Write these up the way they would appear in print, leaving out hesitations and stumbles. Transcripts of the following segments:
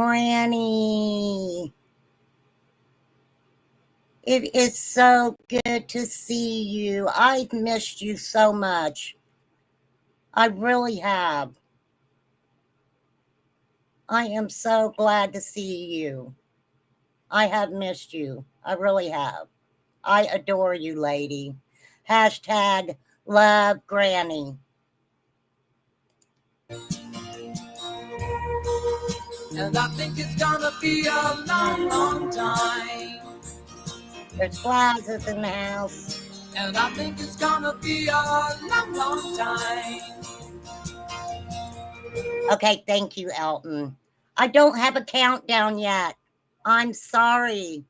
Granny. It is so good to see you. I've missed you so much. I really have. I am so glad to see you. I have missed you. I really have. I adore you, lady. Hashtag love Granny. And I think it's gonna be a long, long time. There's flowers in the house. And I think it's gonna be a long, long time. Okay, thank you, Elton. I don't have a countdown yet. I'm sorry.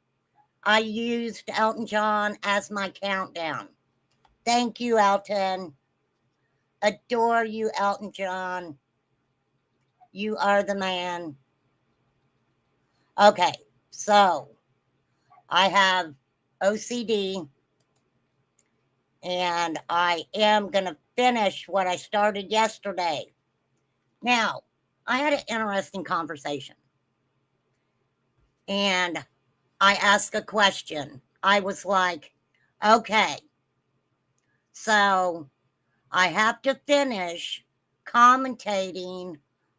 I used Elton John as my countdown. Thank you, Elton. Adore you, Elton John. You are the man. Okay, so I have OCD, and I am going to finish what I started yesterday. Now, I had an interesting conversation, and I asked a question. I was like, okay, so I have to finish commentating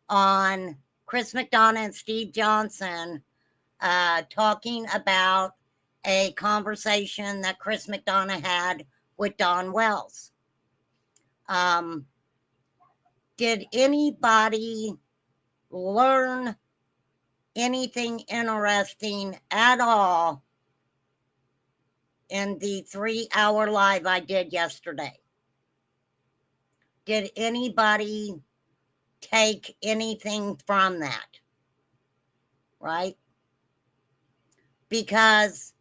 on Chris McDonough and Steve Johnson talking about a conversation that Chris McDonough had with Don Wells. Did anybody learn anything interesting at all in the 3-hour live I did yesterday? Did anybody take anything from that? Right? Because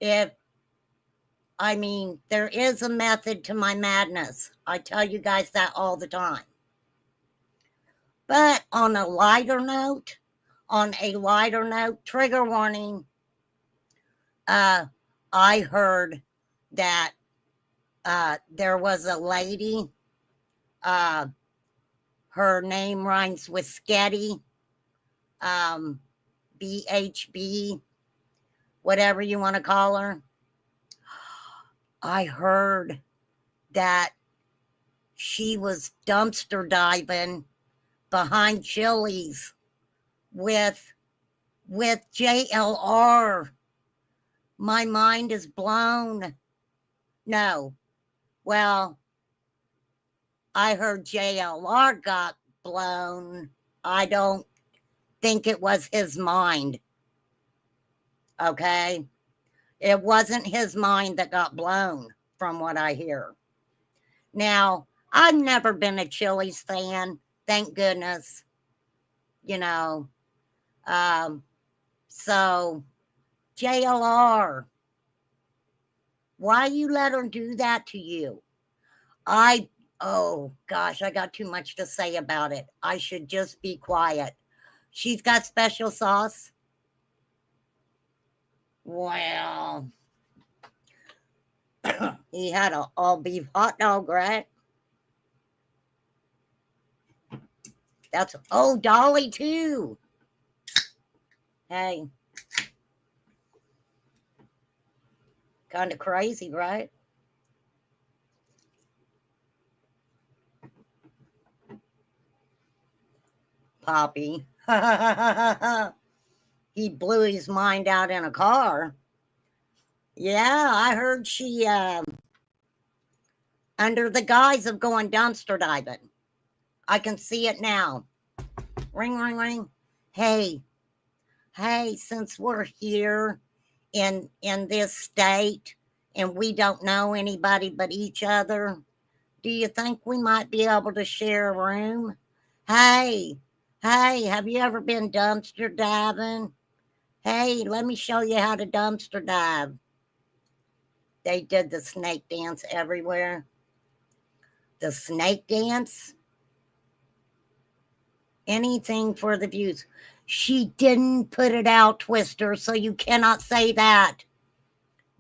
there is a method to my madness. I tell you guys that all the time. But on a lighter note, trigger warning, I heard that there was a lady, her name rhymes with Sketty, BHB, whatever you want to call her. I heard that she was dumpster diving behind Chili's with JLR. My mind is blown. No. Well, I heard JLR got blown. I don't think it was his mind. Okay? It wasn't his mind that got blown, from what I hear. Now, I've never been a Chili's fan, thank goodness. So JLR, why you let her do that to you? Oh gosh, I got too much to say about it. I should just be quiet. She's got special sauce. Well, he had an all-beef hot dog, right? That's, Dolly too. Hey. Kind of crazy, right? Poppy. He blew his mind out in a car. Yeah, I heard she, under the guise of going dumpster diving. I can see it now. Ring, ring, ring. Hey, since we're here in this state and we don't know anybody but each other, do you think we might be able to share a room? Hey, have you ever been dumpster diving? Hey, let me show you how to dumpster dive. They did the snake dance everywhere. The snake dance? Anything for the views. She didn't put it out, Twister, so you cannot say that.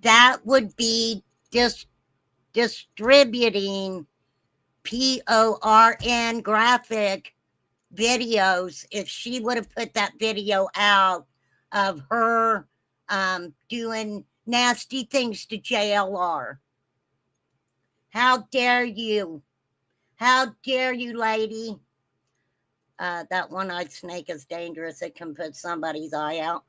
That would be distributing PORN graphic videos, if she would have put that video out of her doing nasty things to JLR. How dare you? How dare you, lady? That one-eyed snake is dangerous. It can put somebody's eye out.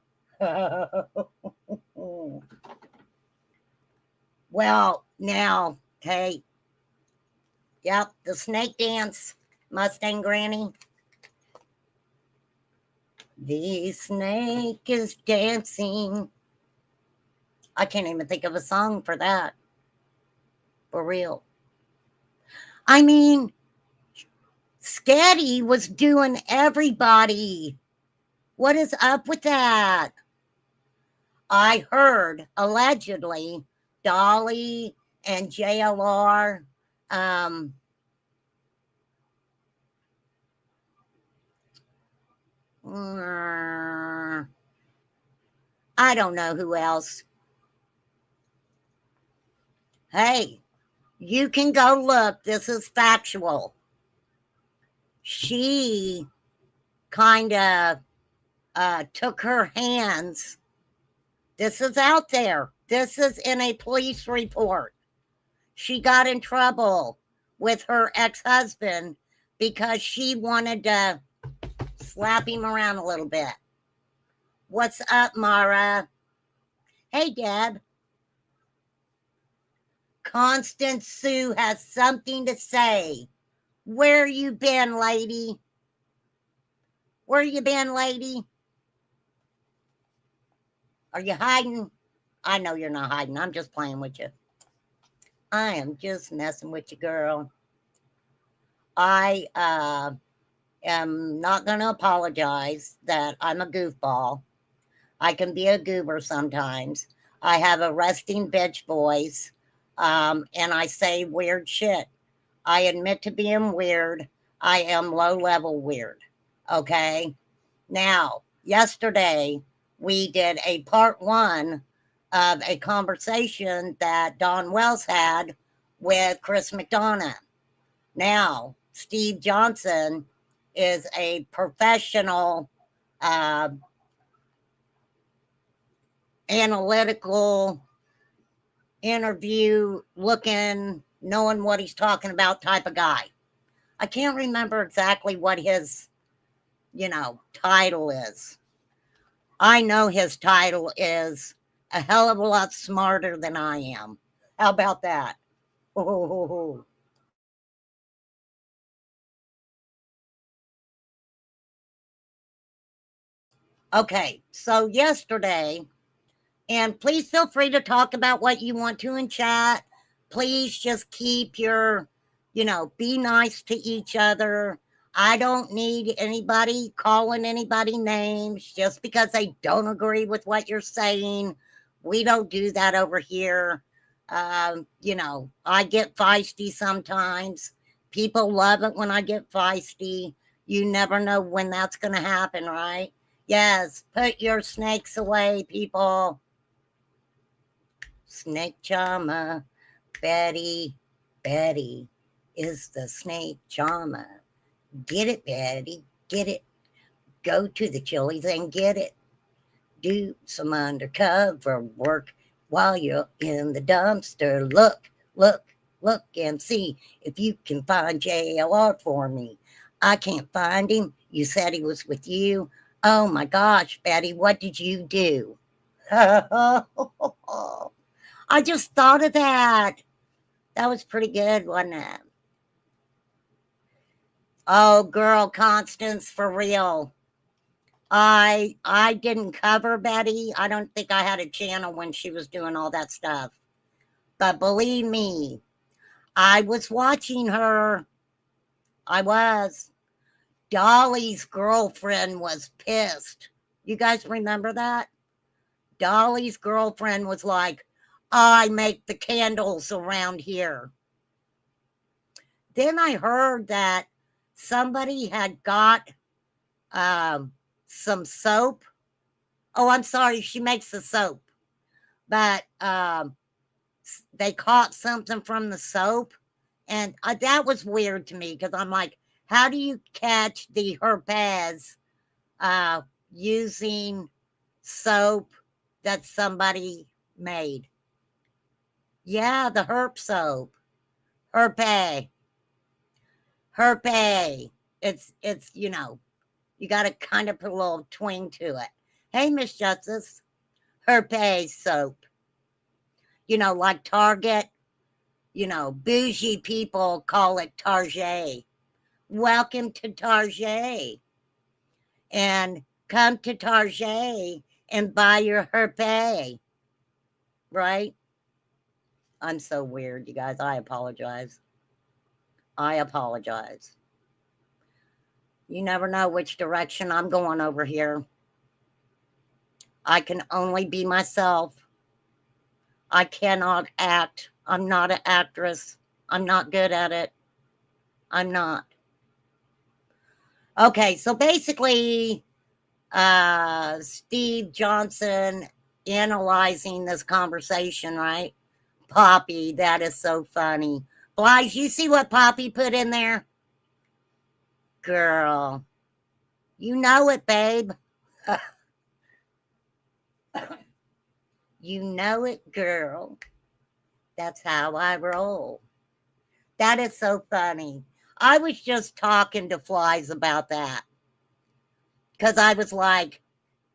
Well, now, hey, yep, the snake dance, Mustang Granny. The snake is dancing. I can't even think of a song for that. For real. I mean, Sketty was doing everybody. What is up with that? I heard, allegedly, Dolly and JLR, I don't know who else. Hey, you can go look. This is factual. She kind of took her hands. This is out there. This is in a police report. She got in trouble with her ex-husband because she wanted to slap him around a little bit. What's up, Mara? Hey, Deb. Constance Sue has something to say. Where you been, lady? Where you been, lady? Are you hiding? I know you're not hiding. I'm just playing with you. I am just messing with you, girl. I am not going to apologize that I'm a goofball. I can be a goober sometimes. I have a resting bitch voice, and I say weird shit. I admit to being weird. I am low-level weird, okay? Now, yesterday, we did a part 1 of a conversation that Don Wells had with Chris McDonough. Now, Steve Johnson is a professional analytical interview looking, knowing what he's talking about type of guy. I can't remember exactly what his, title is. I know his title is a hell of a lot smarter than I am. How about that? Oh. Okay, so yesterday, and please feel free to talk about what you want to in chat. Please just keep your, be nice to each other. I don't need anybody calling anybody names just because they don't agree with what you're saying. We don't do that over here. I get feisty sometimes. People love it when I get feisty. You never know when that's going to happen, right? Yes, put your snakes away, people. Snake charmer, Betty is the snake charmer. Get it, Betty, get it. Go to the Chili's and get it. Do some undercover work while you're in the dumpster. Look and see if you can find JLR for me. I can't find him. You said he was with you. Oh my gosh, Betty, what did you do? I just thought of that. That was pretty good, wasn't it? Oh, girl, Constance, for real. I didn't cover Betty. I don't think I had a channel when she was doing all that stuff. But believe me, I was watching her. I was. Dolly's girlfriend was pissed. You guys remember that? Dolly's girlfriend was like, I make the candles around here. Then I heard that somebody had got some soap. Oh, I'm sorry, she makes the soap. But they caught something from the soap. And that was weird to me because I'm like, How do you catch the herpes using soap that somebody made? Yeah, the herp soap. Herpes. Herpes. It's you got to kind of put a little twang to it. Hey, Miss Justice. Herpes soap. Like Target. Bougie people call it Target. Welcome to Target. And come to Target and buy your herpes. Right? I'm so weird, you guys. I apologize. I apologize. You never know which direction I'm going over here. I can only be myself. I cannot act. I'm not an actress. I'm not good at it. I'm not. Okay, so basically, Steve Johnson analyzing this conversation, right? Poppy, that is so funny. Blige, you see what Poppy put in there? Girl, you know it, babe. You know it, girl. That's how I roll. That is so funny. I was just talking to Flies about that because I was like,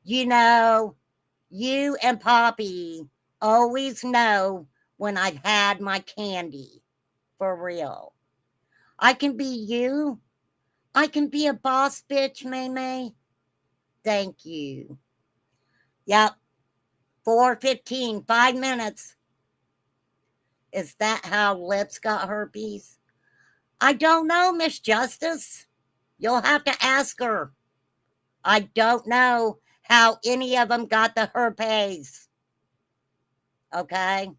you and Poppy always know when I've had my candy for real. I can be you. I can be a boss bitch, May. Thank you. Yep. 4:15, 5 minutes. Is that how Lips got herpes? I don't know, Miss Justice. You'll have to ask her. I don't know how any of them got the herpes. Okay?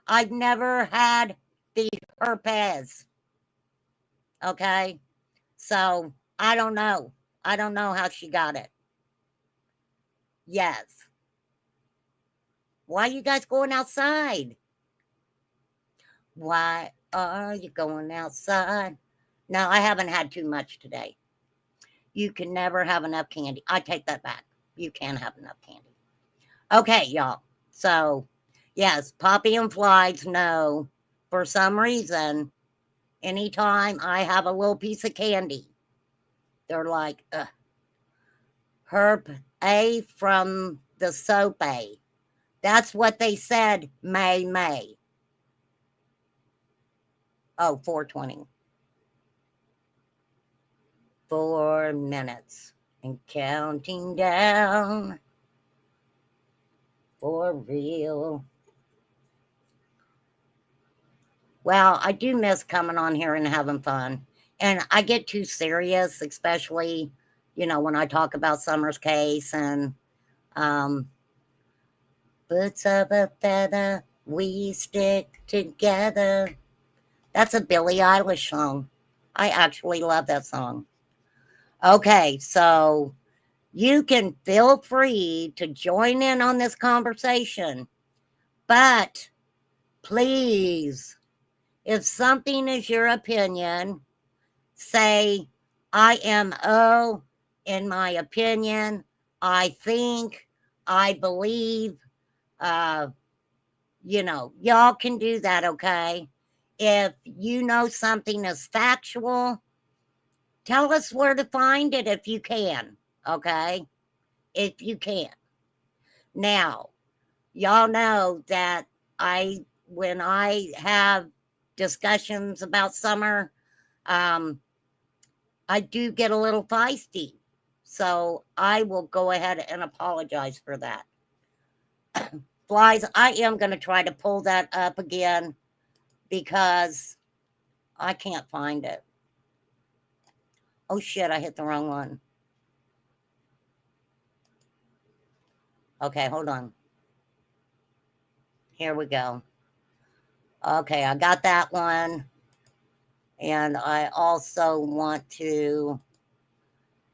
I've never had the herpes. Okay? So, I don't know. I don't know how she got it. Yes. Why are you guys going outside? Why are you going outside? No, I haven't had too much today. You can never have enough candy. I take that back. You can have enough candy. Okay, y'all. So, yes, Poppy and Flies know for some reason, anytime I have a little piece of candy, they're like, Herb A from the soap A. That's what they said, May. Oh, 4:20. 4 minutes and counting down for real. Well, I do miss coming on here and having fun. And I get too serious, especially, when I talk about Summer's case and birds of a feather, we stick together. That's a Billie Eilish song. I actually love that song. Okay, so you can feel free to join in on this conversation, but please, if something is your opinion, say, I am in my opinion, I think, I believe, y'all can do that, okay? If you know something is factual, tell us where to find it if you can, okay? If you can. Now, y'all know that when I have discussions about Summer, I do get a little feisty. So I will go ahead and apologize for that. Flies, I am going to try to pull that up again because I can't find it. Oh shit, I hit the wrong one. Okay, hold on. Here we go. Okay, I got that one. And I also want to,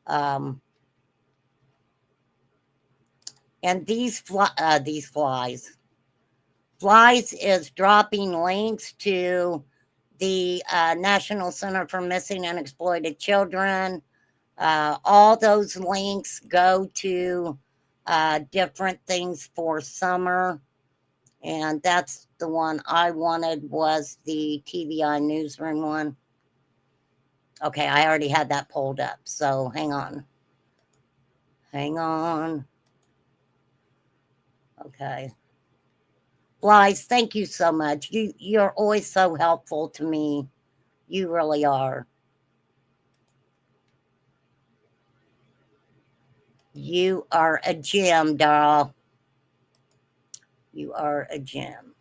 and these flies is dropping links to the National Center for Missing and Exploited Children. All those links go to different things for summer. And that's the one I wanted, was the TVI newsroom one. Okay, I already had that pulled up, so hang on. Hang on. Okay. Blythe, thank you so much. You're always so helpful to me. You really are. You are a gem, doll. You are a gem.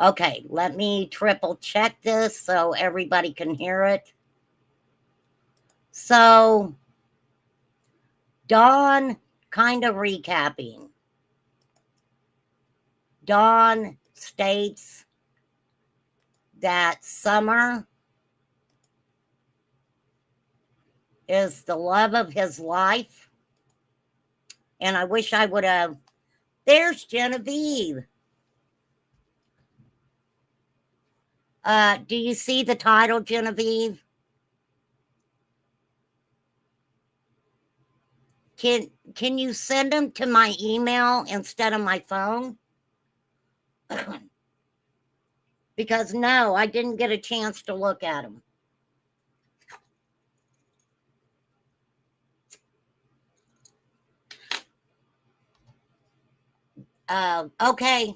Okay, let me triple check this so everybody can hear it. So, Dawn, kind of recapping. Dawn states that Summer is the love of his life. And I wish I would have. There's Genevieve. Do you see the title, Genevieve? Can you send them to my email instead of my phone? Because no, I didn't get a chance to look at them. Okay.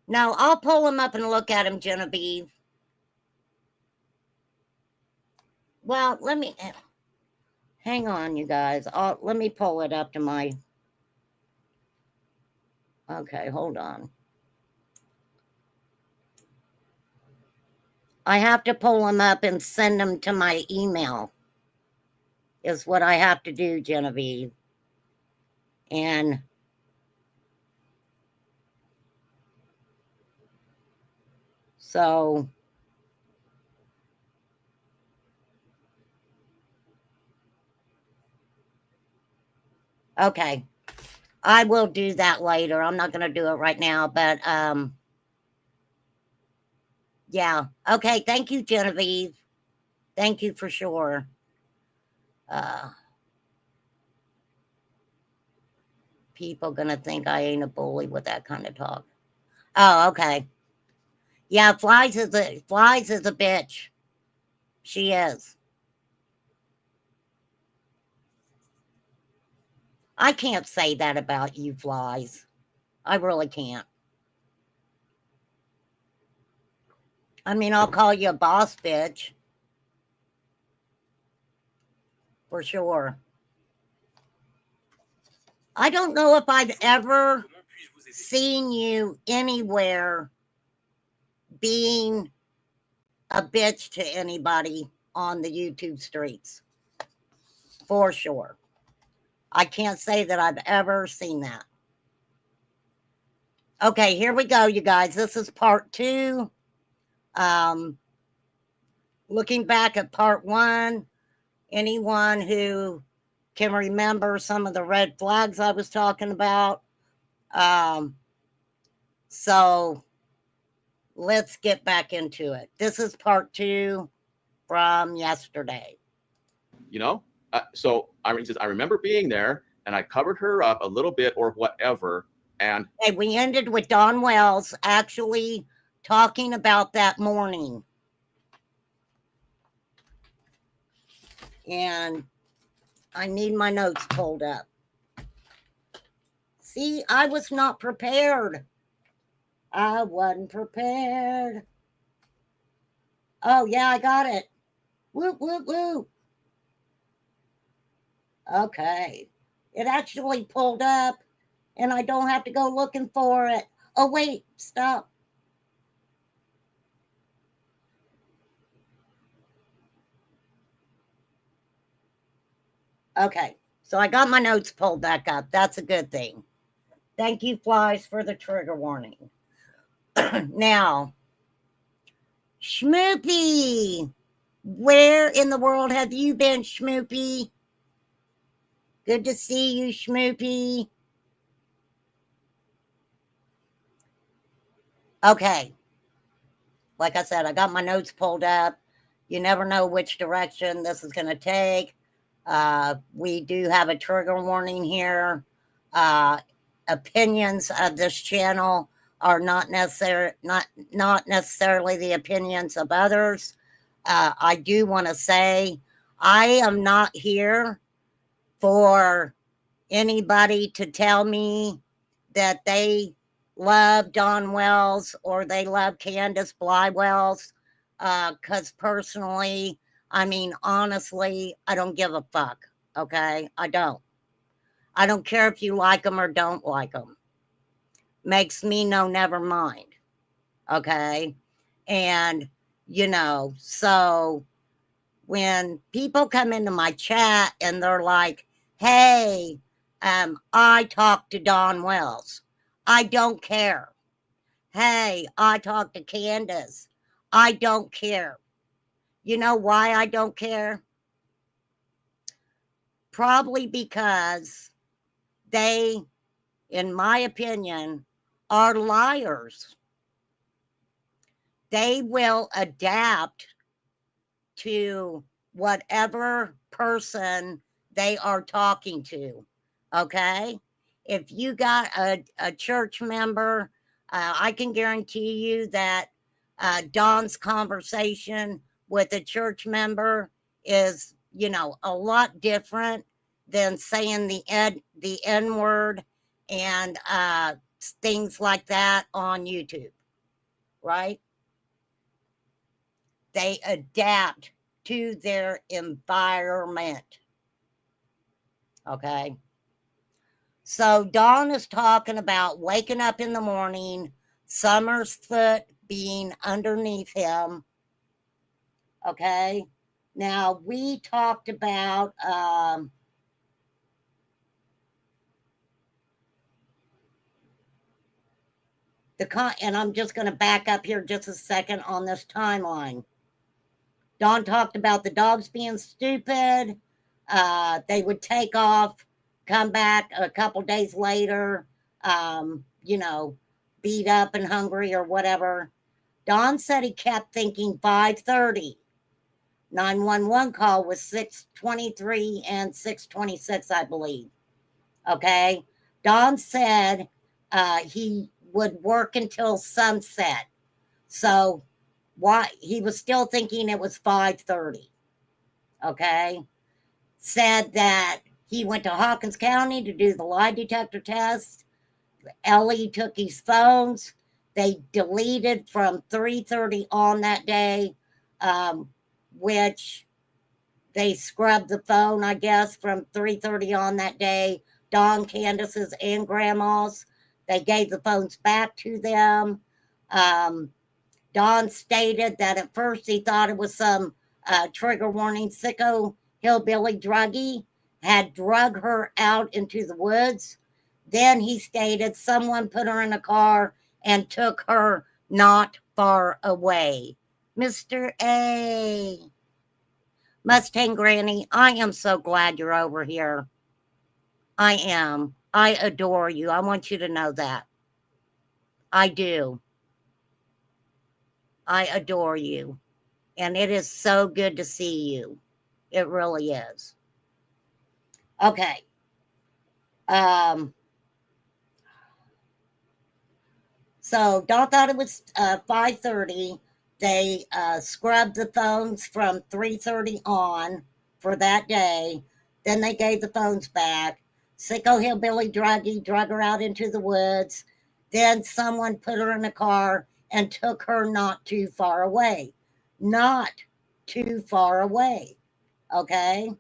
No, I'll pull them up and look at them, Genevieve. Well, let me hang on, you guys. Let me pull it up to my. Okay, hold on. I have to pull them up and send them to my email, is what I have to do, Genevieve. And so, okay, I will do that later. I'm not going to do it right now, but yeah. Okay, thank you, Genevieve. Thank you for sure. People gonna think I ain't a bully with that kind of talk. Oh, okay. Yeah, Flies is a bitch. She is. I can't say that about you, Flies. I really can't. I mean, I'll call you a boss bitch. For sure. I don't know if I've ever seen you anywhere being a bitch to anybody on the YouTube streets. For sure. I can't say that I've ever seen that. Okay, here we go, you guys. This is part 2. Looking back at part 1, anyone who can remember some of the red flags I was talking about. So let's get back into it. This is part 2 from yesterday. You know, so he says, I remember being there and I covered her up a little bit or whatever. And we ended with Don Wells actually talking about that morning. And I need my notes pulled up. See, I was not prepared. I wasn't prepared. Oh, yeah, I got it. Whoop, whoop, whoop. Okay. It actually pulled up, and I don't have to go looking for it. Oh, wait, stop. Okay, so I got my notes pulled back up. That's a good thing. Thank you, Flies, for the trigger warning. Now, Schmoopy, where in the world have you been, Schmoopy? Good to see you, Schmoopy. Okay. Like I said, I got my notes pulled up. You never know which direction this is going to take. We do have a trigger warning here. Uh, Opinions of this channel are not necessarily the opinions of others. I do want to say I am not here for anybody to tell me that they love Don Wells or they love Candace Blywells. Because personally, I mean, honestly, I don't give a fuck. Okay? I don't. I don't care if you like them or don't like them. Makes me no never mind. Okay? And, so when people come into my chat and they're like, hey, I talked to Don Wells. I don't care. Hey, I talked to Candace. I don't care. You know why I don't care? Probably because they, in my opinion, are liars. They will adapt to whatever person they are talking to. Okay? If you got a church member, I can guarantee you that Don's conversation with a church member is, a lot different than saying the N word and things like that on YouTube, right? They adapt to their environment. Okay. So Don is talking about waking up in the morning, Summer's foot being underneath him. Okay. Now we talked about and I'm just going to back up here just a second on this timeline. Don talked about the dogs being stupid. They would take off, come back a couple days later, beat up and hungry or whatever. Don said he kept thinking 5:30. 911 call was 6:23 and 6:26, I believe. Okay. Don said he would work until sunset. So why he was still thinking it was 5:30. Okay. Said that he went to Hawkins County to do the lie detector test. Ellie took his phones. They deleted from 3:30 on that day, which they scrubbed the phone, I guess, from 3:30 on that day. Don, Candace's, and Grandma's. They gave the phones back to them. Don stated that at first he thought it was some trigger warning sicko hillbilly druggie had drug her out into the woods. Then he stated someone put her in a car and took her not far away. Mr. A. Mustang Granny, I am so glad you're over here. I am. I adore you. I want you to know that. I do. I adore you. And it is so good to see you. It really is. Okay. So Don thought it was 5:30. They scrubbed the phones from 3:30 on for that day. Then they gave the phones back. Sicko hillbilly druggie drug her out into the woods. Then someone put her in a car and took her not too far away. Not too far away. Okay.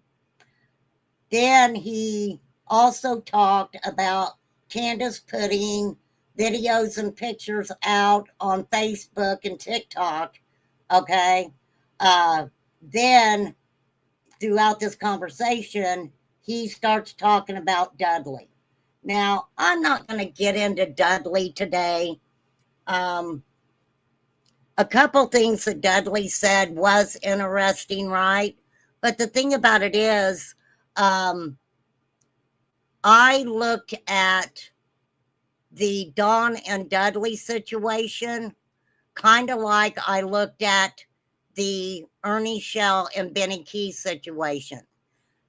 Then he also talked about Candace putting videos and pictures out on Facebook and TikTok. Okay. Then throughout this conversation, he starts talking about Dudley. Now, I'm not going to get into Dudley today. A couple things that Dudley said was interesting, right? But the thing about it is, I looked at the Don and Dudley situation kind of like I looked at the Ernie Shell and Benny Key situation.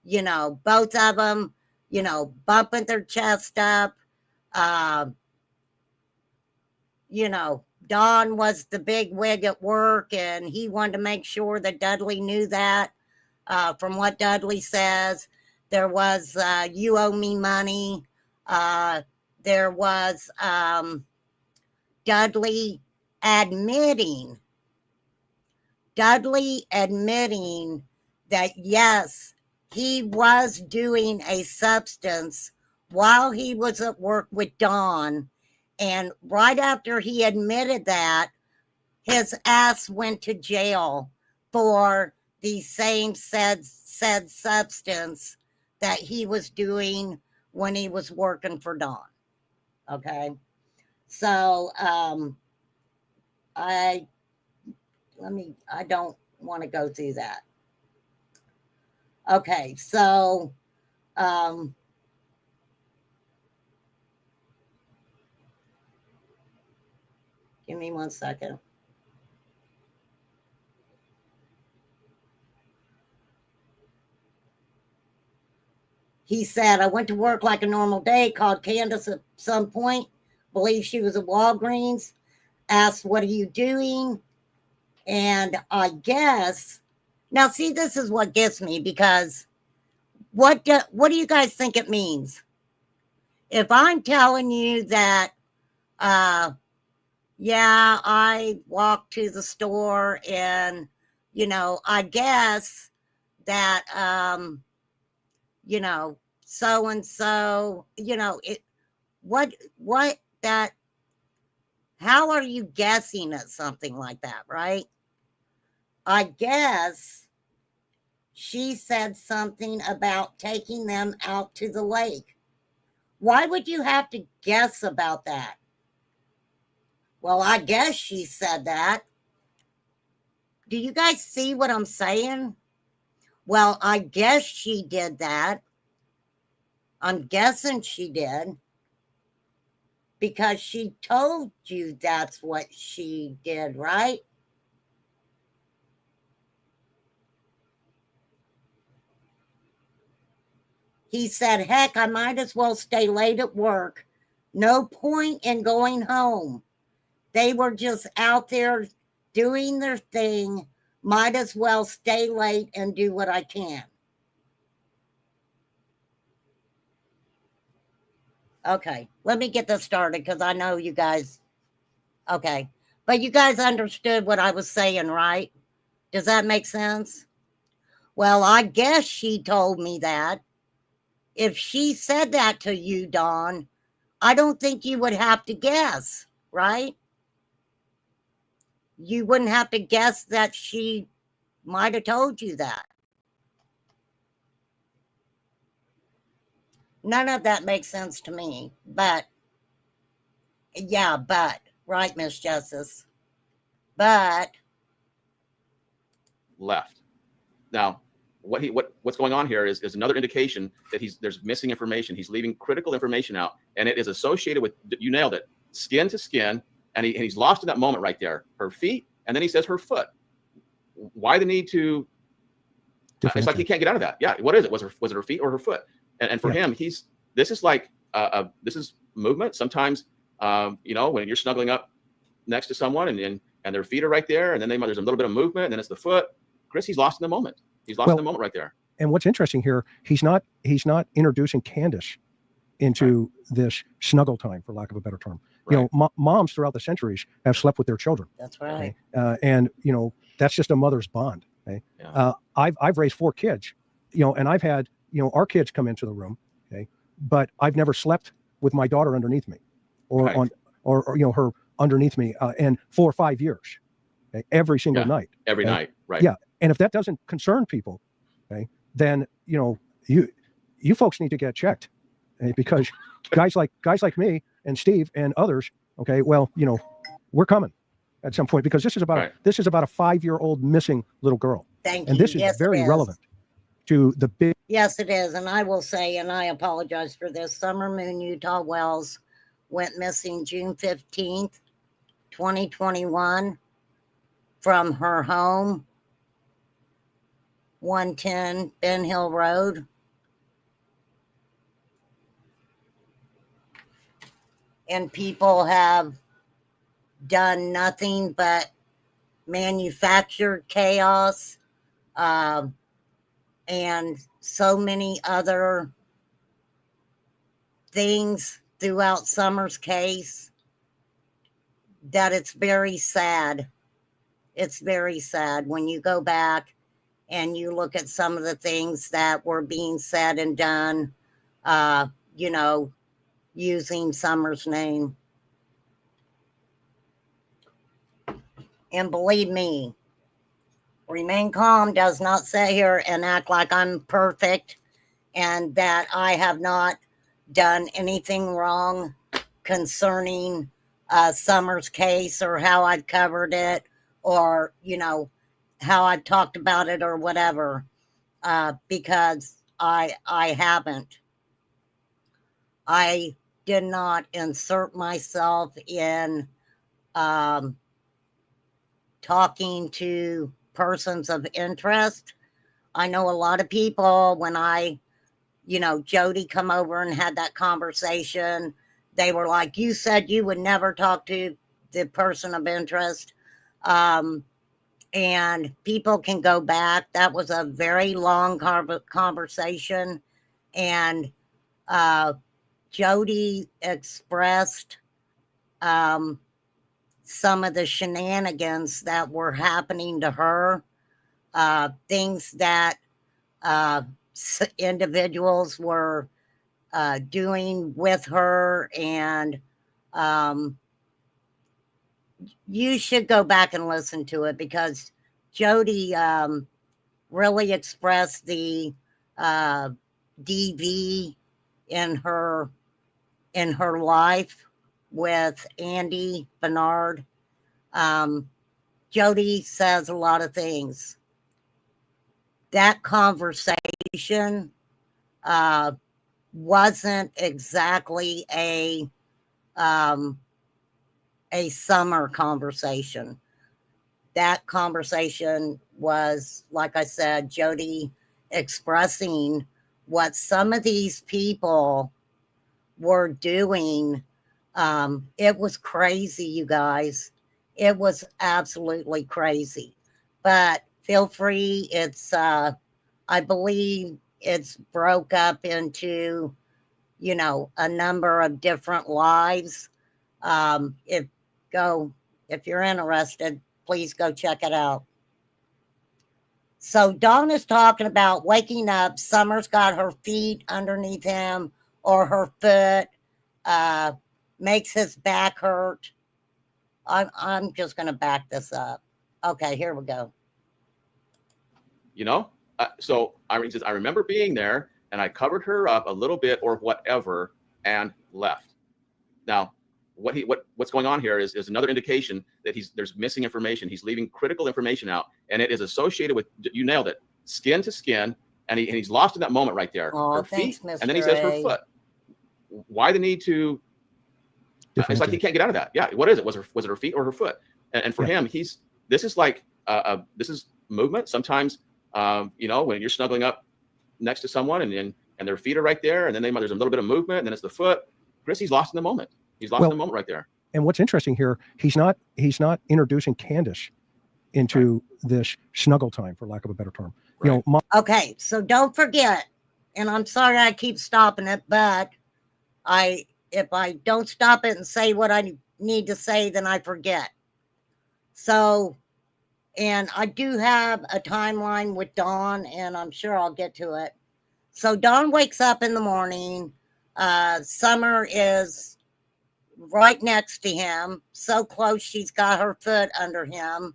You know, both of them, you know, bumping their chest up. You know, Don was the big wig at work, and he wanted to make sure that Dudley knew that. From what Dudley says, there was you owe me money. There was Dudley admitting that yes, he was doing a substance while he was at work with Dawn. And right after he admitted that, his ass went to jail for the same said substance that he was doing when he was working for Dawn. Okay. So I don't want to go through that. Okay, so give me 1 second. He said, I went to work like a normal day, called Candace at some point, believed she was at Walgreens, asked, what are you doing? And I guess, now see, this is what gets me, because what do you guys think it means? If I'm telling you that, yeah, I walked to the store and, you know, I guess that, you know, so and so, you know, what that, how are you guessing at something like that, right? I guess she said something about taking them out to the lake. Why would you have to guess about that? Well, I guess she said that. Do you guys see what I'm saying? Well, I guess she did that. I'm guessing she did. Because she told you that's what she did, right? He said, heck, I might as well stay late at work. No point in going home. They were just out there doing their thing. Might as well stay late and do what I can. Okay, let me get this started because I know you guys. Okay, but you guys understood what I was saying, right? Does that make sense? Well, I guess she told me that. If she said that to you, Dawn, I don't think you would have to guess, right? You wouldn't have to guess that she might have told you that. None of that makes sense to me, but yeah, but, right, Miss Justice, but left. Now, what's going on here is another indication that there's missing information. He's leaving critical information out, and it is associated with, you nailed it, skin to skin, and he's lost in that moment right there. Her feet, and then he says her foot. Why the need to? It's like he can't get out of that. Yeah, what is it? Was it her feet or her foot? And for him, this is like this is movement. Sometimes you know, when you're snuggling up next to someone and their feet are right there, and then there's a little bit of movement, and then it's the foot. Chris, he's lost in the moment. He's lost in the moment right there. And what's interesting here, he's not introducing Candace into this snuggle time, for lack of a better term. Right. You know, moms throughout the centuries have slept with their children. That's right. Okay? And you know, that's just a mother's bond. Okay? Yeah. I've raised 4 kids, you know, and I've had, you know, our kids come into the room. Okay, but I've never slept with my daughter underneath me, or or you know, her underneath me, in 4 or 5 years. Okay? Every single night. Every night. Right. Yeah. And if that doesn't concern people, okay, then, you know, you folks need to get checked, okay? Because guys like me and Steve and others, okay, well, you know, we're coming at some point, because this is about a 5-year-old missing little girl. Thank you. And this is very relevant to the big. Yes, it is. And I will say, and I apologize for this, Summer Moon Utah Wells went missing June 15th. 2021, from her home, 110 Ben Hill Road. And people have done nothing but manufactured chaos, and so many other things throughout Summer's case that it's very sad. It's very sad when you go back and you look at some of the things that were being said and done, you know, using Summer's name. And believe me, remain calm does not sit here and act like I'm perfect and that I have not done anything wrong concerning Summer's case or how I've covered it or, you know, how I've talked about it or whatever, because I haven't. I did not insert myself in talking to persons of interest. I know a lot of people, when Jody come over and had that conversation, they were like, you said you would never talk to the person of interest. And people can go back. That was a very long conversation. And Jody expressed some of the shenanigans that were happening to her, things that individuals were doing with her, and you should go back and listen to it because Jody really expressed the DV in her life with Andy Bernard. Jody says a lot of things. That conversation wasn't exactly a Summer conversation. That conversation was, like I said, Jody expressing what some of these people were doing. It was crazy, you guys. It was absolutely crazy. But feel free. It's, I believe it's broke up into, a number of different lives. If you're interested, please go check it out. So Dawn is talking about waking up. Summer's got her feet underneath him or her foot, makes his back hurt. I'm just going to back this up. Okay, here we go. So Irene says, I remember being there and I covered her up a little bit or whatever and left. Now, what's going on here is another indication that there's missing information. He's leaving critical information out, and it is associated with, you nailed it, skin to skin, and he's lost in that moment right there. Oh, her thanks, feet, Mr. and then he says her A. foot. Why the need to? It's like he can't get out of that. Yeah, what is it? Was it her feet or her foot? And for him, this is like this is movement. Sometimes when you're snuggling up next to someone and their feet are right there, and then there's a little bit of movement, and then it's the foot. Chris, he's lost in the moment. He's lost in the moment right there. And what's interesting here, he's not introducing Candace into this snuggle time, for lack of a better term. Right. Okay, so don't forget, and I'm sorry I keep stopping it, but if I don't stop it and say what I need to say, then I forget. So, and I do have a timeline with Dawn, and I'm sure I'll get to it. So Dawn wakes up in the morning. Summer is right next to him, so close she's got her foot under him.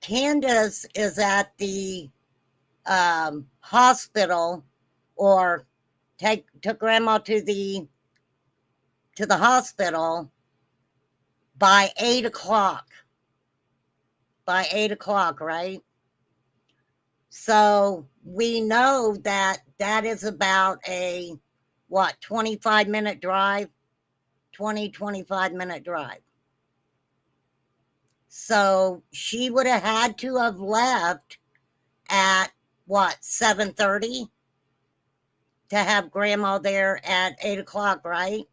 Candace is at the hospital, or took grandma to the hospital by 8 o'clock. By 8 o'clock, right? So we know that is about a 25-minute drive 25-minute drive. So she would have had to have left at what, 7:30 to have grandma there at 8 o'clock, right?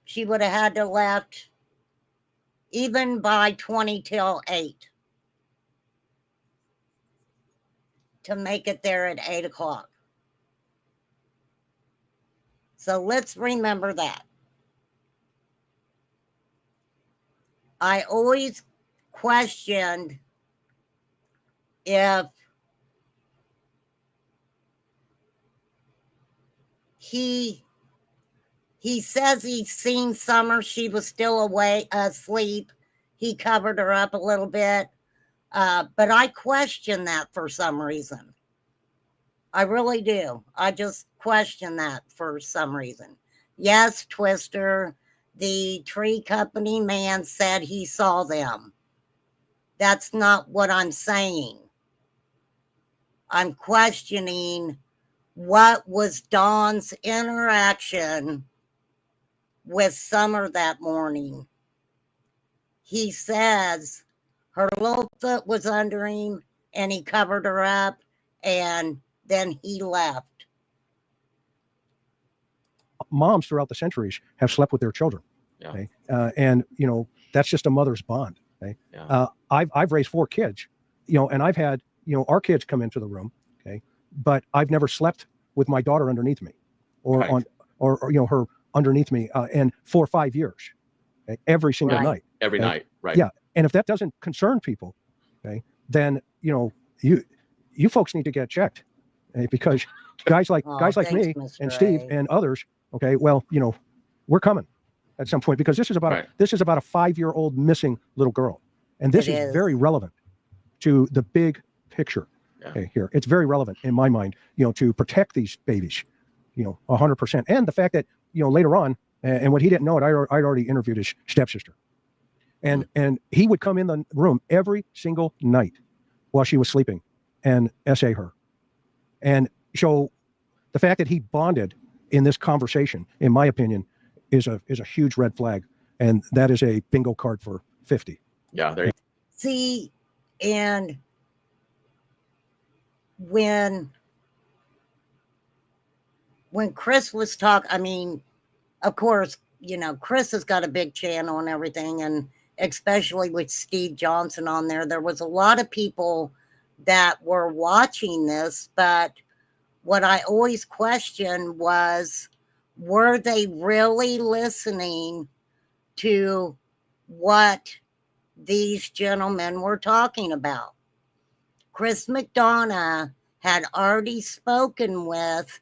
She would have had to left even by 20 till 8 to make it there at 8 o'clock. So let's remember that. I always questioned if he says he's seen Summer. She was still asleep. He covered her up a little bit. But I question that for some reason. I really do. I just question that for some reason. Yes, Twister, the tree company man said he saw them. That's not what I'm saying. I'm questioning what was Dawn's interaction with Summer that morning. He says her little foot was under him and he covered her up and then he left. Moms throughout the centuries have slept with their children. Yeah. Okay? And, that's just a mother's bond. Okay? Yeah. I've raised 4 kids, and I've had, our kids come into the room. Okay. But I've never slept with my daughter underneath me or Right. or her underneath me and 4 or 5 years, okay? Every single Right. night. Every Okay? night. Right. Yeah. And if that doesn't concern people, okay, then, you folks need to get checked, okay? Because guys like Thanks, me Mr. and Steve A. and others, okay, well, we're coming at some point because this is about Right. this is about a 5-year-old missing little girl, and this It is is. very relevant to the big picture. Yeah. Okay, here it's very relevant in my mind, to protect these babies, 100%, and the fact that later on, and what he didn't know it, I'd already interviewed his stepsister, and he would come in the room every single night while she was sleeping and essay her, and so the fact that he bonded in this conversation, in my opinion, is a huge red flag, and that is a bingo card for 50. Yeah. There you See, and when Chris was talking, of course, Chris has got a big channel and everything, and especially with Steve Johnson on there was a lot of people that were watching this, but what I always questioned was, were they really listening to what these gentlemen were talking about? Chris McDonough had already spoken with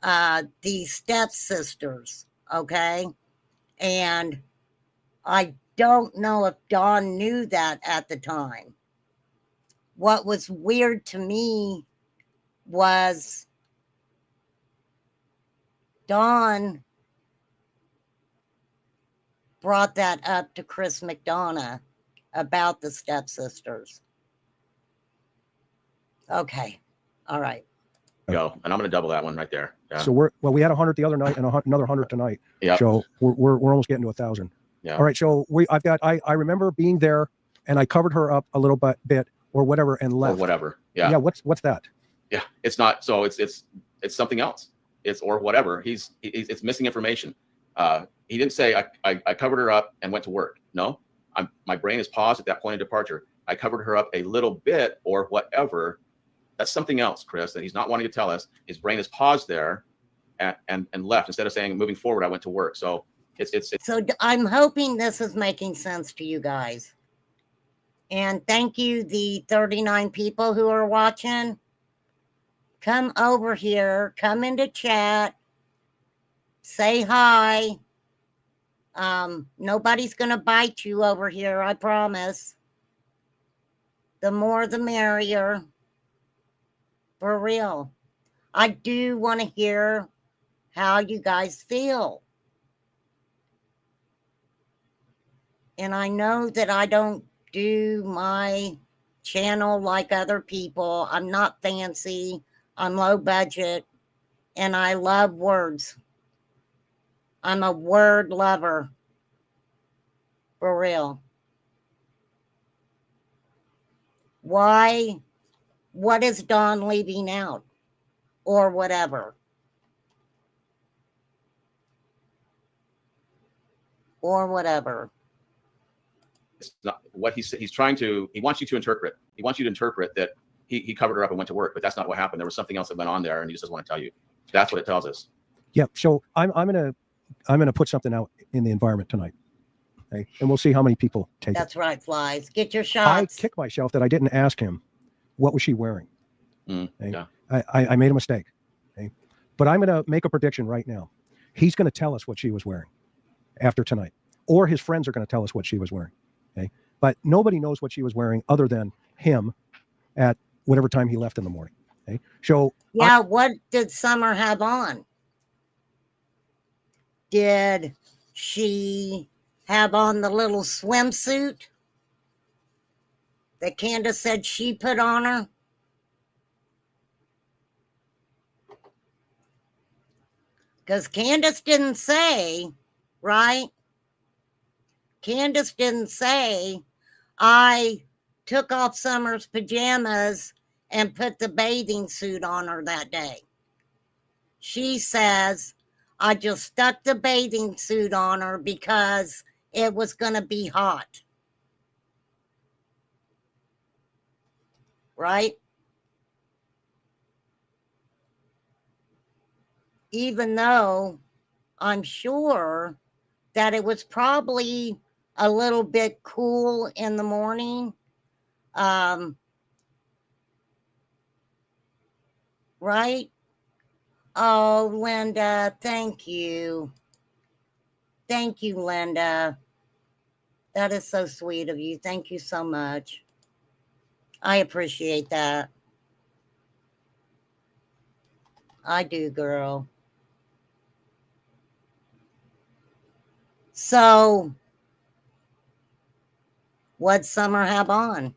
the stepsisters, okay? And I don't know if Dawn knew that at the time. What was weird to me was Dawn brought that up to Chris McDonough about the stepsisters. Okay. All right. go. And I'm going to double that one right there. Yeah. So we had 100 the other night and another 100 tonight. Yeah. So we're almost getting to 1,000. Yeah. All right. So I remember being there and I covered her up a little bit or whatever and left. Or whatever. Yeah. Yeah. What's that? Yeah. It's not. So it's something else. It's or whatever. It's missing information. He didn't say I covered her up and went to work. No, my brain is paused at that point of departure. I covered her up a little bit or whatever. That's something else, Chris, that he's not wanting to tell us. His brain is paused there and left instead of saying moving forward, I went to work. So it's So I'm hoping this is making sense to you guys. And thank you, the 39 people who are watching. Come over here, come into chat, say hi. Nobody's going to bite you over here, I promise. The more the merrier. For real. I do want to hear how you guys feel. And I know that I don't do my channel like other people. I'm not fancy. I'm low budget. And I love words. I'm a word lover. For real. Why? What is Dawn leaving out? Or whatever. Or whatever. It's not what he's trying to, he wants you to interpret. He wants you to interpret that he covered her up and went to work, but that's not what happened. There was something else that went on there, and he just doesn't want to tell you. That's what it tells us. Yeah. So I'm gonna put something out in the environment tonight. Okay? And we'll see how many people take it. That's right, Flies. Get your shots. I kick myself that I didn't ask him what was she wearing. Okay? Yeah. I made a mistake. Okay? But I'm gonna make a prediction right now. He's gonna tell us what she was wearing after tonight. Or his friends are gonna tell us what she was wearing. Okay. But nobody knows what she was wearing other than him at whatever time he left in the morning. Okay. So yeah, what did Summer have on? Did she have on the little swimsuit that Candace said she put on her? Because Candace didn't say, right? Candace didn't say, I took off Summer's pajamas and put the bathing suit on her that day. She says, I just stuck the bathing suit on her because it was going to be hot. Right? Even though I'm sure that it was probably a little bit cool in the morning. Right? Oh, Linda, thank you. Thank you, Linda. That is so sweet of you. Thank you so much. I appreciate that. I do, girl. So, what'd Summer have on?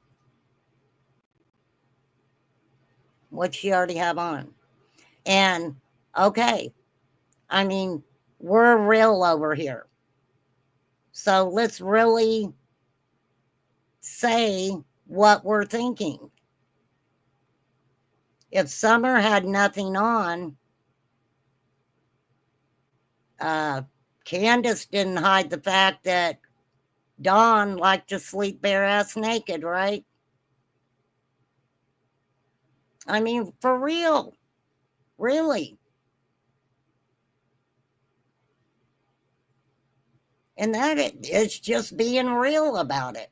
What'd she already have on? And, okay, I mean, we're real over here. So let's really say what we're thinking. If Summer had nothing on, Candace didn't hide the fact that Dawn liked to sleep bare ass naked, right? I mean, for real. Really. And that it's just being real about it.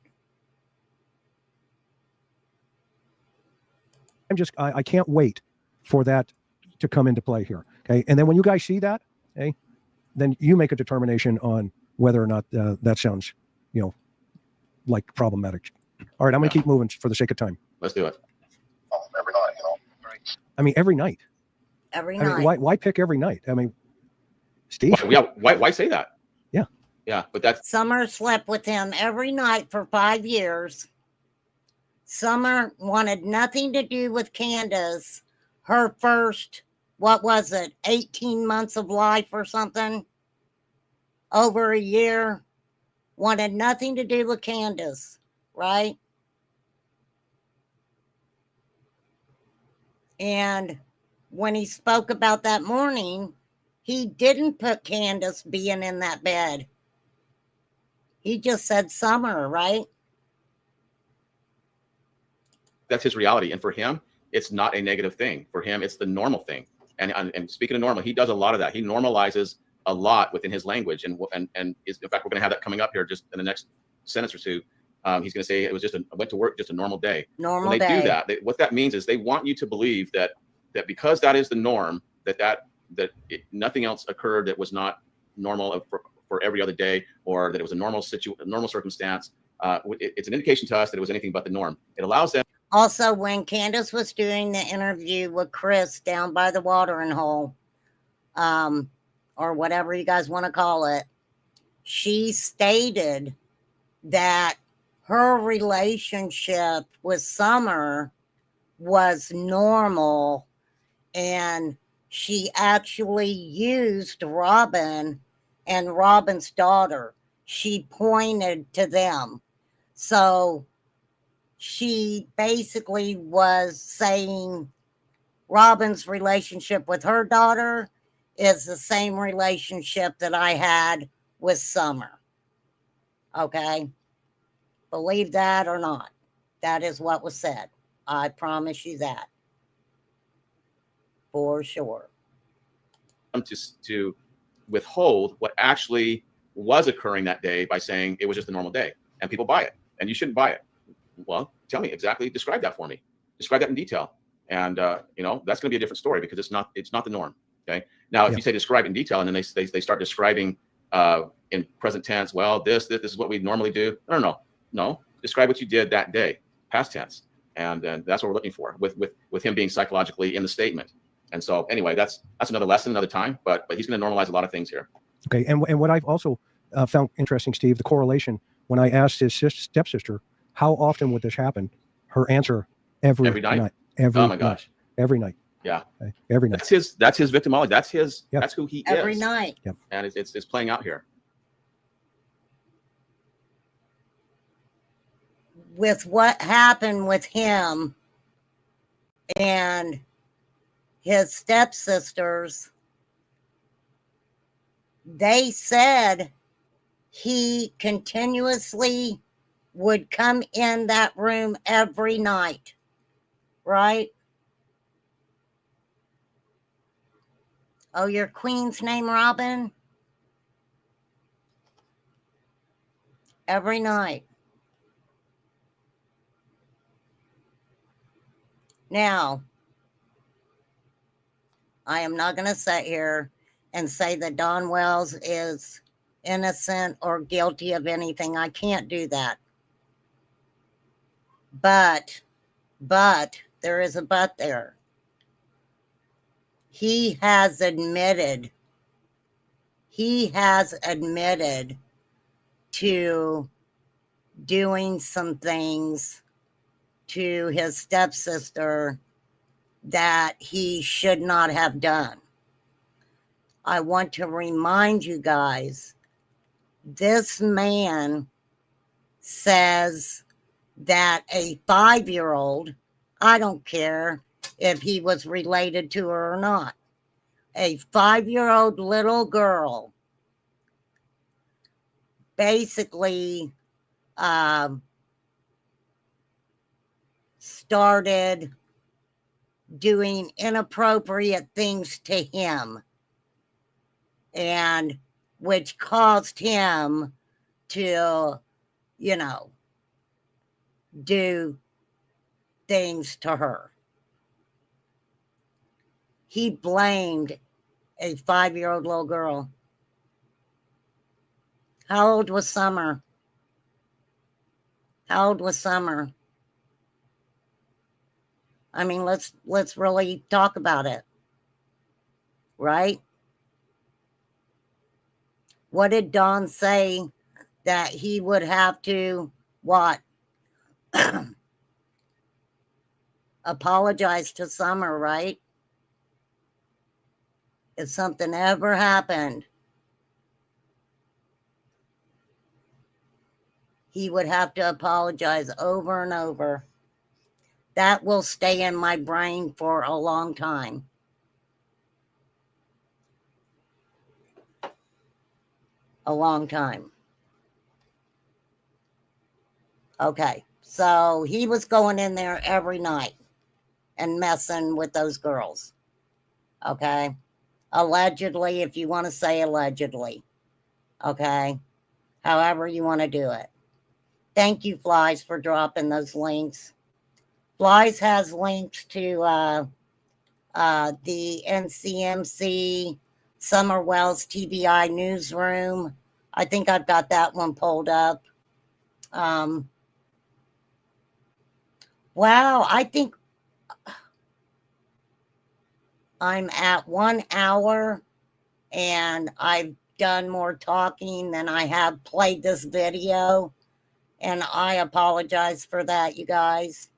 I can't wait for that to come into play here. Okay. And then when you guys see that, okay, then you make a determination on whether or not that sounds, like problematic. All right. I'm going to keep moving for the sake of time. Let's do it. Every night, Right. I mean, every night. Every I night. mean, why pick every night? I mean, Steve. Why say that? Yeah. Yeah. But that's Summer slept with him every night for 5 years. Summer wanted nothing to do with Candace. Her first, 18 months of life or something? Over a year. Wanted nothing to do with Candace, right? And when he spoke about that morning, he didn't put Candace being in that bed. He just said Summer, right? that's his reality. And for him, it's not a negative thing. For him, it's the normal thing. And speaking of normal, he does a lot of that. He normalizes a lot within his language. And is, in fact, we're going to have that coming up here just in the next sentence or two. He's going to say it was I went to work, just a normal day. Normal when they day. do that, what that means is they want you to believe that because that is the norm, nothing else occurred that was not normal for every other day, or that it was a normal circumstance. It's an indication to us that it was anything but the norm. It allows them. Also, when Candace was doing the interview with Chris down by the watering hole, or whatever you guys want to call it, she stated that her relationship with Summer was normal, and she actually used Robin and Robin's daughter. She pointed to them. So she basically was saying Robin's relationship with her daughter is the same relationship that I had with Summer. Okay? Believe that or not. That is what was said. I promise you that. For sure. To withhold what actually was occurring that day by saying it was just a normal day, and people buy it, and you shouldn't buy it. Well, tell me exactly, describe that for me. Describe that in detail. And that's going to be a different story, because it's not the norm. Okay. Now, if you say describe in detail, and then they start describing in present tense, well, this is what we normally do. No. Describe what you did that day, past tense, and that's what we're looking for with him being psychologically in the statement. And so, anyway, that's another lesson, another time. But he's going to normalize a lot of things here. Okay, and what I've also found interesting, Steve, the correlation when I asked his stepsister how often would this happen, her answer every night. Oh my gosh, every night. Yeah, okay. Every night. That's his victimology. That's who he is. Every night. Yep. And it's playing out here. With what happened with him and his stepsisters, they said he continuously would come in that room every night, right? Oh, your queen's name, Robin? Every night. Now, I am not going to sit here and say that Don Wells is innocent or guilty of anything. I can't do that. But there is a but there. He has admitted to doing some things to his stepsister that he should not have done. I want to remind you guys, this man says that a 5-year-old, I don't care if he was related to her or not, a 5-year-old little girl basically started doing inappropriate things to him, and which caused him to, do things to her. He blamed a 5-year-old little girl. How old was Summer? How old was Summer? I mean, let's really talk about it, right? What did Don say that he would have to, what? Apologize to Summer, right? If something ever happened, he would have to apologize over and over. That will stay in my brain for a long time. A long time. Okay, so he was going in there every night and messing with those girls. Okay, allegedly, if you want to say allegedly. Okay, however you want to do it. Thank you, Flies, for dropping those links. Flies has links to the NCMC Summer Wells TBI newsroom. I think I've got that one pulled up. Wow, I think I'm at 1 hour and I've done more talking than I have played this video. And I apologize for that, you guys.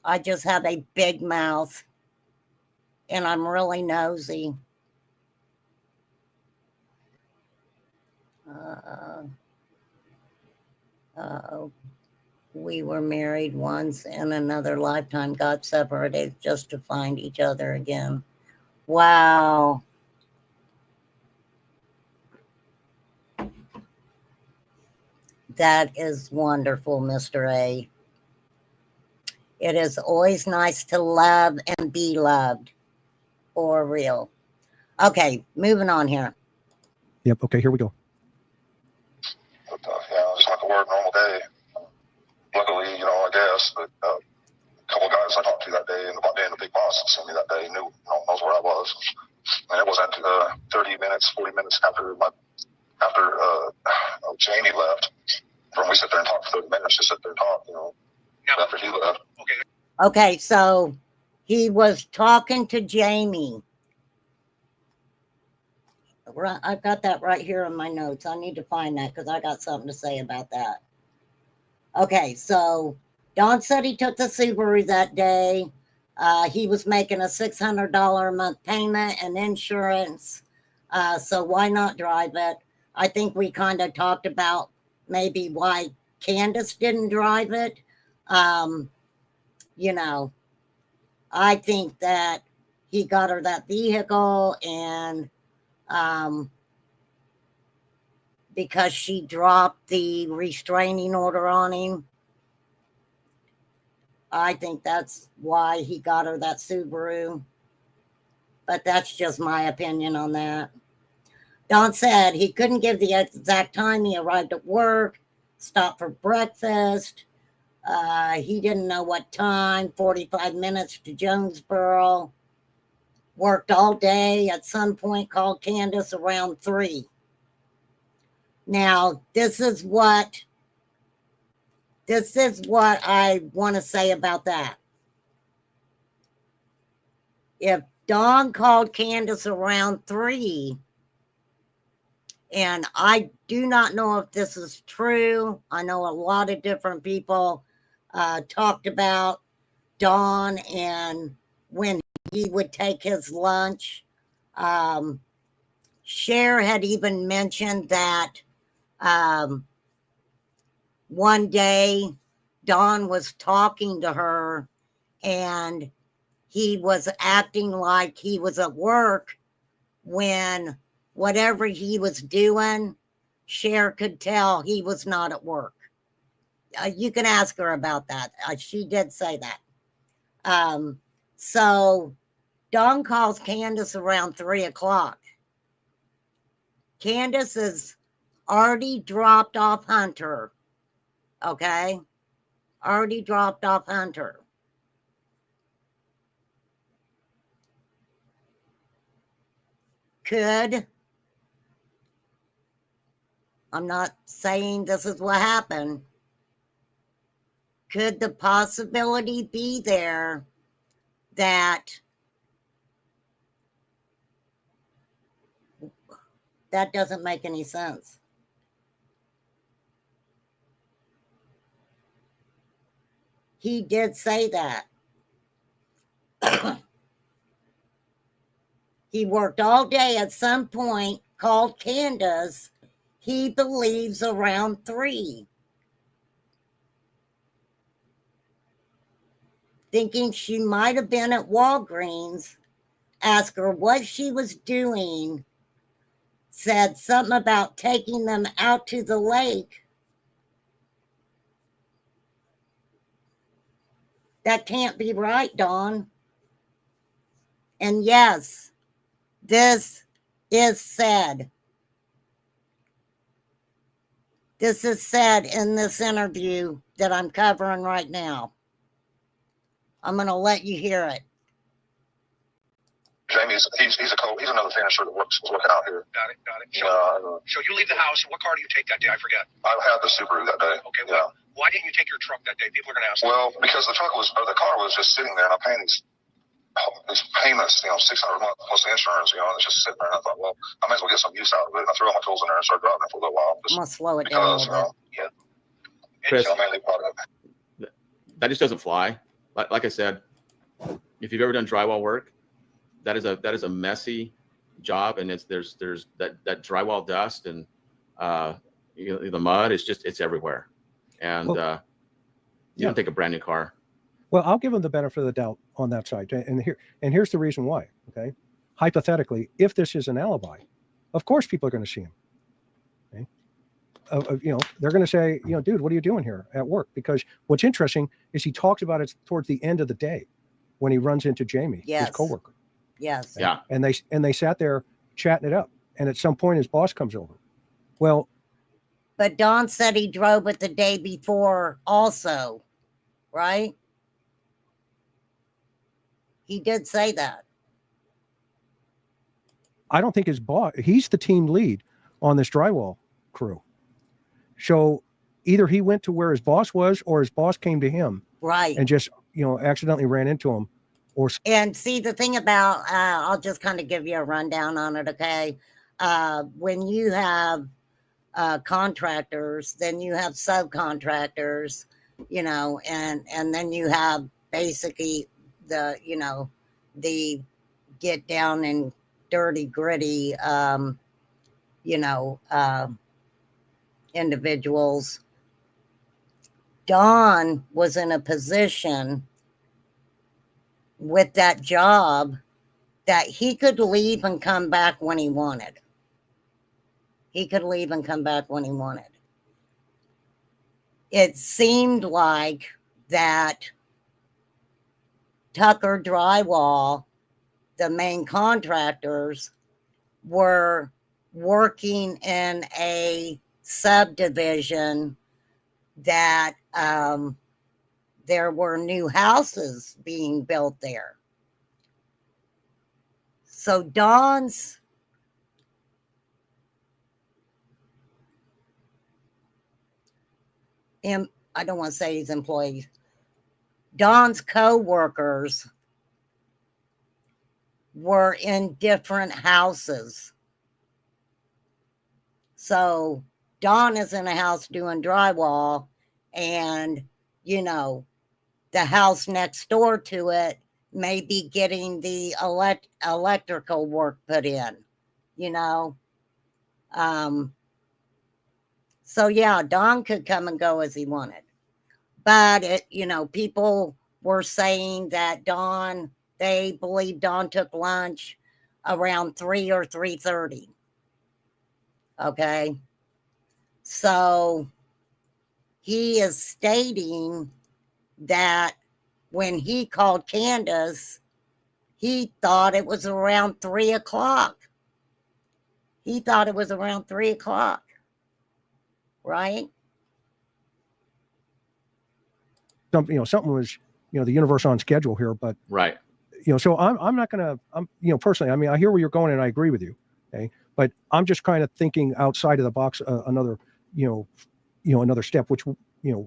I just have a big mouth and I'm really nosy. Uh, we were married once in another lifetime, got separated just to find each other again. Wow. That is wonderful, Mr. A. It is always nice to love and be loved. For real. Okay, moving on here. Yep. Okay, here we go. But, just like a word normal day. Luckily, I guess, but a couple of guys I talked to that day, and the big boss that sent me that day knows where I was. And it wasn't 30 minutes, 40 minutes after Jamie left. From we sit there and talk for 30 minutes, just sit there and talk, after he left. Okay, so he was talking to Jamie. I've got that right here in my notes. I need to find that because I got something to say about that. Okay, so Don said he took the Subaru that day. He was making a $600 a month payment and insurance. So why not drive it? I think we kind of talked about maybe why Candace didn't drive it. I think that he got her that vehicle and because she dropped the restraining order on him. I think that's why he got her that Subaru. But that's just my opinion on that. Don said he couldn't give the exact time he arrived at work, stopped for breakfast. He didn't know what time, 45 minutes to Jonesboro. Worked all day. At some point called Candace around 3. Now, this is what I want to say about that. If Dawn called Candace around 3, and I do not know if this is true. I know a lot of different people talked about Dawn and when he would take his lunch. Cher had even mentioned that one day Dawn was talking to her and he was acting like he was at work when whatever he was doing, Cher could tell he was not at work. You can ask her about that. She did say that. So Dawn calls Candace around 3 o'clock. Candace has already dropped off Hunter. Okay? Already dropped off Hunter. I'm not saying this is what happened. Could the possibility be there that doesn't make any sense? He did say that. He worked all day at some point, called Candace, he believes around 3. Thinking she might have been at Walgreens, asked her what she was doing, said something about taking them out to the lake. That can't be right, Dawn. And yes, this is said. This is said in this interview that I'm covering right now. I'm going to let you hear it. Jamie's he's another finisher that was working out here. Got it. So you leave the house. What car do you take that day? I forget. I had the Subaru that day. Okay. Well, why didn't you take your truck that day? People are going to ask. Well, because the car was just sitting there, and I'm paying these payments, $600 a month plus the insurance, and it's just sitting there. And I thought, well, I may as well get some use out of it. And I threw all my tools in there and started driving it for a little while. I'm gonna slow it down a little bit. Chris, mainly part of it. that just doesn't fly. Like I said, if you've ever done drywall work, that is a messy job, and there's that drywall dust, and The mud is it's everywhere. And you don't take a brand new car. Well, I'll give him the benefit of the doubt on that side. And here's the reason why. Okay. Hypothetically, if this is an alibi, of course people are going to see him. Okay. They're going to say, dude, what are you doing here at work? Because what's interesting is he talks about it towards the end of the day when he runs into Jamie, his coworker. Yes. Yeah. And they sat there chatting it up. And at some point his boss comes over. Well, but Don said he drove it the day before also, right? He did say that. I don't think his boss, he's the team lead on this drywall crew. So either he went to where his boss was or his boss came to him. Right. And just, accidentally ran into him. And see, the thing about, I'll just kind of give you a rundown on it, okay? When you have contractors, then you have subcontractors, and then you have basically the get down and dirty, gritty, individuals. Don was in a position with that job that he could leave and come back when he wanted. It seemed like that Tucker Drywall, the main contractors, were working in a subdivision that there were new houses being built there. So Don's I don't want to say his employees. Don's co-workers were in different houses. So Don is in a house doing drywall, and the house next door to it may be getting the electrical work put in, So yeah, Don could come and go as he wanted. But people were saying that they believe Don took lunch around 3 or 3:30. Okay. So he is stating that when he called Candace, he thought it was around 3 o'clock. Right? Something was, the universe on schedule here, but right. So I'm not going to, personally, I mean, I hear where you're going and I agree with you. Okay. But I'm just kind of thinking outside of the box, another step, which,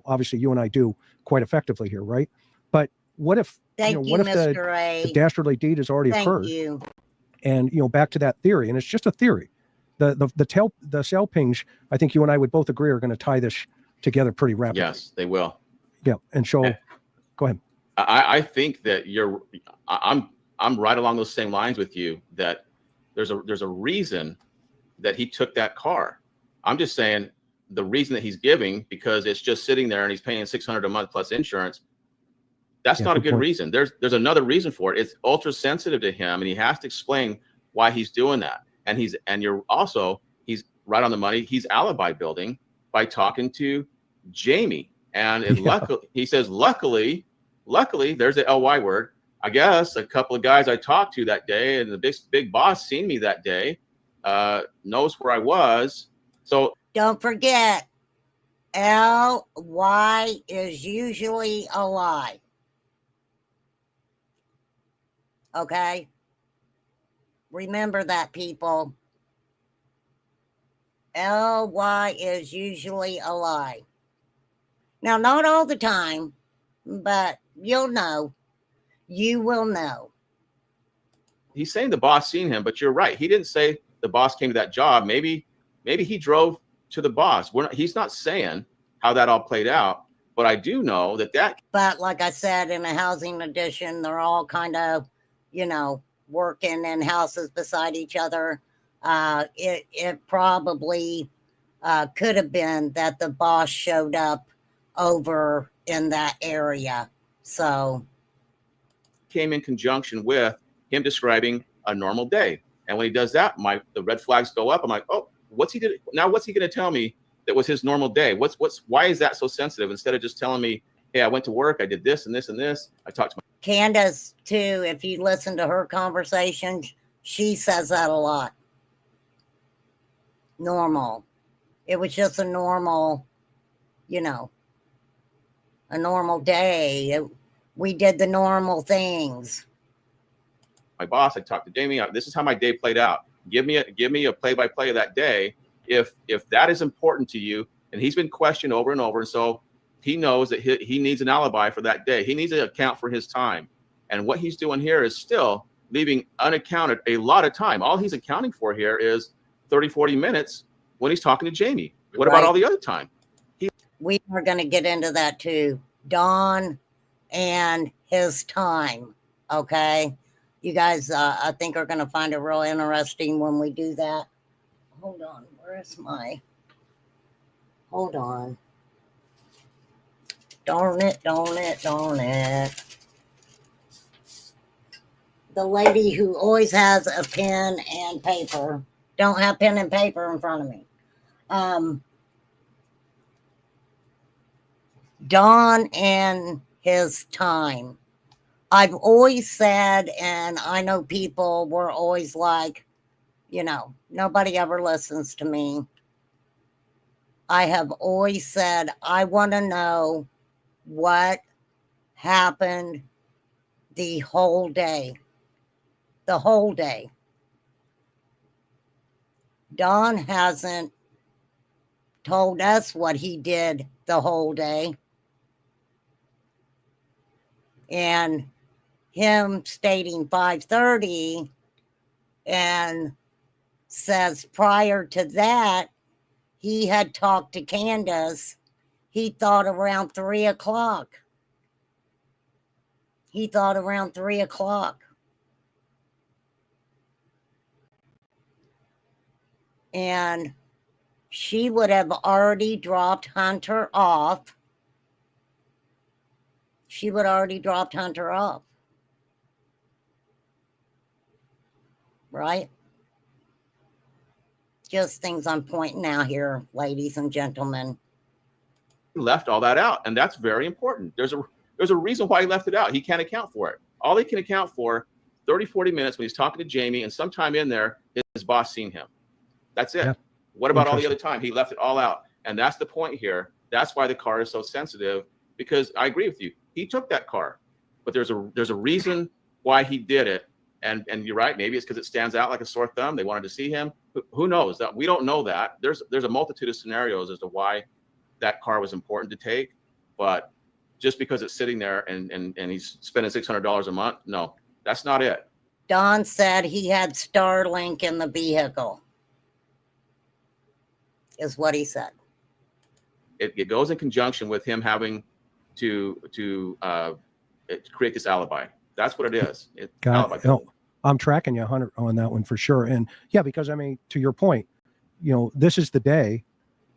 obviously you and I do quite effectively here. Right. But what if, the dastardly deed has already occurred? Thank you. And, back to that theory, and it's just a theory. The cell pings, I think you and I would both agree, are going to tie this together pretty rapidly. Yes, they will. Yeah. And so go ahead. I think that I'm right along those same lines with you, that there's a reason that he took that car. I'm just saying the reason that he's giving, because it's just sitting there and he's paying $600 a month plus insurance. That's not a good reason. There's another reason for it. It's ultra sensitive to him, and he has to explain why he's doing that. And he's right on the money. He's alibi building by talking to Jamie. And luckily, he says, luckily, there's the LY word. I guess a couple of guys I talked to that day, and the big boss seen me that day, knows where I was. So don't forget, LY is usually a lie. Okay? Remember that, people. LY is usually a lie. Now, not all the time, but you'll know. You will know. He's saying the boss seen him, but you're right. He didn't say the boss came to that job. Maybe he drove to the boss. He's not saying how that all played out, but I do know that. But like I said, in a housing edition, they're all kind of, working in houses beside each other. It probably could have been that the boss showed up over in that area. So came in conjunction with him describing a normal day. And when he does that, the red flags go up. I'm like, oh, what's he going to tell me that was his normal day? Why is that so sensitive? Instead of just telling me, hey, I went to work, I did this and this and this. I talked to my Candace too, if you listen to her conversations, she says that a lot. Normal. It was just a normal, a normal day. We did the normal things. My boss, I talked to Jamie. This is how my day played out. Give me a play-by-play of that day. If that is important to you, and he's been questioned over and over, and so he knows that he needs an alibi for that day. He needs to account for his time. And what he's doing here is still leaving unaccounted a lot of time. All he's accounting for here is 30, 40 minutes when he's talking to Jamie. What about all the other time? We are going to get into that too. Don and his time. Okay. You guys, I think are going to find it real interesting when we do that. Hold on. Hold on. Darn it. The lady who always has a pen and paper. Don't have pen and paper in front of me. Don and his time. I've always said, and I know people were always like, nobody ever listens to me. I have always said, I want to know what happened the whole day. The whole day. Don hasn't told us what he did the whole day. And him stating 5:30 and says prior to that, he had talked to Candace. He thought around 3 o'clock. And she would have already dropped Hunter off. Right? Just things I'm pointing out here, ladies and gentlemen. He left all that out, and that's very important. There's a reason why he left it out. He can't account for it. All he can account for, 30, 40 minutes when he's talking to Jamie, and sometime in there, his boss seen him. That's it. Yeah. What about all the other time? He left it all out. And that's the point here. That's why the car is so sensitive, because I agree with you. He took that car, but there's a reason why he did it. And you're right. Maybe it's because it stands out like a sore thumb. They wanted to see him. Who knows? That we don't know that. There's a multitude of scenarios as to why that car was important to take. But just because it's sitting there and he's spending $600 a month, no, that's not it. Don said he had Starlink in the vehicle, is what he said. It goes in conjunction with him having to create this alibi. That's what it is. I'm tracking you, Hunter, on that one for sure. And yeah, because I mean, to your point, this is the day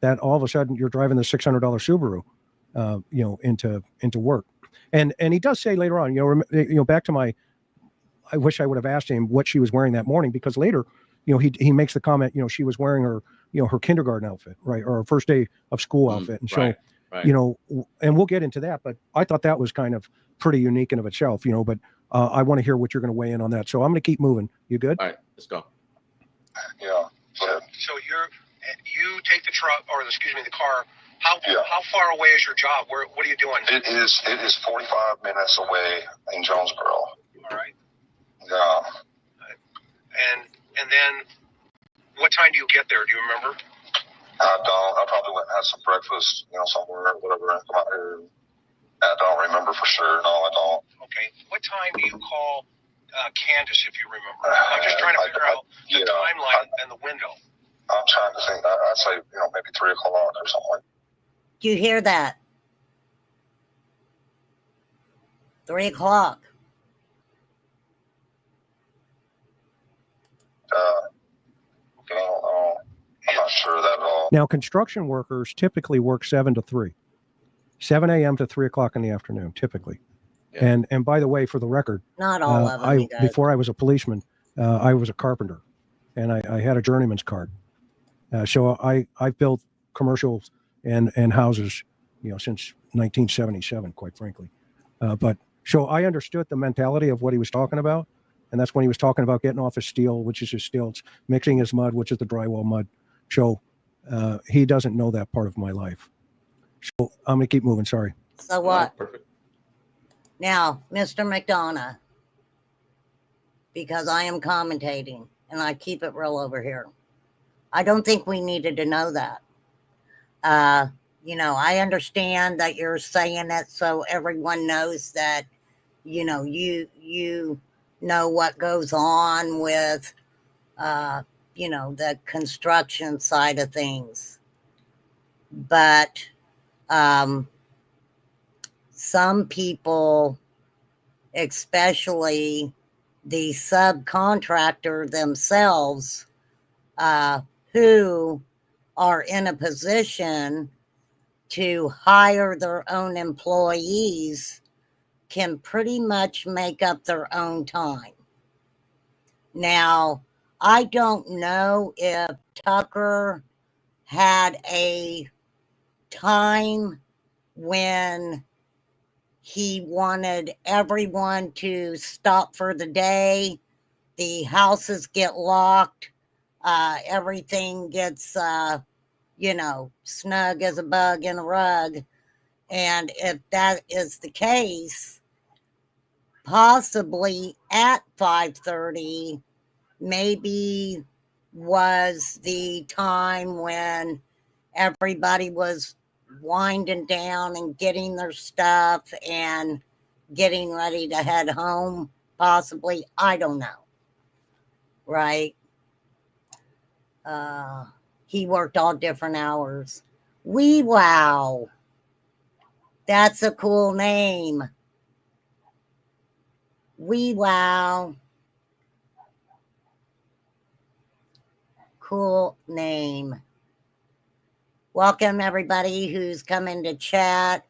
that all of a sudden you're driving the $600 Subaru, into work. And he does say later on, back to I wish I would have asked him what she was wearing that morning, because later, he makes the comment, she was wearing her, her kindergarten outfit, right, or her first day of school outfit. And so, right. And we'll get into that, but I thought that was kind of pretty unique in of itself, but I want to hear what you're going to weigh in on that. So I'm going to keep moving. You good? All right, let's go. Yeah. So you take the truck, or the car. How far away is your job? What are you doing? It is 45 minutes away in Jonesboro. All right. Yeah. And then what time do you get there? Do you remember? I don't. I probably went and had some breakfast, somewhere or whatever, and come out here. I don't remember for sure. No, I don't. Okay. What time do you call Candace, if you remember? I'm just trying to figure out the timeline and the window. I'm trying to think. I'd say, maybe 3 o'clock or something like that. Do you hear that? 3 o'clock. I'm not sure of that at all. Now, construction workers typically work 7 to 3, 7 a.m. to 3 o'clock in the afternoon, typically. Yeah. And by the way, for the record, Not all of them. You guys. before I was a policeman, I was a carpenter, and I had a journeyman's card. So I've built commercials and houses, since 1977, quite frankly. But so I understood the mentality of what he was talking about. And that's when he was talking about getting off his steel, which is his stilts, mixing his mud, which is the drywall mud. So he doesn't know that part of my life. So I'm going to keep moving. Sorry. So what? Perfect. Now, Mr. McDonough, because I am commentating and I keep it real over here, I don't think we needed to know that. I understand that you're saying it so everyone knows that, you know what goes on with, the construction side of things. But some people, especially the subcontractor themselves, who are in a position to hire their own employees, can pretty much make up their own time. Now, I don't know if Tucker had a time when he wanted everyone to stop for the day, the houses get locked, everything gets, snug as a bug in a rug. And if that is the case, possibly at 5:30 maybe was the time when everybody was winding down and getting their stuff and getting ready to head home. Possibly, I don't know. Right? He worked all different hours. Wow. That's a cool name. Wow. Cool name. Welcome everybody who's coming to chat.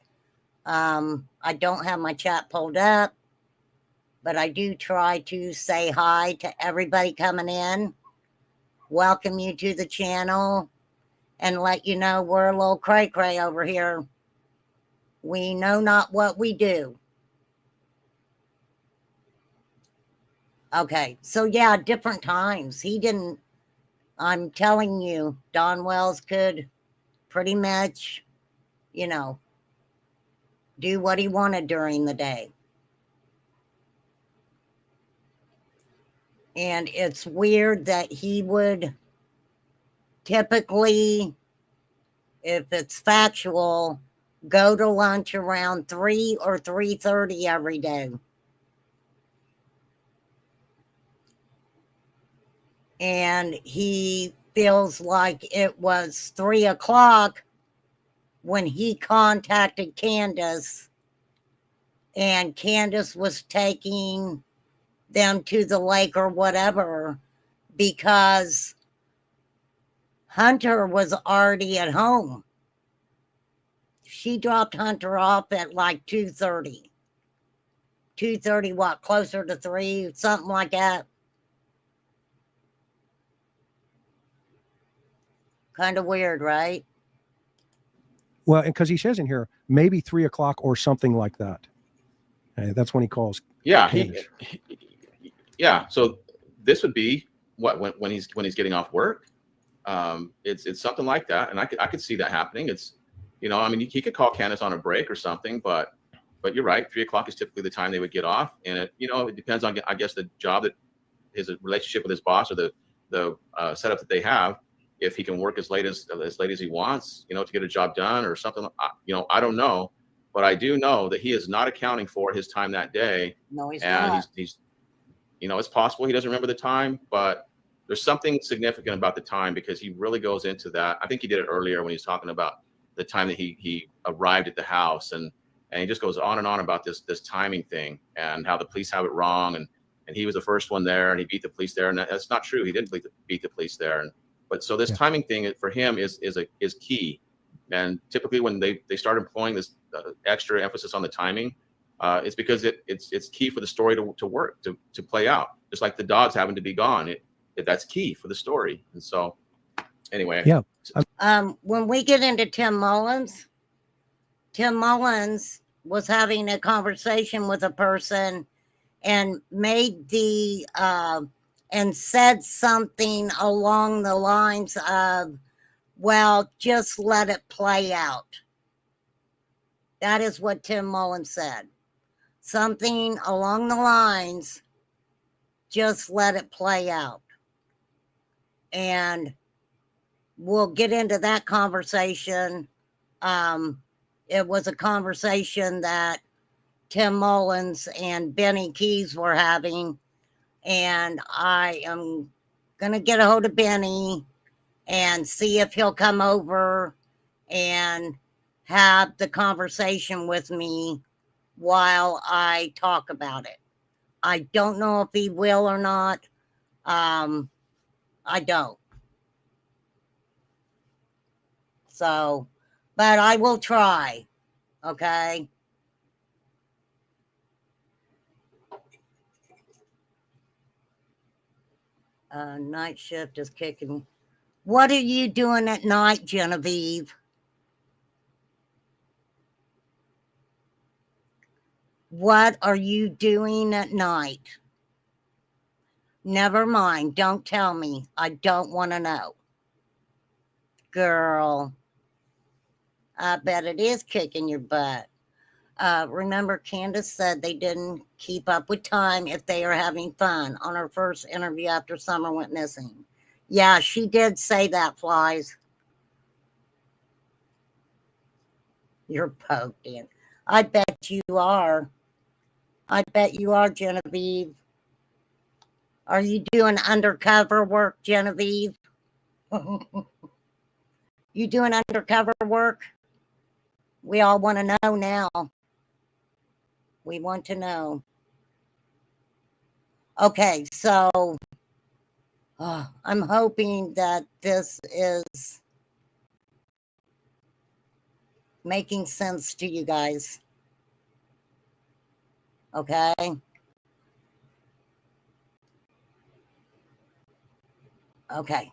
I don't have my chat pulled up, but I do try to say hi to everybody coming in. Welcome you to the channel and let you know we're a little cray-cray over here. We know not what we do. Okay, so yeah, different times. I'm telling you, Don Wells could pretty much, do what he wanted during the day. And it's weird that he would typically, if it's factual, go to lunch around 3 or 3:30 every day. And he feels like it was 3 o'clock when he contacted Candace, and Candace was taking them to the lake or whatever because Hunter was already at home. She dropped Hunter off at like 2:30. 2:30, what, closer to 3, something like that. Kind of weird, right? Well, and because he says in here, maybe 3 o'clock or something like that. That's when he calls. Yeah, Candace. Yeah. So this would be what when he's getting off work. It's something like that, and I could see that happening. It's he could call Candace on a break or something, but you're right. 3 o'clock is typically the time they would get off, and it depends on, I guess, the job, that his relationship with his boss, or the setup that they have. If he can work as late as he wants, to get a job done or something. I don't know, but I do know that he is not accounting for his time that day. No, he's and not. he's it's possible he doesn't remember the time, but there's something significant about the time, because he really goes into that. I think he did it earlier when he's talking about the time that he arrived at the house, and he just goes on and on about this timing thing and how the police have it wrong, and he was the first one there and he beat the police there, and that's not true. He didn't beat the police there, but But so this timing thing for him is key. And typically when they start employing this extra emphasis on the timing, it's because it's key for the story to work, to play out. Just like the dogs having to be gone, that's key for the story. And so anyway. Yeah. When we get into Tim Mullins was having a conversation with a person and made and said something along the lines of, well, just let it play out. That is what Tim Mullins said. Something along the lines, just let it play out. And we'll get into that conversation. It was a conversation that Tim Mullins and Benny Keys were having. And I am going to get a hold of Benny and see if he'll come over and have the conversation with me while I talk about it. I don't know if he will or not. I don't. So, but I will try. Okay. Night shift is kicking me. What are you doing at night, Genevieve? What are you doing at night? Never mind. Don't tell me. I don't want to know. Girl, I bet it is kicking your butt. Remember, Candace said they didn't keep up with time if they are having fun on her first interview after Summer went missing. Yeah, she did say that, Flies. You're poked in. I bet you are. I bet you are, Genevieve. Are you doing undercover work, Genevieve? You doing undercover work? We all want to know now. We want to know. Okay, so I'm hoping that this is making sense to you guys. Okay. Okay.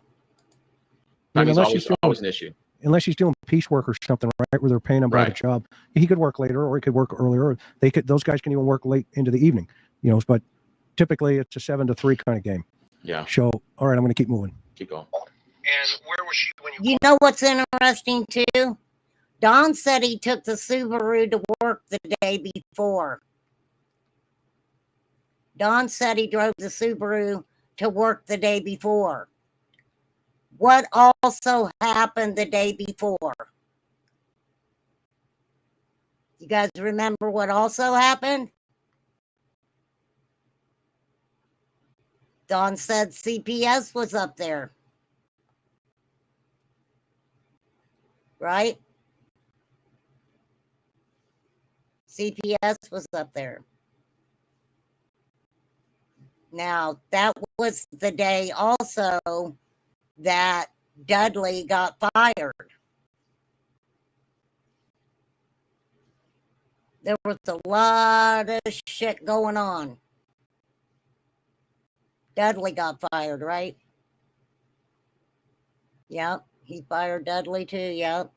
Timing's always an issue. Unless he's doing piecework or something, right, where they're paying him by the job, he could work later, or he could work earlier. Or those guys can even work late into the evening, But typically, it's a 7 to 3 kind of game. Yeah. So, all right, I'm going to keep moving. Keep going. And where was she when you know what's interesting too? Don said he took the Subaru to work the day before. Don said he drove the Subaru to work the day before. What also happened the day before? You guys remember what also happened? Don said CPS was up there. Right? CPS was up there. Now, that was the day also that Dudley got fired. There was a lot of shit going on. Dudley got fired, right? Yep, he fired Dudley too, yep.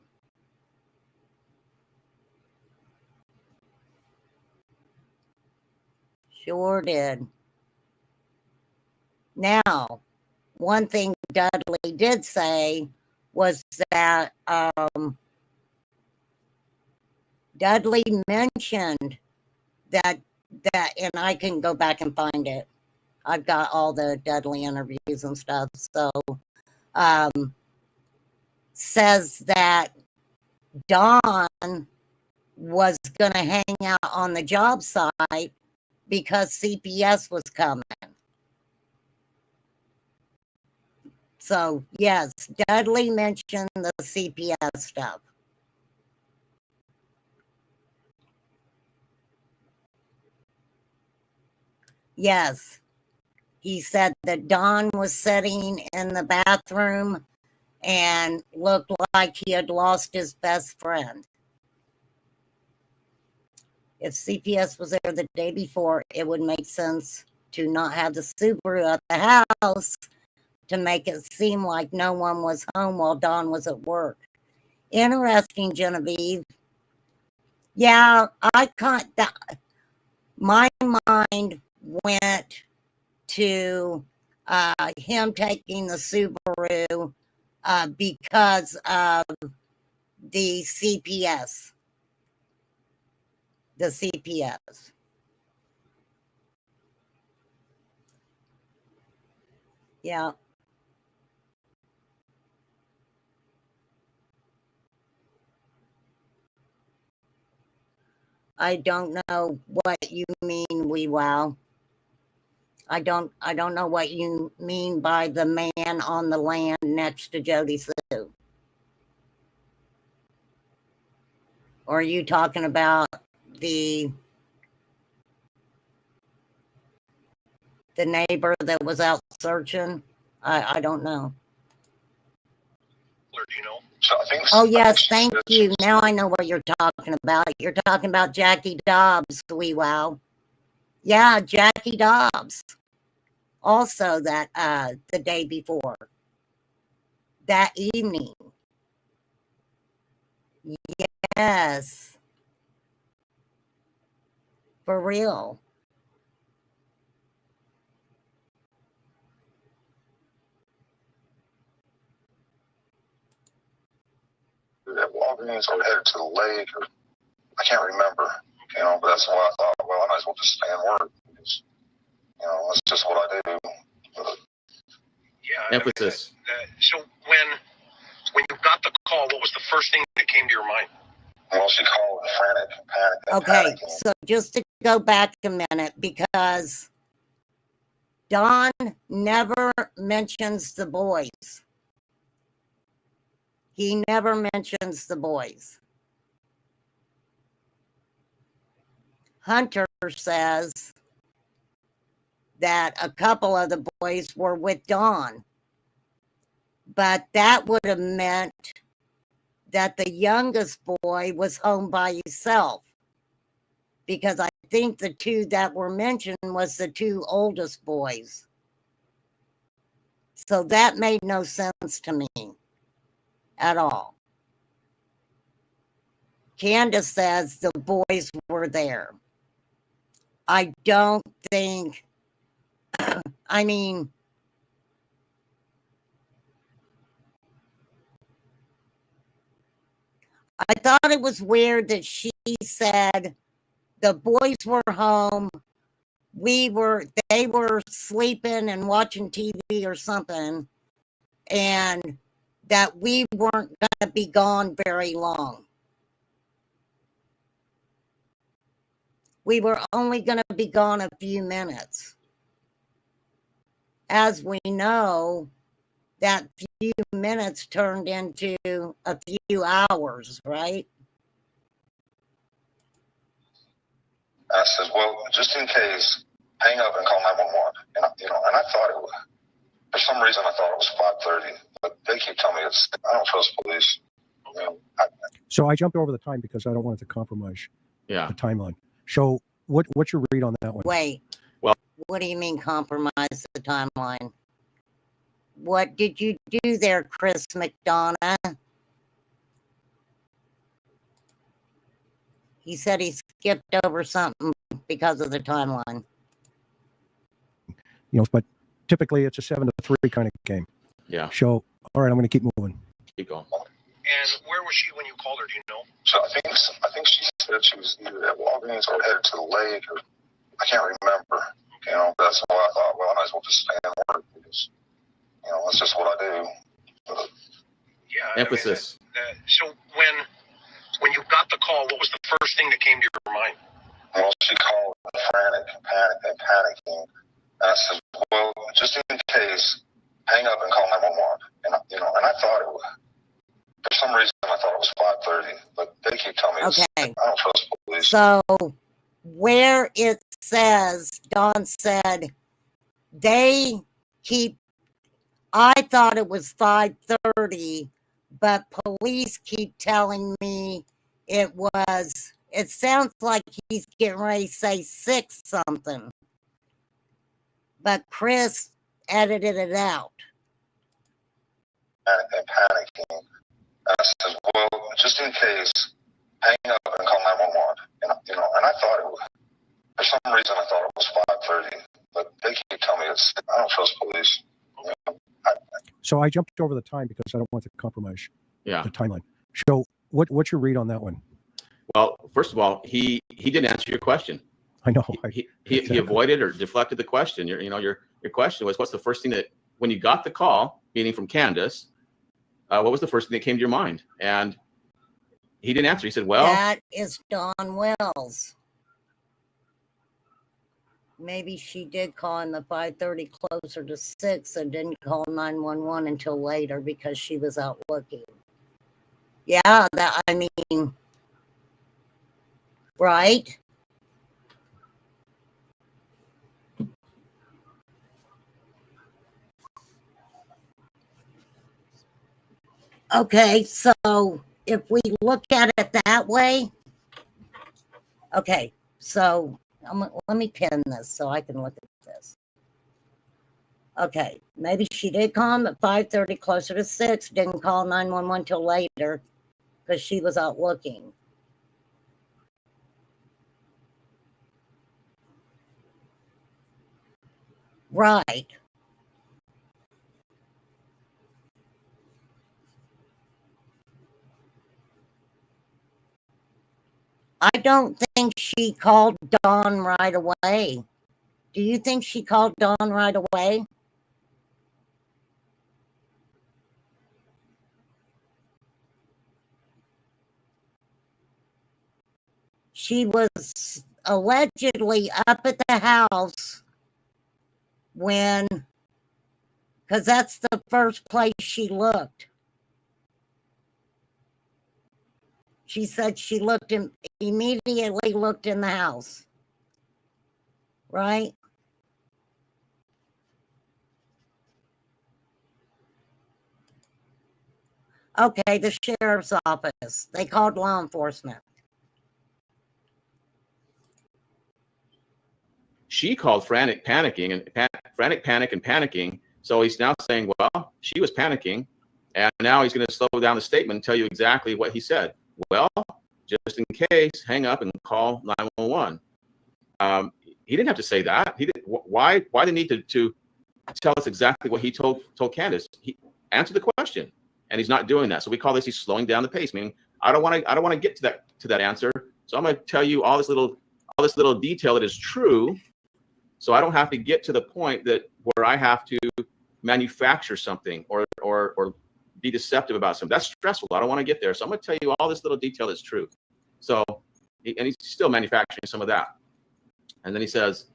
Sure did. Now, one thing Dudley did say was that Dudley mentioned that, and I can go back and find it. I've got all the Dudley interviews and stuff. So, says that Don was going to hang out on the job site because CPS was coming. So, yes, Dudley mentioned the CPS stuff. Yes, he said that Don was sitting in the bathroom and looked like he had lost his best friend. If CPS was there the day before, it would make sense to not have the Subaru at the house to make it seem like no one was home while Don was at work. Interesting, Genevieve. Yeah, my mind went to him taking the Subaru because of the CPS. The CPS. Yeah. I don't know what you mean, wee wow. I don't know what you mean by the man on the land next to Jody Sue. Or are you talking about the neighbor that was out searching? I don't know. Or do you know? So I think. Oh yes, thank you. Now I know what you're talking about. You're talking about Jackie Dobbs, wee wow. Yeah, Jackie Dobbs. Also that the day before. That evening. Yes. For real. At Walgreens or headed to the lake, or I can't remember. You know, but that's why I thought, well, I might as well just stay and work. Because, you know, that's just what I do. Yeah. Emphasis. So when you got the call, what was the first thing that came to your mind? Well, she called frantic, panic. Okay, panicking. so just to go back a minute, because Don never mentions the boys. He never mentions the boys. Hunter says that a couple of the boys were with Don, but that would have meant that the youngest boy was home by himself, because I think the two that were mentioned was the two oldest boys. So that made no sense to me at all. Candace says the boys were there. I don't think, I mean, I thought it was weird that she said the boys were home. They were sleeping and watching TV or something, and that we weren't going to be gone very long. We were only going to be gone a few minutes. As we know, that few minutes turned into a few hours, right? I said, well, just in case, hang up and call 911. And and I thought it was, for some reason, I thought it was 5:30, but they keep telling me it's. I don't trust police. You know, So I jumped over the time because I don't want it to compromise Yeah. the timeline. So what's your read on that one? Wait. Well- what do you mean compromise the timeline? What did you do there, Chris McDonough? He said he skipped over something because of the timeline. But typically it's a 7-3 kind of game. Yeah. So, all right, I'm going to keep moving. Keep going. And where was she when you called her? Do you know? So I think she said she was either at Walgreens or headed to the lake, or I can't remember. You know, that's why I thought, well, I might as well just stay and work because, that's just what I do. Yeah. Emphasis. So when you got the call, what was the first thing that came to your mind? Well, she called frantic, panicking. And I said, well, just in case, hang up and call 911. And I thought it was, for some reason, I thought it was 5:30, but they keep telling me it's. Okay. I don't trust police. So where it says, Don said, they keep I thought it was 5:30, but police keep telling me it sounds like he's getting ready to say 6 something. But Chris edited it out. And panicking. I said, well, just in case, hang up and call 911. And I thought it was, for some reason, I thought it was 5:30. But they keep telling me it's. I don't trust police. So I jumped over the time because I don't want to compromise the timeline. So what's your read on that one? Well, first of all, he didn't answer your question. I know. He avoided or deflected the question. Your question was, what's the first thing that, when you got the call, meaning from Candace, what was the first thing that came to your mind? And he didn't answer. He said, well, that is Dawn Wells. Maybe she did call in the 5:30 closer to 6 and didn't call 911 until later because she was out looking. Yeah, right? Okay, so if we look at it that way, okay, so let me pin this so I can look at this. Okay, maybe she did call him at 5:30, closer to 6, didn't call 911 till later because she was out looking. Right. I don't think she called Dawn right away. Do you think she called Dawn right away? She was allegedly up at the house because that's the first place she looked. She said she immediately looked in the house. Right? Okay, the sheriff's office. They called law enforcement. she called frantic panic and panicking. So he's now saying, well, she was panicking, and now he's going to slow down the statement and tell you exactly what he said. Well, just in case, hang up and call 911. He didn't have to say that. He didn't. Why the need to tell us exactly what he told Candace? He answered the question, and he's not doing that. So we call this he's slowing down the pace. Meaning, I don't want to get to that answer. So I'm going to tell you all this little detail that is true, so I don't have to get to the point where I have to manufacture something or be deceptive about something. That's stressful. I don't want to get there. So I'm going to tell you all this little detail that's true. So, and he's still manufacturing some of that. And then he says,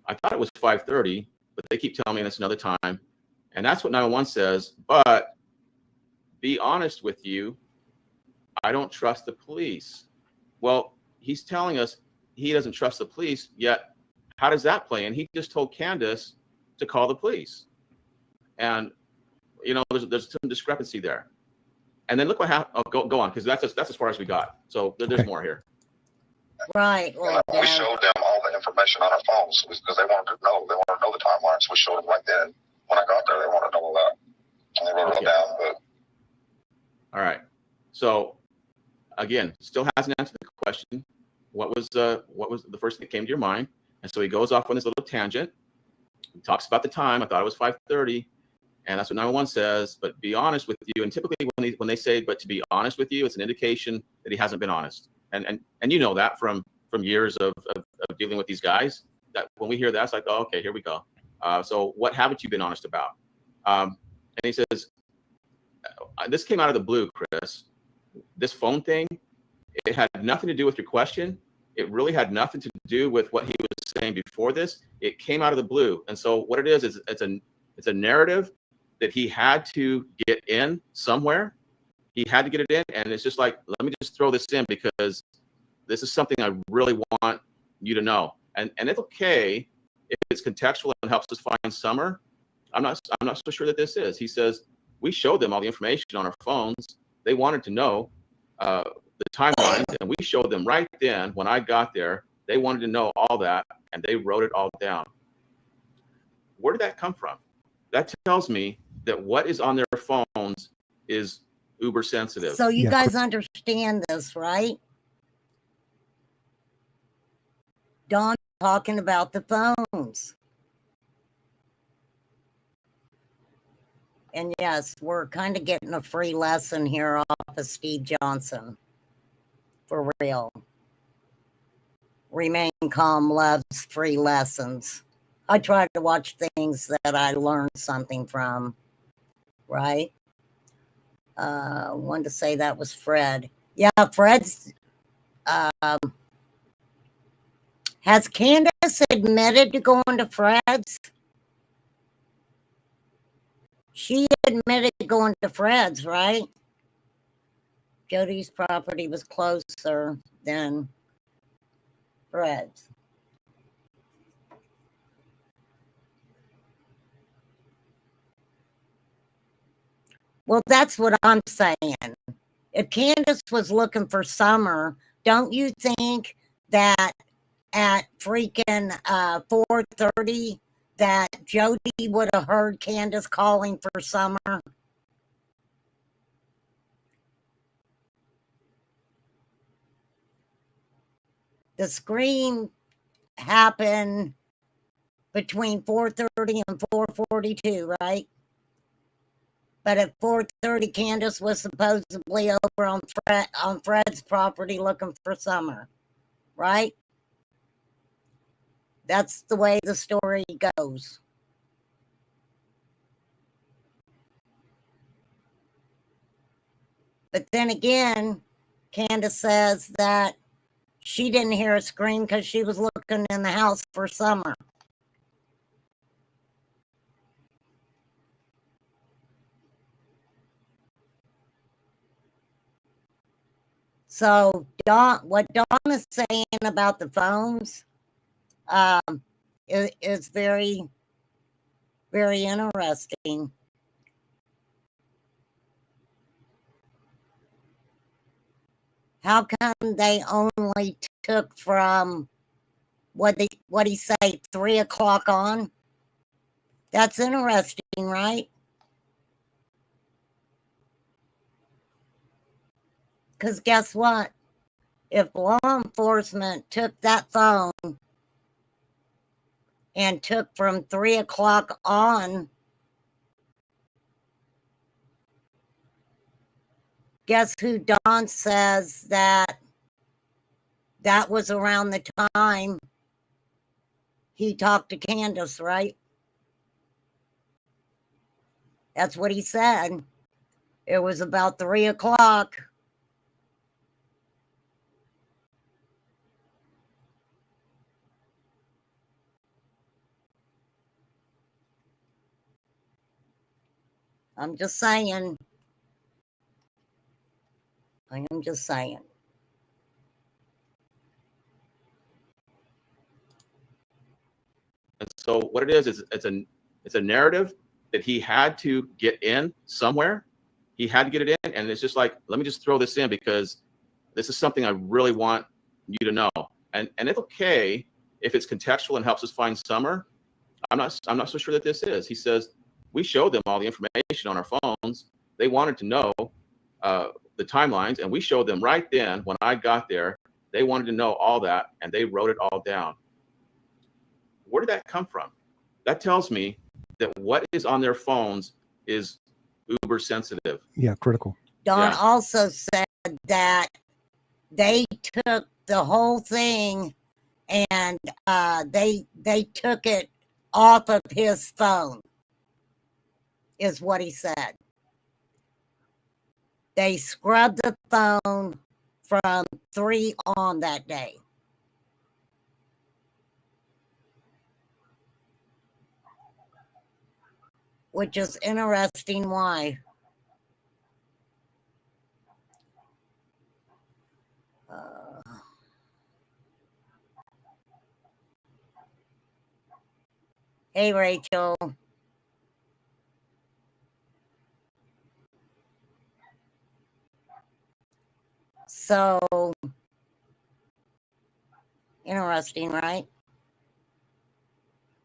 I thought it was 5:30, but they keep telling me it's another time. And that's what 911 says. But be honest with you, I don't trust the police. Well, he's telling us he doesn't trust the police, yet how does that play? And he just told Candace to call the police. And, there's some discrepancy there. And then look what happened. Oh, go on, because that's as far as we got. So there's more here. Right. Well, we showed them all the information on our phones because they wanted to know. They wanted to know the timeline. So we showed them right then. When I got there, they wanted to know all that. And they wrote it all down. But... All right. So again, still hasn't answered the question. What was the first thing that came to your mind? And so he goes off on this little tangent. He talks about the time. I thought it was 5:30, and that's what 911 says. But be honest with you. And typically when they say, but to be honest with you, it's an indication that he hasn't been honest. And you know that from years of dealing with these guys. That when we hear that, it's like, oh, okay, here we go. So what haven't you been honest about? And he says, this came out of the blue, Chris. This phone thing, it had nothing to do with your question. It really had nothing to do with what he was saying before this. It came out of the blue. And so what it is it's a narrative that he had to get in somewhere. He had to get it in. And it's just like, let me just throw this in because this is something I really want you to know. And it's okay if it's contextual and helps us find Summer. I'm not so sure that this is. He says, we showed them all the information on our phones. They wanted to know the timelines, and we showed them right then when I got there. They wanted to know all that, and they wrote it all down. Where did that come from? That tells me that what is on their phones is uber sensitive. So you guys understand this, right? Don talking about the phones. And yes, we're kind of getting a free lesson here off of Steve Johnson. For real. Remain calm loves free lessons. I try to watch things that I learned something from, right? Wanted to say that was Fred. Yeah, Fred's. Has Candace admitted to going to Fred's? She admitted to going to Fred's, right? Jody's property was closer than Fred's. Well, that's what I'm saying. If Candace was looking for Summer, don't you think that at freaking 4:30 that Jody would have heard Candace calling for Summer? The scream happened between 4:30 and 4:42, right? But at 4:30, Candace was supposedly over on Fred's property looking for Summer, right? That's the way the story goes. But then again, Candace says that she didn't hear a scream because she was looking in the house for Summer. So what Dawn is saying about the phones is very, very interesting. How come they only took from what he say 3 o'clock on? That's interesting, right? Because guess what? If law enforcement took that phone and took from 3 o'clock on, guess who Don says that was around the time he talked to Candace, right? That's what he said. It was about 3 o'clock. I'm just saying. I am just saying. And so what it is it's a narrative that he had to get in somewhere. He had to get it in, and it's just like, let me just throw this in because this is something I really want you to know. And it's okay if it's contextual and helps us find Summer. I'm not so sure that this is. He says, we showed them all the information on our phones. They wanted to know the timelines, and we showed them right then when I got there. They wanted to know all that, and they wrote it all down. Where did that come from? That tells me that what is on their phones is uber sensitive. Yeah, critical. Don also said that they took the whole thing and they took it off of his phone, is what he said. They scrubbed the phone from 3 on that day. Which is interesting. Why? Hey, Rachel. So interesting, right?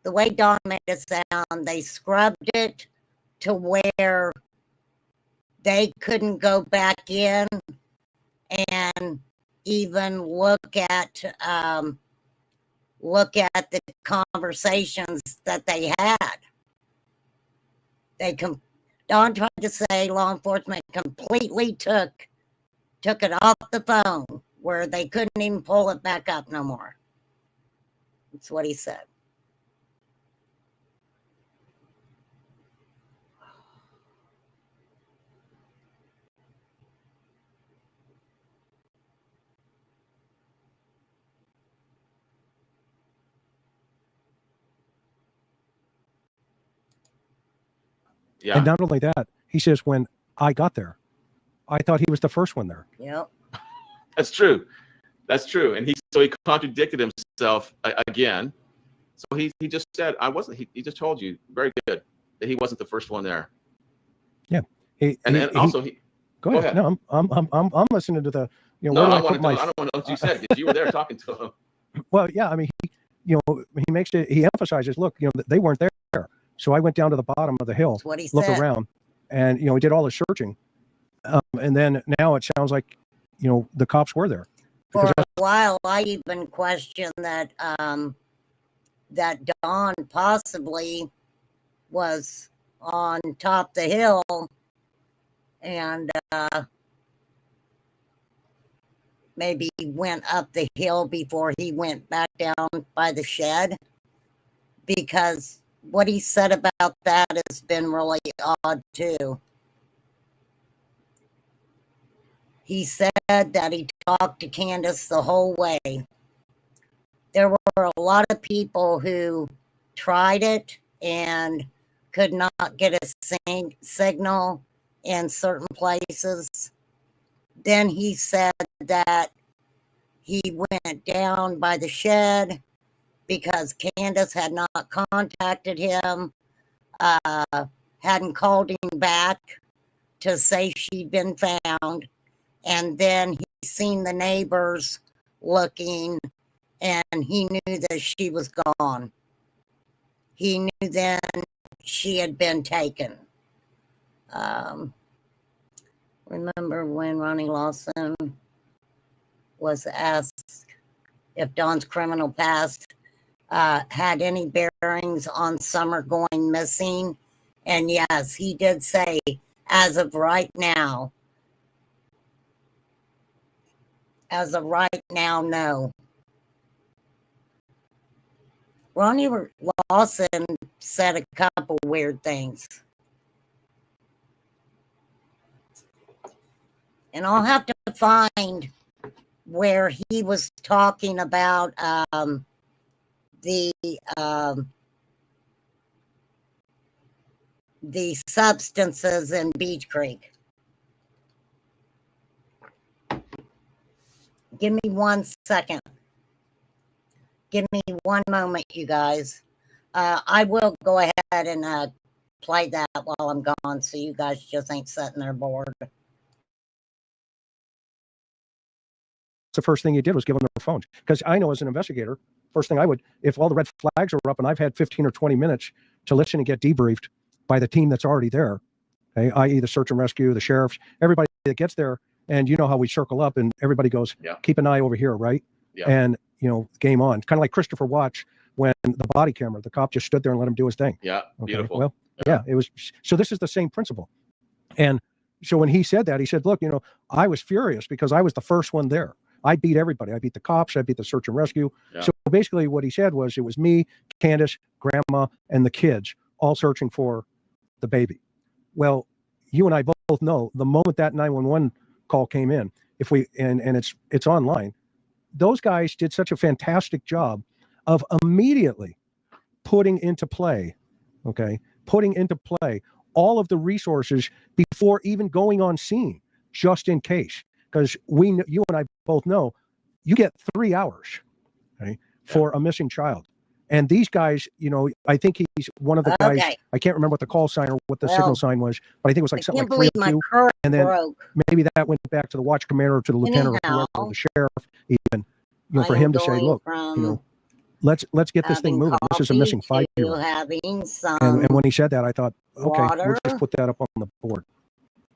The way Dawn made it sound, they scrubbed it to where they couldn't go back in and even look at the conversations that they had. Dawn tried to say law enforcement completely took it off the phone where they couldn't even pull it back up no more. That's what he said. Yeah. And not only that, he says, when I got there, I thought he was the first one there. Yep. That's true. That's true. And he contradicted himself again. So he just said, I wasn't, he just told you very good that he wasn't the first one there. Yeah. Go ahead. No, I'm listening to the, I don't want to know what you said because you were there talking to him. Well, yeah, I mean, he makes it, he emphasizes, look, they weren't there. So I went down to the bottom of the hill, look around, and, he did all the searting. And then now it sounds like, the cops were there. For a while, I even questioned that Dawn possibly was on top of the hill and maybe went up the hill before he went back down by the shed, because what he said about that has been really odd too. He said that he talked to Candace the whole way. There were a lot of people who tried it and could not get a signal in certain places. Then he said that he went down by the shed because Candace had not contacted him, hadn't called him back to say she'd been found. And then he seen the neighbors looking, and he knew that she was gone. He knew then she had been taken. Remember when Ronnie Lawson was asked if Dawn's criminal past had any bearings on Summer going missing? And yes, he did say, as of right now, no. Ronnie Lawson said a couple weird things. And I'll have to find where he was talking about the substances in Beach Creek. Give me 1 second. Give me one moment, you guys. I will go ahead and play that while I'm gone, so you guys just ain't sitting there bored. The first thing he did was give them their phones. Because I know as an investigator, first thing I would, if all the red flags are up and I've had 15 or 20 minutes to listen and get debriefed by the team that's already there, okay, i.e. the search and rescue, the sheriffs, everybody that gets there, and you know how we circle up and everybody goes, keep an eye over here, right? Yeah. And, game on. Kind of like Christopher Watch when the body camera, the cop just stood there and let him do his thing. Yeah, okay? Beautiful. Well, yeah, it was. So this is the same principle. And so when he said that, he said, look, I was furious because I was the first one there. I beat everybody. I beat the cops. I beat the search and rescue. Yeah. So basically what he said was it was me, Candace, Grandma, and the kids all searching for the baby. Well, you and I both know the moment that 911 call came in, and it's online, those guys did such a fantastic job of immediately putting into play all of the resources before even going on scene, just in case. Because you and I both know, you get 3 hours, okay, for a missing child. And these guys, you know, I think he's one of the guys. Okay. I can't remember what the call sign or what the Well, signal sign was, but I think it was I like something can't like believe my 302. curve And then broke. maybe that went back to the watch commander or to the lieutenant or whoever, or the sheriff, even, you know, I for am him to say, going look, from you know, let's get this thing having moving. This is a coffee missing to 5-year-old. having some And when he said that, I thought, okay, we'll water just put that up on the board.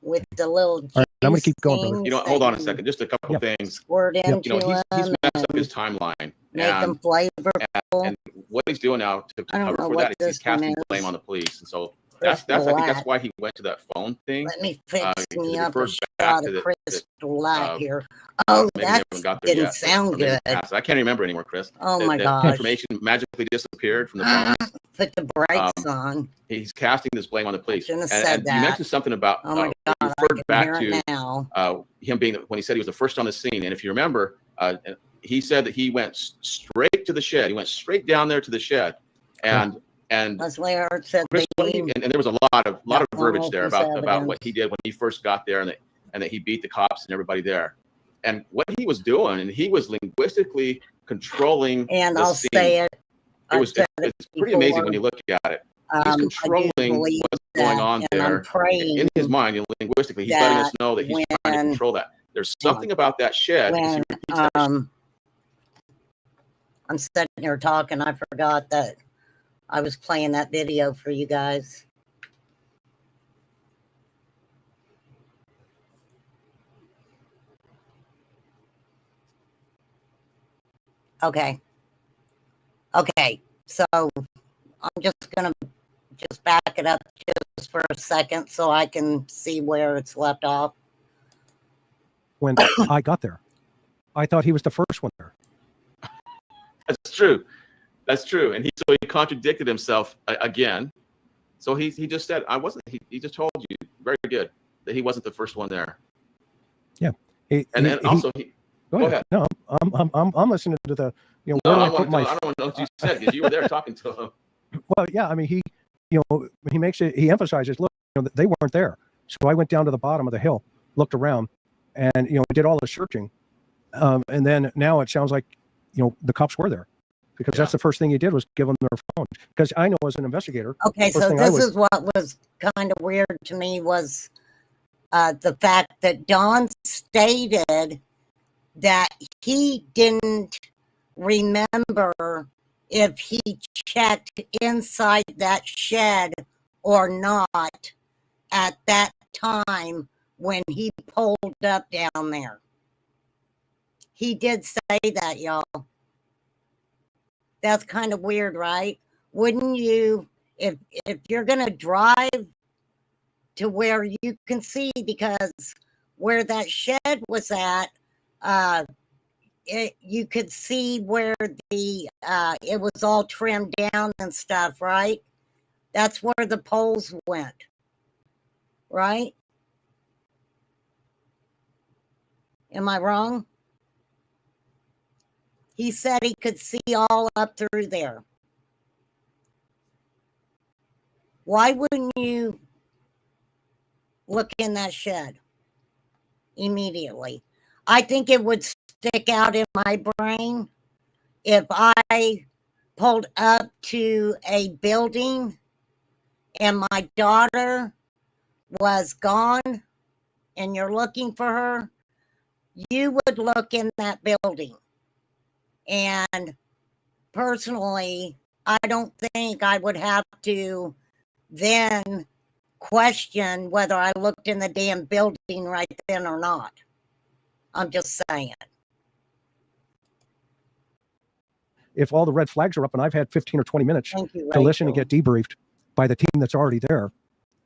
with the little juice All right, I'm going to keep going, brother. things You know, hold on a second. Just a couple things. squirt Yep. into You know, he's them messed up and his timeline. make them And, flavorful. and what he's doing now to I don't cover know for what that is he's this one casting is. blame on the police. And so Crystal that's I think that's light. why he went to that phone thing. Let me fix because me it up a refers back shot to of the crystal light uh, here. Oh, maybe they that haven't got there didn't yet. sound or maybe good. past. I can't remember anymore, Chris. Oh my The gosh. information magically disappeared from the phones. Put the brakes on. He's casting this blame on the police. shouldn't have And, said and that. you mentioned something about Oh my you God, I referred can back hear to it now. him being when he said he was the first on the scene. And if you remember, he said that he went straight to the shed. He went straight down there to the shed, and Leslie Hart said Chris, they and there was a lot of verbiage there about evidence. what he did when he first got there, and that he beat the cops and everybody there, and what he was doing, and he was linguistically controlling and the I'll scene. say it. It's pretty amazing when you look at it. He's controlling what's going on there in his mind, linguistically. He's letting us know that he's trying to control that. There's something about that shed. When I'm sitting here talking, I forgot that I was playing that video for you guys. Okay. So I'm just gonna back it up just for a second so I can see where it's left off. When I got there, I thought he was the first one there. That's true. That's true. And so he contradicted himself again. So he just said, I wasn't, he just told you very good that he wasn't the first one there. Yeah. Go ahead. No, I'm listening to the, you know, no, where I do I put my, don't want to know what you said because you were there talking to him. Well, yeah, I mean, he emphasizes, look, you know, they weren't there. So I went down to the bottom of the hill, looked around, and, you know, did all the searching. And then now it sounds like, you know, the cops were there because that's the first thing he did was give them their phones. Because I know as an investigator. Okay, so this is what was kind of weird to me was the fact that Don stated that he didn't remember if he checked inside that shed or not at that time when he pulled up down there. He did say that, y'all. That's kind of weird, right? Wouldn't you, if you're going to drive to where you can see, because where that shed was at, you could see where the it was all trimmed down and stuff, right? That's where the poles went, right? Am I wrong? He said he could see all up through there. Why wouldn't you look in that shed immediately? I think it would stick out in my brain if I pulled up to a building and my daughter was gone and you're looking for her, you would look in that building. And personally, I don't think I would have to then question whether I looked in the damn building right then or not. I'm just saying. If all the red flags are up and I've had 15 or 20 minutes to listen and get debriefed by the team that's already there,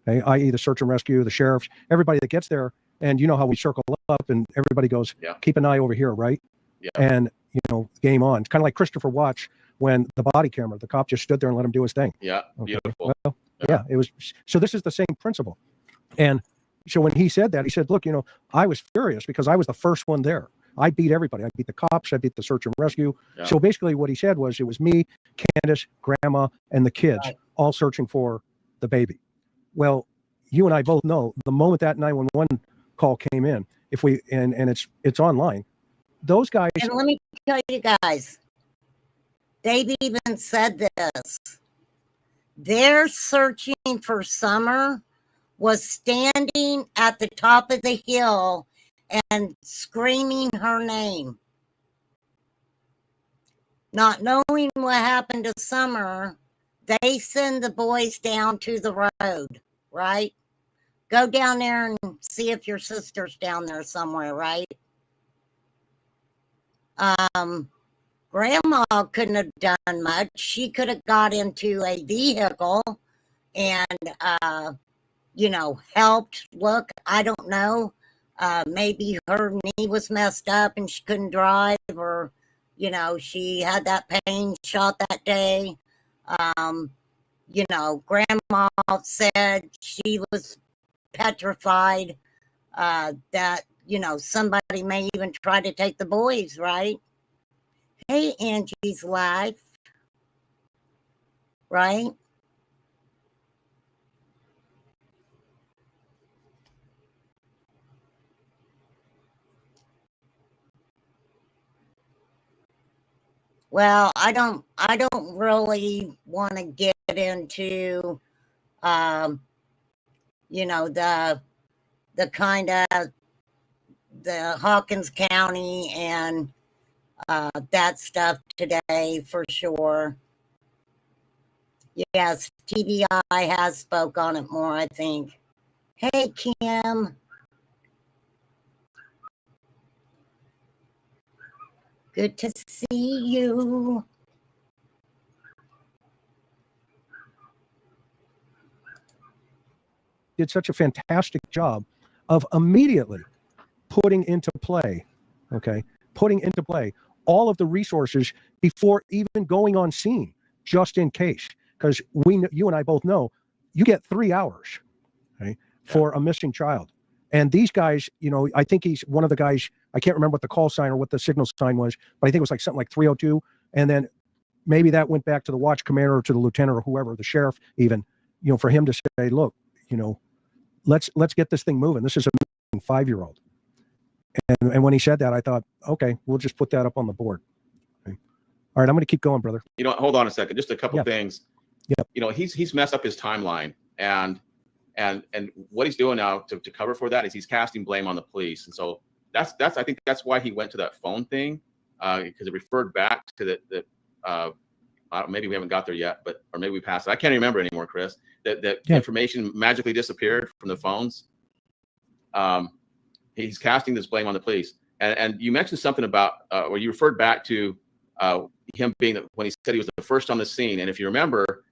okay, i.e. the search and rescue, the sheriffs, everybody that gets there, and you know how we circle up and everybody goes, keep an eye over here, right? Yeah. And, you know, game on. It's kind of like Christopher Watch when the body camera, the cop just stood there and let him do his thing. Yeah, okay. beautiful. Well, yeah, it was. So this is the same principle. And so when he said that, he said, look, you know, I was furious because I was the first one there. I beat everybody. I beat the cops. I beat the search and rescue. Yeah. So basically what he said was it was me, Candace, Grandma, and the kids all searching for the baby. Well, you and I both know the moment that 911 call came in, if we, and it's online, those guys. And let me tell you guys, They've even said this. Their searching for Summer was standing at the top of the hill and screaming her name. Not knowing what happened to Summer, they send the boys down to the road, right? Go down there and see if your sister's down there somewhere, right? Grandma couldn't have done much. She could have got into a vehicle and, helped look. I don't know. Maybe her knee was messed up and she couldn't drive, or, she had that pain shot that day. Grandma said she was petrified that, somebody may even try to take the boys, right? Hey, Angie's life, right? Well, I don't really want to get into, the kind of the Hawkins County and that stuff today for sure. Yes, TBI has spoke on it more, I think. Hey, Kim. Good to see you. Did such a fantastic job of immediately putting into play all of the resources before even going on scene, just in case. Because you and I both know, you get 3 hours, right, for a missing child. And these guys, I think he's one of the guys, I can't remember what the call sign or what the signal sign was, but I think it was like something like 302. And then maybe that went back to the watch commander or to the lieutenant or whoever, the sheriff even, for him to say, look, let's get this thing moving. This is a 5-year-old. And when he said that, I thought, okay, we'll just put that up on the board. Okay. All right, I'm going to keep going, brother. Hold on a second. Just a couple things. Yeah. He's messed up his timeline, and what he's doing now to cover for that is he's casting blame on the police. And so that's I think that's why he went to that phone thing, because it referred back to maybe we haven't got there yet, or maybe we passed it. I can't remember anymore, Chris. That information magically disappeared from the phones. He's casting this blame on the police. And you mentioned something about, or you referred back to him being, when he said he was the first on the scene. And if you remember,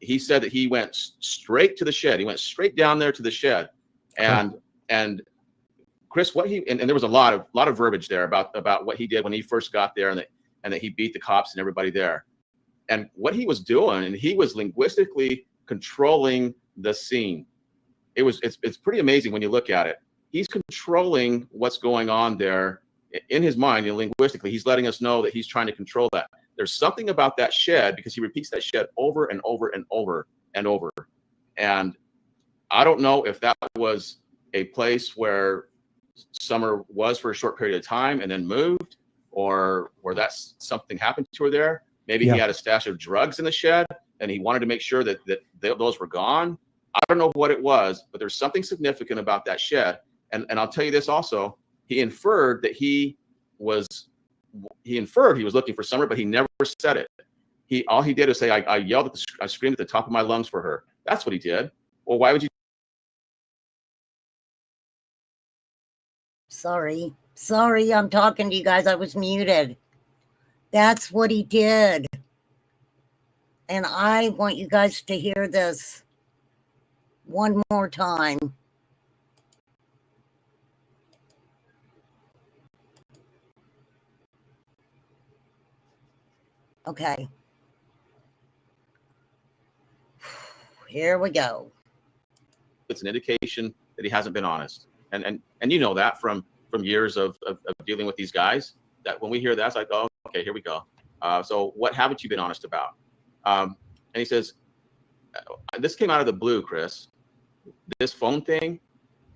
he said that he went straight to the shed. He went straight down there to the shed. And Chris, and there was a lot of verbiage there about what he did when he first got there, and that he beat the cops and everybody there. And what he was doing, and he was linguistically controlling the scene. It's pretty amazing when you look at it. He's controlling what's going on there in his mind, and linguistically, he's letting us know that he's trying to control that. There's something about that shed, because he repeats that shed over and over and over and over. And I don't know if that was a place where Summer was for a short period of time and then moved, or where that's something happened to her there. Maybe he had a stash of drugs in the shed and he wanted to make sure that those were gone. I don't know what it was, but there's something significant about that shed. And I'll tell you this also, he inferred he was looking for Summer, but he never said it. All he did was say, I yelled I screamed at the top of my lungs for her. That's what he did. Well, why would you? Sorry, I'm talking to you guys. I was muted. That's what he did. And I want you guys to hear this one more time. Okay. Here we go. It's an indication that he hasn't been honest. And you know that from years of dealing with these guys, that when we hear that, it's like, oh, okay, here we go. So what haven't you been honest about? And he says, this came out of the blue, Chris. This phone thing,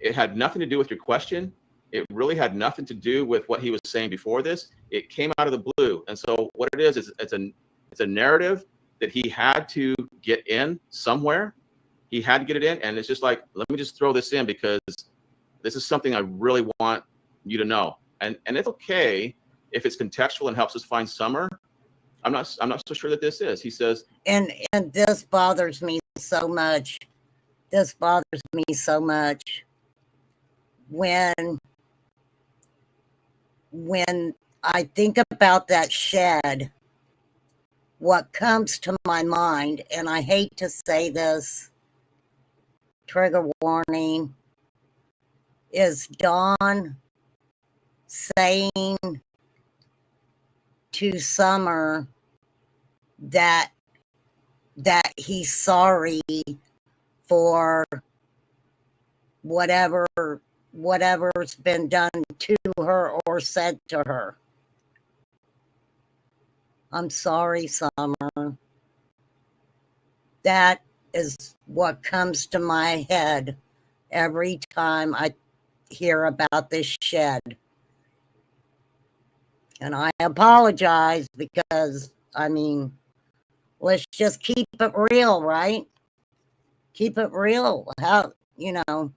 it had nothing to do with your question. It really had nothing to do with what he was saying before this. It came out of the blue. And so what it is it's a narrative that he had to get in somewhere. He had to get it in. And it's just like, let me just throw this in because this is something I really want you to know. And it's okay if it's contextual and helps us find summer. I'm not so sure that this is. He says, and this bothers me so much. This bothers me so much when I think about that shed. What comes to my mind, and I hate to say this, trigger warning, is Don saying to Summer that he's sorry for whatever's been done to her or said to her. I'm sorry, Summer. That is what comes to my head every time I hear about this shed. And I apologize because, I mean, let's just keep it real, right? Keep it real. How, you know,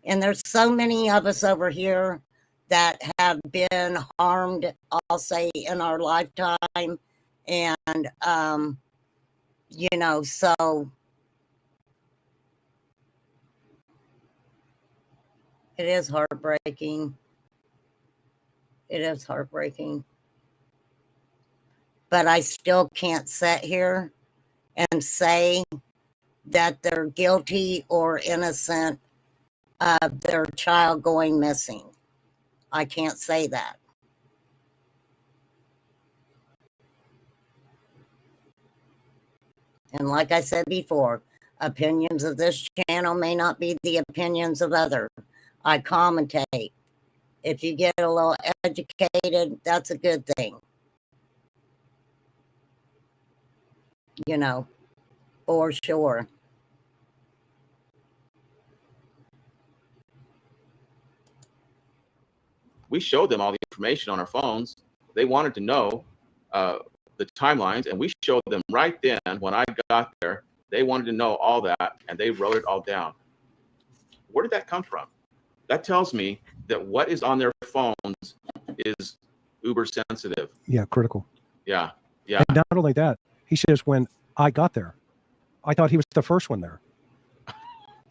and there's so many of us over here that have been harmed, I'll say, in our lifetime. And, you know, so it is heartbreaking. It is heartbreaking. But I still can't sit here and say that they're guilty or innocent of their child going missing. I can't say that. And like I said before, opinions of this channel may not be the opinions of others. I commentate. If you get a little educated, that's a good thing. You know, for sure. we showed them all the information on our phones. They wanted to know the timelines, and we showed them right then when I got there. They wanted to know all that, and they wrote it all down. Where did that come from? That tells me that what is on their phones is uber sensitive. Yeah, critical. Yeah, yeah. And not only that, he says, when I got there, I thought he was the first one there.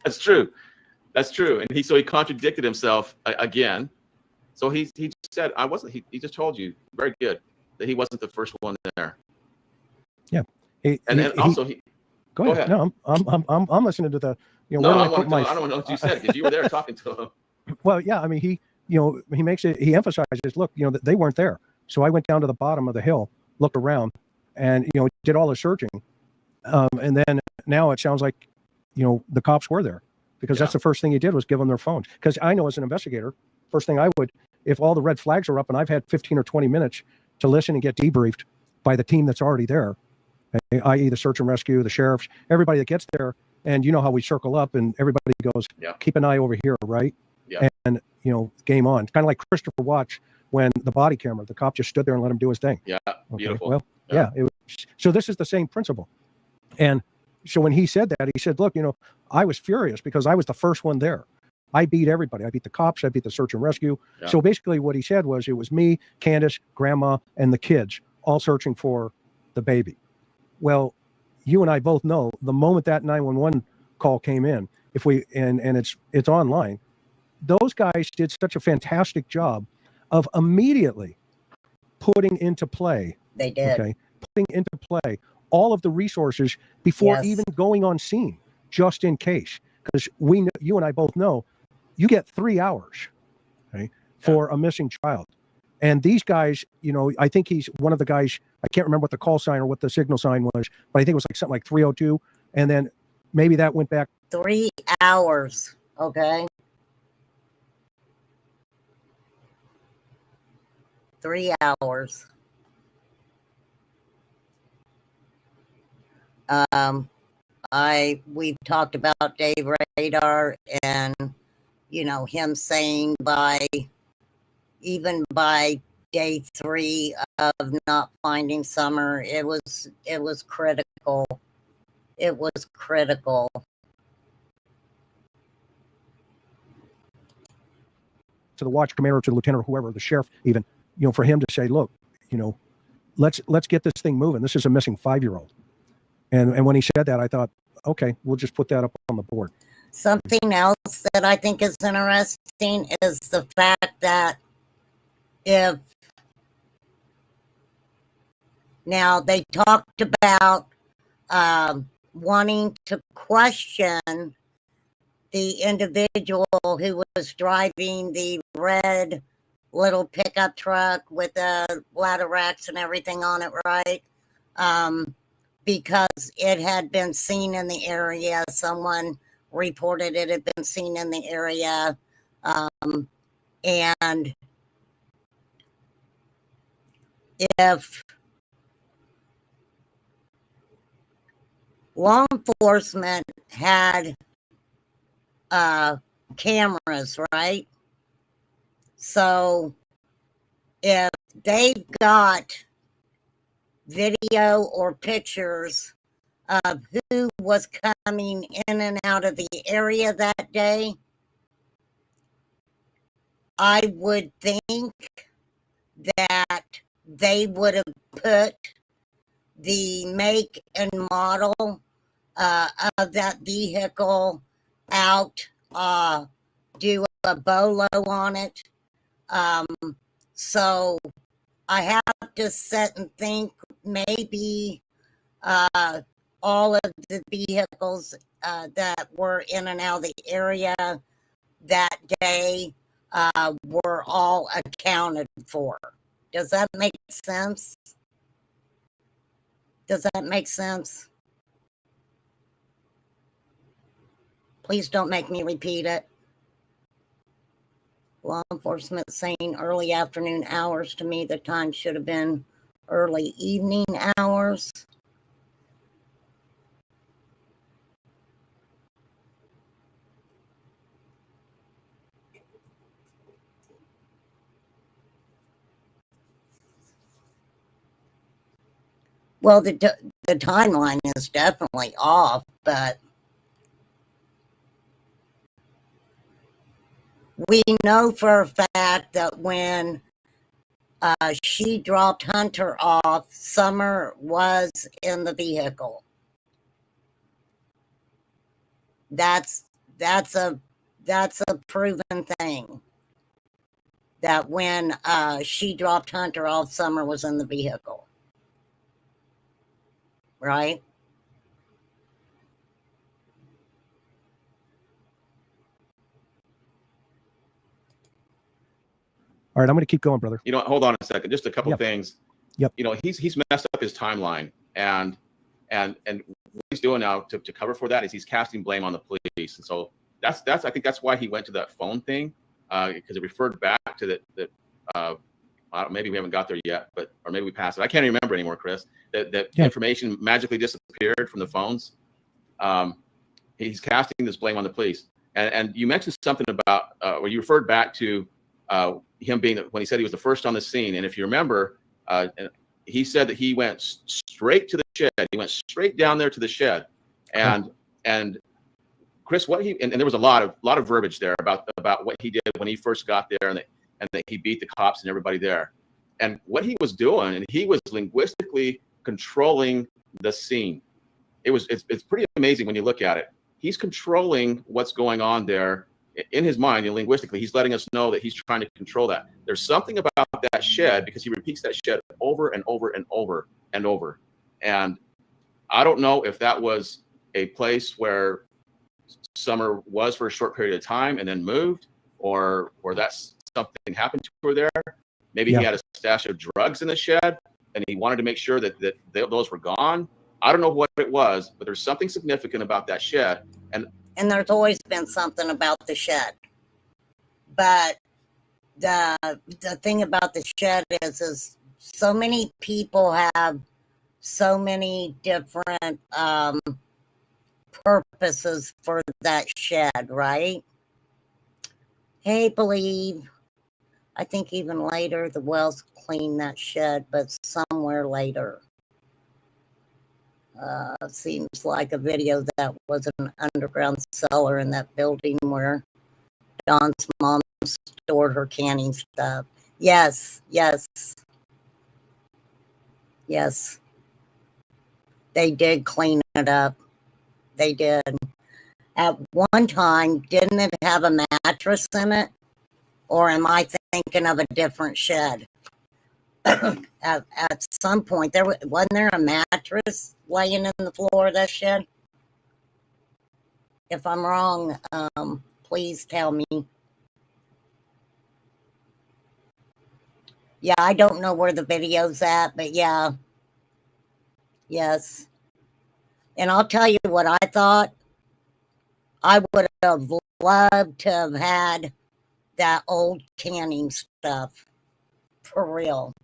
That's true. That's true. And he contradicted himself again. So he just said, I wasn't, he just told you, very good, that he wasn't the first one there. Yeah. Go ahead. No, I'm listening to the, I don't know what you said, because you were there talking to him. Well, yeah, I mean, he emphasizes, look, that they weren't there. So I went down to the bottom of the hill, looked around, and, did all the searching. And then now it sounds like, the cops were there, because that's the first thing he did was give them their phones. Because I know as an investigator, first thing I would, if all the red flags are up and I've had 15 or 20 minutes to listen and get debriefed by the team that's already there, i.e. the search and rescue, the sheriffs, everybody that gets there, and you know how we circle up and everybody goes, keep an eye over here, right? Yeah. And, game on. It's kind of like Christopher Watch when the body camera, the cop just stood there and let him do his thing. Yeah, okay. Beautiful. Well, so this is the same principle. And so when he said that, he said, look, I was furious because I was the first one there. I beat everybody. I beat the cops. I beat the search and rescue. Yeah. So basically what he said was it was me, Candace, Grandma, and the kids all searching for the baby. Well, you and I both know the moment that 911 call came in, and it's online, those guys did such a fantastic job of immediately putting into play. They did. Okay, putting into play all of the resources before even going on scene, just in case. Because you and I both know, you get 3 hours, for a missing child. And these guys, I think he's one of the guys, I can't remember what the call sign or what the signal sign was, but I think it was like something like 302. And then maybe that went back 3 hours. Okay. 3 hours. We've talked about Dave Radar, and him saying even by day 3 of not finding Summer, it was critical. It was critical. To the watch commander, to the lieutenant, or whoever, the sheriff, even, for him to say, look, let's get this thing moving. This is a missing 5-year-old. And when he said that, I thought, okay, we'll just put that up on the board. Something else that I think is interesting is the fact that now they talked about wanting to question the individual who was driving the red little pickup truck with the ladder racks and everything on it, right? Because it had been seen in the area. Someone reported it had been seen in the area. And if law enforcement had cameras, right? So if they've got video or pictures of who was coming in and out of the area that day, I would think that they would have put the make and model of that vehicle out, do a BOLO on it. So I have to sit and think maybe all of the vehicles that were in and out of the area that day were all accounted for. Does that make sense? Does that make sense? Please don't make me repeat it. Law enforcement saying early afternoon hours. To me, the time should have been early evening hours. Well, the timeline is definitely off, but we know for a fact that when she dropped Hunter off, Summer was in the vehicle. That's a proven thing. That when she dropped Hunter off, Summer was in the vehicle. Right? All right, I'm going to keep going, brother. Hold on a second. Just a couple things. Yep. He's messed up his timeline, and what he's doing now to cover for that is he's casting blame on the police, and so that's I think that's why he went to that phone thing, because it referred back to that. Maybe we haven't got there yet, or maybe we passed it. I can't remember anymore, Chris. That information magically disappeared from the phones. He's casting this blame on the police, and you mentioned something about where you referred back to him being when he said he was the first on the scene. And if you remember, he said that he went straight to the shed. He went straight down there to the shed, and Chris, and there was a lot of verbiage there about what he did when he first got there, and that he beat the cops and everybody there. And what he was doing, and he was linguistically controlling the scene. It's pretty amazing when you look at it. He's controlling what's going on there in his mind, and linguistically, he's letting us know that he's trying to control that. There's something about that shed, because he repeats that shed over and over and over and over. And I don't know if that was a place where Summer was for a short period of time and then moved, or that's something happened to her there. Maybe he had a stash of drugs in the shed, and he wanted to make sure that those were gone. I don't know what it was, but there's something significant about that shed. And there's always been something about the shed. But the thing about the shed is so many people have so many different purposes for that shed, right? Hey, Believe. I think even later the Wells cleaned that shed, but somewhere later. Seems like a video that was an underground cellar in that building where Dawn's mom stored her canning stuff. Yes, yes, yes. They did clean it up. They did. At one time, didn't it have a mattress in it? Or am I thinking of a different shed? at some point, wasn't there a mattress laying in the floor of that shed? If I'm wrong, please tell me. Yeah, I don't know where the video's at, but yeah. Yes. And I'll tell you what I thought. I would have loved to have had that old canning stuff. For real.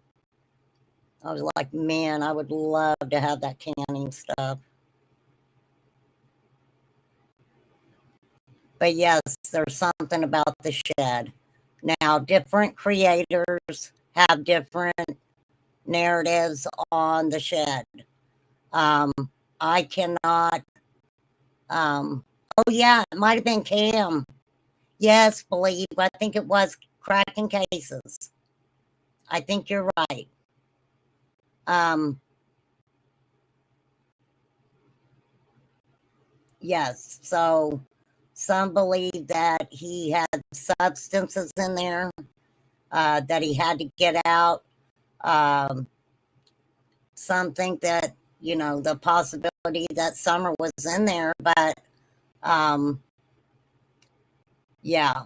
I was like, man, I would love to have that canning stuff. But yes, there's something about the shed. Now, different creators have different narratives on the shed. I cannot. Oh, yeah, it might have been Cam. Yes, Believe. I think it was cracking cases. I think you're right. Yes, so some believe that he had substances in there, that he had to get out. Some think that, the possibility that Summer was in there, but yeah.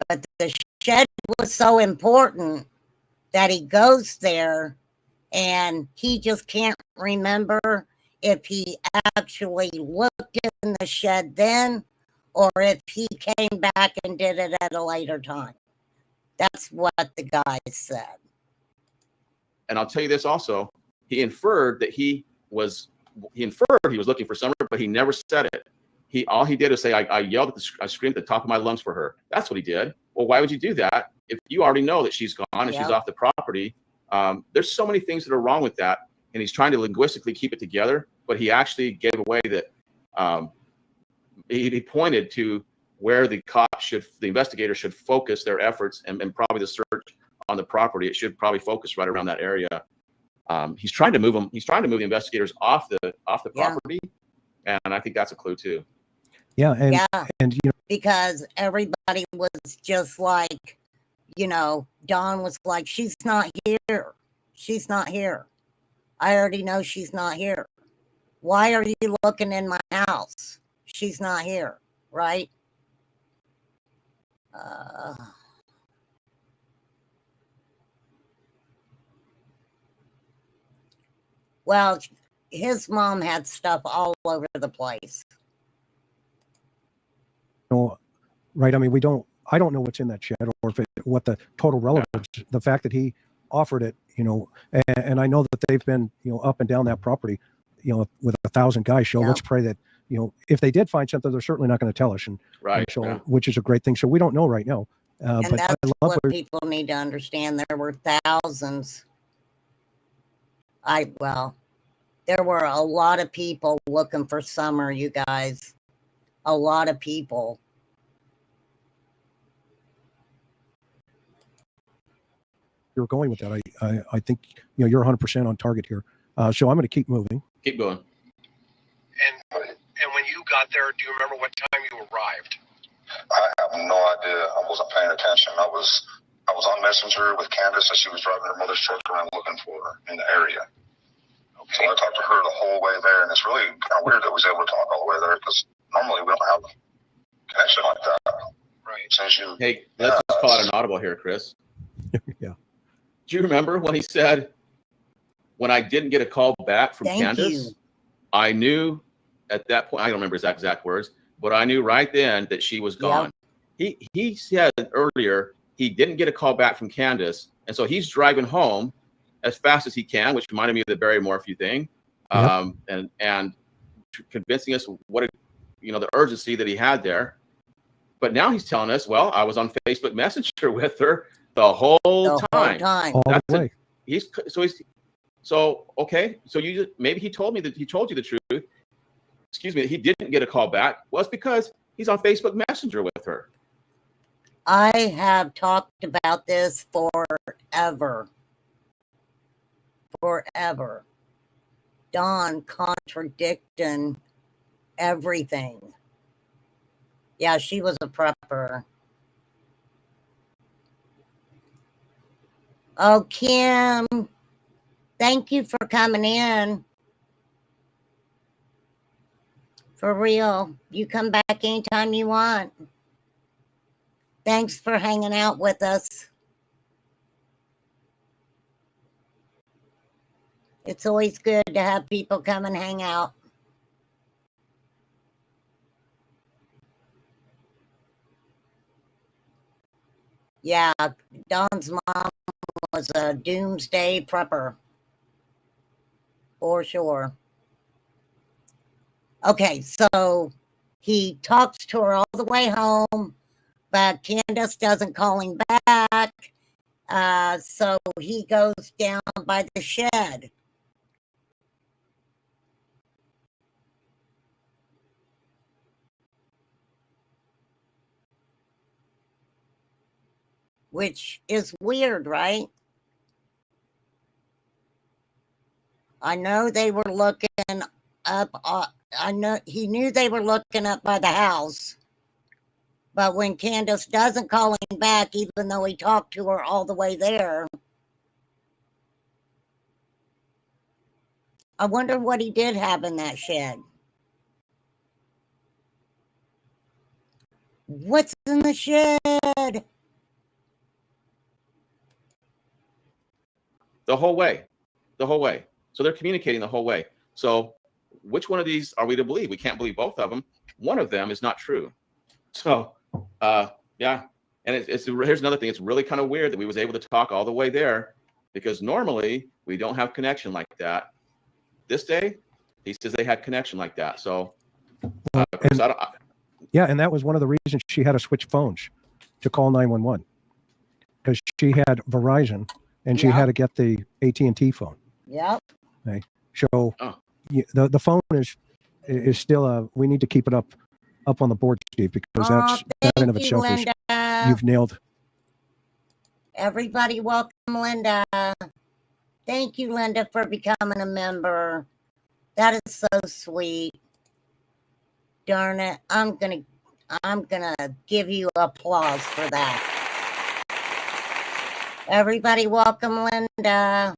But the shed was so important that he goes there and he just can't remember if he actually looked in the shed then or if he came back and did it at a later time. That's what the guy said. And I'll tell you this also, he inferred he was looking for Summer, but he never said it. All he did was say, I yelled I screamed at the top of my lungs for her. That's what he did. Well, why would you do that if you already know that she's gone and she's off the property? There's so many things that are wrong with that. And he's trying to linguistically keep it together, but he actually gave away that he pointed to where the investigator should focus their efforts and probably the search on the property. It should probably focus right around that area. He's trying to move them. He's trying to move the investigators off the property. And I think that's a clue too. Yeah. And because everybody was just like, Dawn was like, she's not here. She's not here. I already know she's not here. Why are you looking in my house? She's not here, right? Well, his mom had stuff all over the place. Right. I mean, I don't know what's in that shed or what the total relevance, the fact that he offered it, and I know that they've been, up and down that property, with 1,000 guys. So let's pray that, if they did find something, they're certainly not going to tell us. Which is a great thing. So we don't know right now. And but that's what people need to understand. There were thousands. There were a lot of people looking for Summer, you guys. A lot of people. You're going with that. I think, you're 100% on target here. So I'm going to keep moving. Keep going. And when you got there, do you remember what time you arrived? I have no idea. I wasn't paying attention. I was on Messenger with Candace as she was driving her mother's truck around looking for her in the area. Okay. So I talked to her the whole way there, and it's really kind of weird that we was able to talk all the way there because normally we don't have a connection like that. Right. Hey, let's just call it an audible here, Chris. Yeah. Do you remember when he said, when I didn't get a call back from Candace, I knew at that point, I don't remember his exact words, but I knew right then that she was gone. Yep. He said earlier he didn't get a call back from Candace, and so he's driving home as fast as he can, which reminded me of the Barry Morphew thing, and convincing us what the urgency that he had there. But now he's telling us, well, I was on Facebook Messenger with her the whole time. All the That's way. Okay. So maybe he told you the truth. Excuse me. He didn't get a call back. Well, it's because he's on Facebook Messenger with her. I have talked about this forever. Forever. Dawn contradicting everything. Yeah, she was a prepper. Oh, Kim, thank you for coming in. For real. You come back anytime you want. Thanks for hanging out with us. It's always good to have people come and hang out. Yeah, Dawn's mom was a doomsday prepper. For sure. Okay, so he talks to her all the way home, but Candace doesn't call him back. So he goes down by the shed. Which is weird, right? I know they were looking up. I know he knew they were looking up by the house. But when Candace doesn't call him back, even though he talked to her all the way there, I wonder what he did have in that shed. What's in the shed? The whole way. So they're communicating the whole way. So which one of these are we to believe? We can't believe both of them. One of them is not true. So, yeah. And here's another thing. It's really kind of weird that we was able to talk all the way there, because normally we don't have connection like that. This day, he says they had connection like that. So, yeah, and that was one of the reasons she had to switch phones to call 911, because she had Verizon and she had to get the AT&T phone. Yep. Okay. So the phone is still we need to keep it up on the board, Steve, because that in of itself is, you've nailed. Everybody welcome Linda. Thank you, Linda, for becoming a member. That is so sweet. Darn it. I'm gonna give you applause for that. Everybody welcome Linda.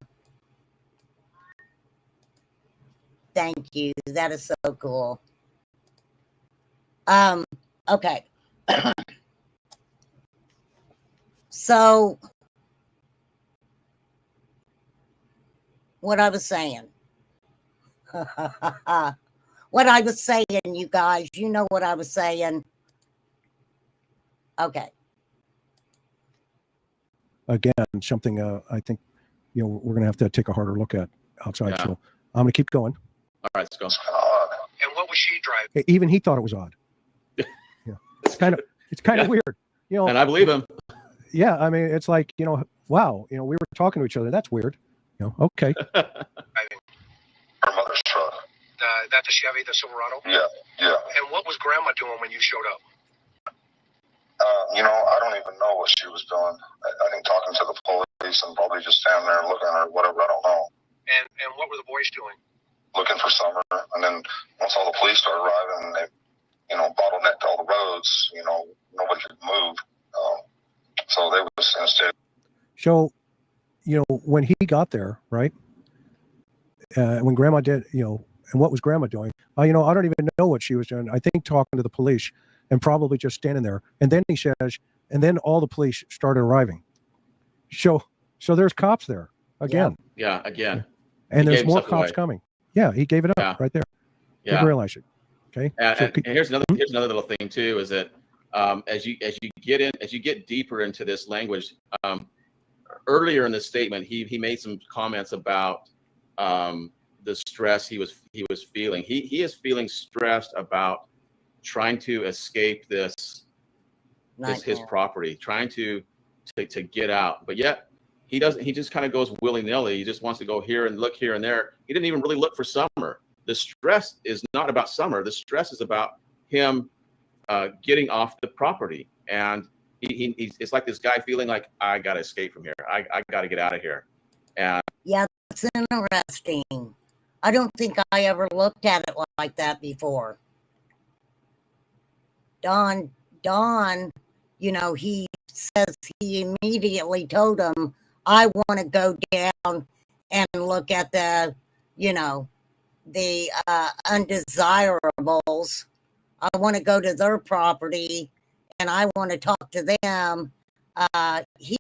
Thank you. That is so cool. Okay. So what I was saying. What I was saying, you guys, you know what I was saying. Okay. Again, something I think we're going to have to take a harder look at outside. Yeah. So I'm going to keep going. All right, let's go. And what was she driving? Even he thought it was odd. Yeah. It's kind of weird. And I believe him. Yeah, I mean, it's like, wow, we were talking to each other. That's weird. Okay. Her mother's truck. That the Chevy, the Silverado? Yeah. And what was Grandma doing when you showed up? I don't even know what she was doing. I think talking to the police and probably just standing there looking at her, whatever, I don't know. And what were the boys doing? Looking for Summer. And then once all the police started arriving, they, bottlenecked all the roads, nobody could move. So they was instead. So, when he got there, right? When Grandma did, and what was Grandma doing? I don't even know what she was doing. I think talking to the police and probably just standing there. And then he says, and then all the police started arriving. So there's cops there again. Yeah, again. And there's more cops coming. Yeah, he gave it up right there. Yeah. Didn't realize it. Okay. And here's another little thing too, is that as you get deeper into this language, earlier in the statement, he made some comments about the stress he was feeling. He is feeling stressed about trying to escape this his property, trying to get out. But yet he doesn't. He just kind of goes willy-nilly. He just wants to go here and look here and there. He didn't even really look for Summer. The stress is not about Summer. The stress is about him getting off the property. And it's like this guy feeling like, I got to escape from here. I got to get out of here. And yeah, that's interesting. I don't think I ever looked at it like that before. Don, you know, he says he immediately told him, I want to go down and look at the, you know, the undesirables. I want to go to their property and I want to talk to them. He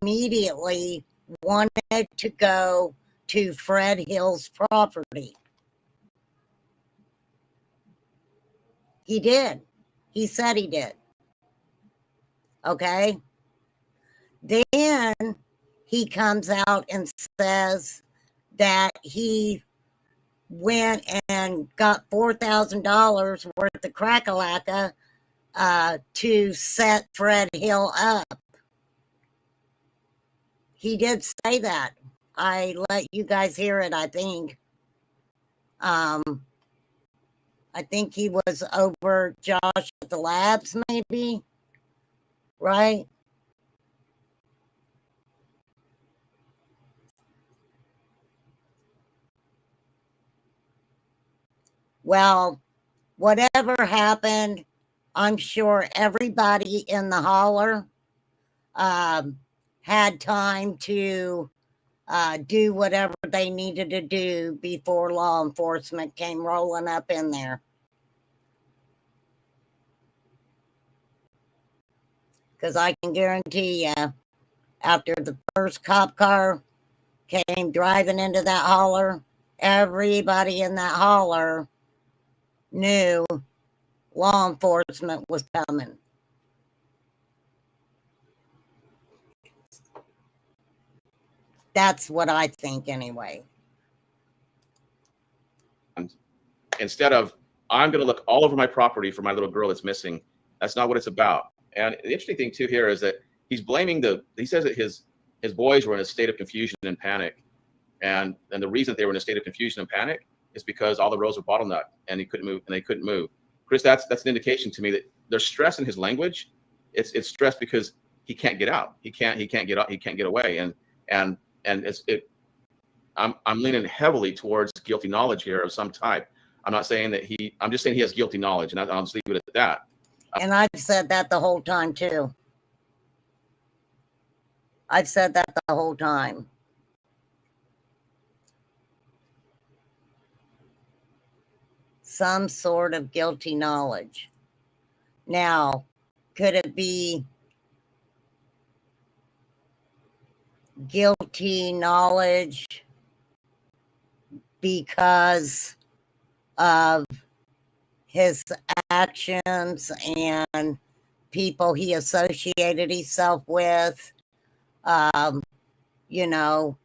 immediately wanted to go to Fred Hill's property. He did. He said he did. Okay. Then he comes out and says that he went and got $4,000 worth of crack-a-lacka to set Fred Hill up. He did say that. I let you guys hear it, I think. I think he was over Josh at the labs, maybe. Right? Well, whatever happened, I'm sure everybody in the holler had time to do whatever they needed to do before law enforcement came rolling up in there. Because I can guarantee you, after the first cop car came driving into that holler, everybody in that holler knew law enforcement was coming. That's what I think anyway. Instead of, I'm going to look all over my property for my little girl that's missing, that's not what it's about. And the interesting thing too here is that he's blaming he says that his boys were in a state of confusion and panic. And the reason that they were in a state of confusion and panic is because all the roads were bottlenecked and they couldn't move. Chris, that's an indication to me that there's stress in his language. It's stress because he can't get out. He can't get out. He can't get away. And I'm leaning heavily towards guilty knowledge here of some type. I'm not saying that I'm just saying he has guilty knowledge, and I'll just leave it at that. And I've said that the whole time too. I've said that the whole time. Some sort of guilty knowledge. Now, could it be guilty knowledge because of his actions and people he associated himself with, you know,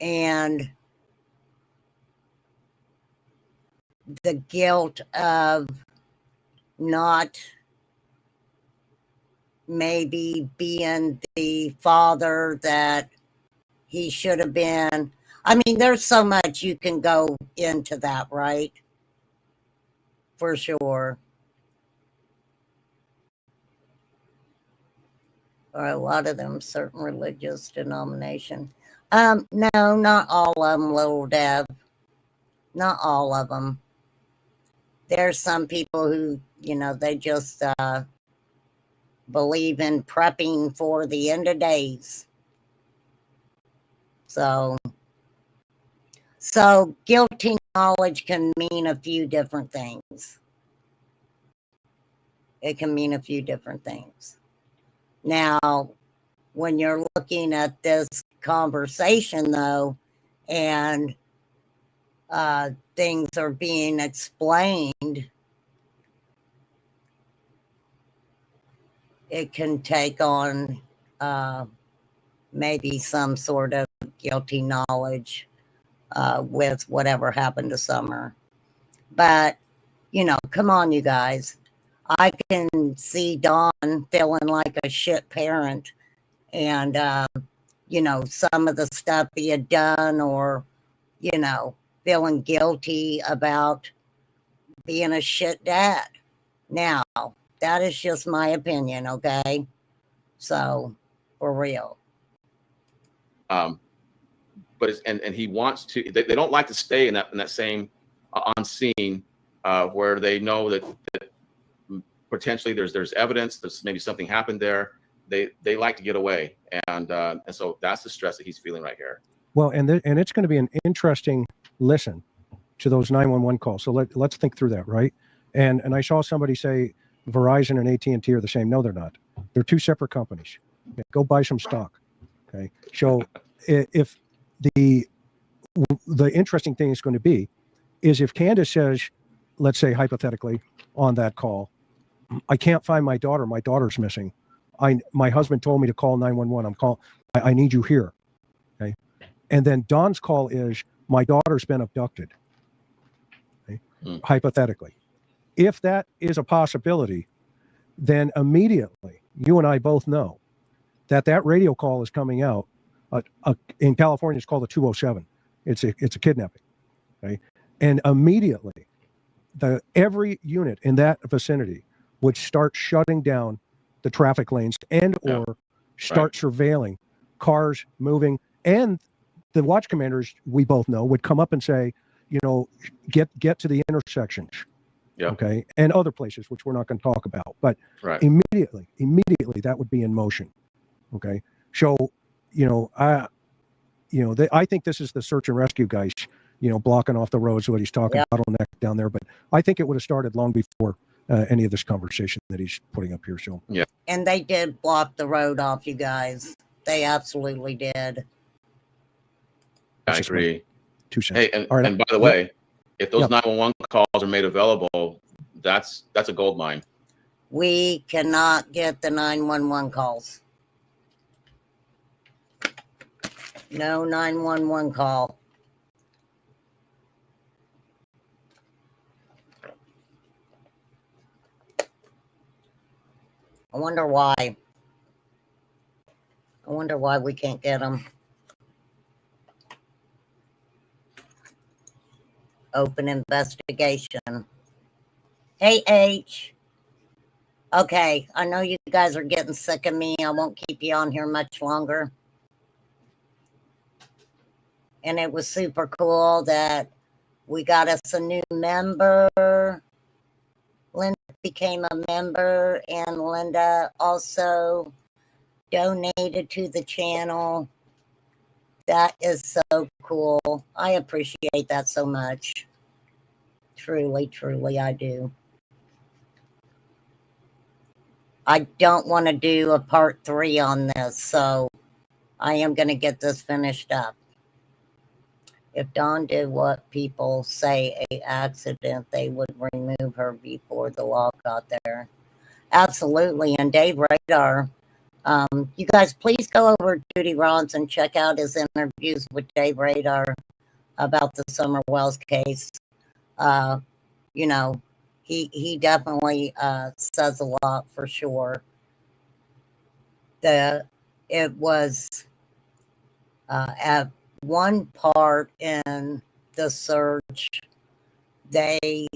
and the guilt of not maybe being the father that he should have been. I mean, there's so much you can go into that, right? For sure. Or a lot of them, certain religious denomination. No, not all of them, little Deb. Not all of them. There's some people who, you know, they just believe in prepping for the end of days. So guilty knowledge can mean a few different things. It can mean a few different things. Now, when you're looking at this conversation, though, and things are being explained, it can take on maybe some sort of guilty knowledge with whatever happened to Summer. But come on, you guys. I can see Dawn feeling like a shit parent, and some of the stuff he had done, or feeling guilty about being a shit dad. Now, that is just my opinion, okay? So, for real. But and he wants to. They don't like to stay in that same on scene where they know that potentially there's evidence that maybe something happened there. They like to get away, and so that's the stress that he's feeling right here. Well, and it's going to be an interesting listen to those 911 calls. So let's think through that, right? And I saw somebody say Verizon and AT&T are the same. No, they're not. They're two separate companies. Okay, go buy some stock. Okay. So if the interesting thing is going to be is if Candace says, let's say hypothetically on that call, I can't find my daughter. My daughter's missing. My husband told me to call 911. I need you here. Okay. And then Dawn's call is, my daughter's been abducted. Okay? Hypothetically. If that is a possibility, then immediately you and I both know that radio call is coming out. In California, it's called a 207. It's a kidnapping. Okay. And immediately every unit in that vicinity would start shutting down the traffic lanes or start surveilling cars moving. And the watch commanders, we both know, would come up and say, get to the intersections. Yeah. Okay. And other places, which we're not going to talk about. But immediately that would be in motion. Okay. So, I think this is the search and rescue guys, blocking off the roads, what he's talking bottleneck down there. But I think it would have started long before any of this conversation that he's putting up here. So, yeah. And they did block the road off, you guys. They absolutely did. I agree. 2 cents. Hey, and by the way, if those 911 calls are made available, that's a gold mine. We cannot get the 911 calls. No 911 call. I wonder why. I wonder why we can't get them. Open investigation. Hey, H. Okay, I know you guys are getting sick of me. I won't keep you on here much longer. And it was super cool that we got us a new member. Linda became a member, and Linda also donated to the channel. That is so cool. I appreciate that so much. Truly, truly, I do. I don't want to do a part 3 on this, so I am going to get this finished up. If Dawn did what people say a accident, they would remove her before the law got there. Absolutely. And Dave Radar, you guys, please go over to Judy Rods and check out his interviews with Dave Radar about the Summer Wells case. He definitely says a lot for sure. It was at one part in the search, they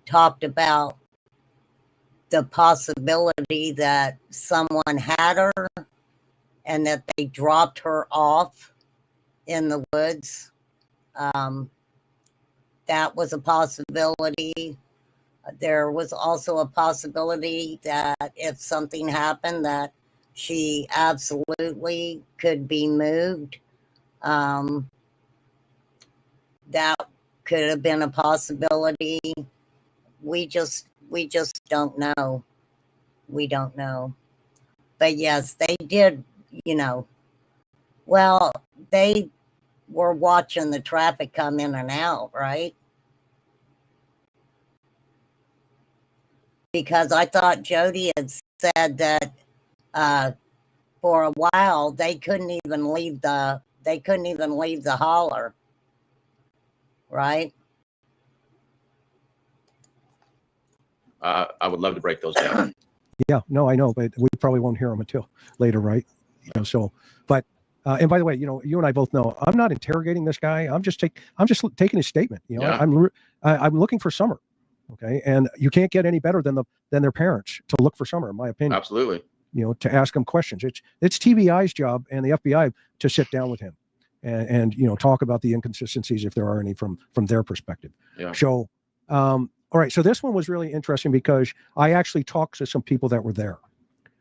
talked about the possibility that someone had her and that they dropped her off in the woods. That was a possibility. There was also a possibility that if something happened, that she absolutely could be moved. That could have been a possibility. We just don't know. We don't know. But yes, they did, well, they were watching the traffic come in and out, right? Because I thought Jody had said that for a while they couldn't even leave the holler, right? I would love to break those down. Yeah, no, I know, but we probably won't hear them until later, right? So, but and by the way, you and I both know I'm not interrogating this guy. I'm just taking his statement. Yeah. I'm looking for Summer. Okay, and you can't get any better than their parents to look for Summer, in my opinion. Absolutely. To ask him questions. It's TBI's job and the FBI to sit down with him and talk about the inconsistencies, if there are any, from their perspective. Yeah. So, all right. So this one was really interesting because I actually talked to some people that were there,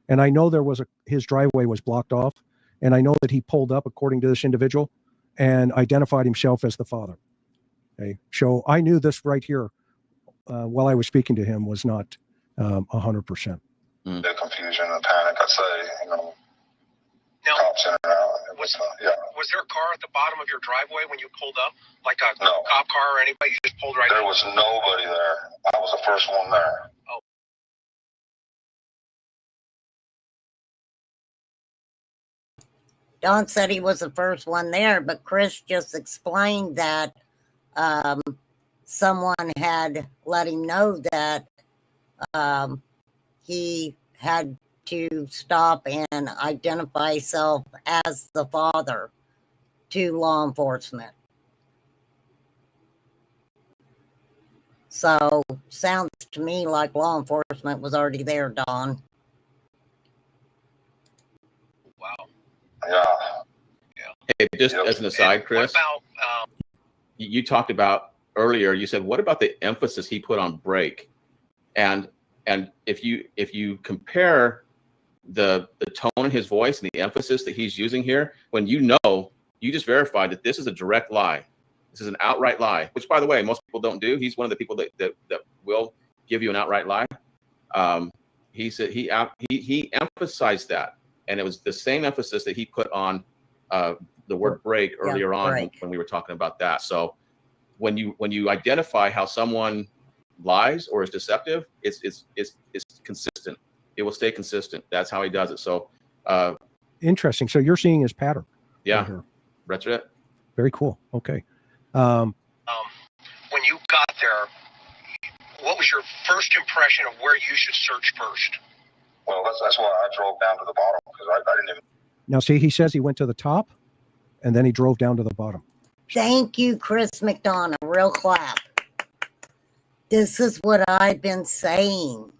and I know his driveway was blocked off, and I know that he pulled up, according to this individual, and identified himself as the father. Okay. So I knew this right here, while I was speaking to him, was not 100%. The confusion and panic, I'd say, Now, cops in and out. Was there a car at the bottom of your driveway when you pulled up? Like a No. cop car or anybody? You just pulled right There in? was nobody there. I was the first one there. Oh. Don said he was the first one there, but Chris just explained that someone had let him know that he had to stop and identify himself as the father to law enforcement. So, sounds to me like law enforcement was already there, Don. Wow. Yeah. Hey, just as an aside, And Chris, what about, you talked about earlier, you said, what about the emphasis he put on break? And if you compare the tone in his voice and the emphasis that he's using here, when you just verified that this is a direct lie. This is an outright lie, which, by the way, most people don't do. He's one of the people that will give you an outright lie. He said he emphasized that, and it was the same emphasis that he put on the word break earlier on when we were talking about that. So when you identify how someone lies or is deceptive, it's consistent. It will stay consistent. That's how he does it. So interesting. So you're seeing his pattern. Yeah, right, that's it. Very cool. Okay. when you got there, what was your first impression of where you should search first? Well, that's why I drove down to the bottom, because I didn't even. Now, see, he says he went to the top, and then he drove down to the bottom. Thank you, Chris McDonough. Real clap. This is what I've been saying.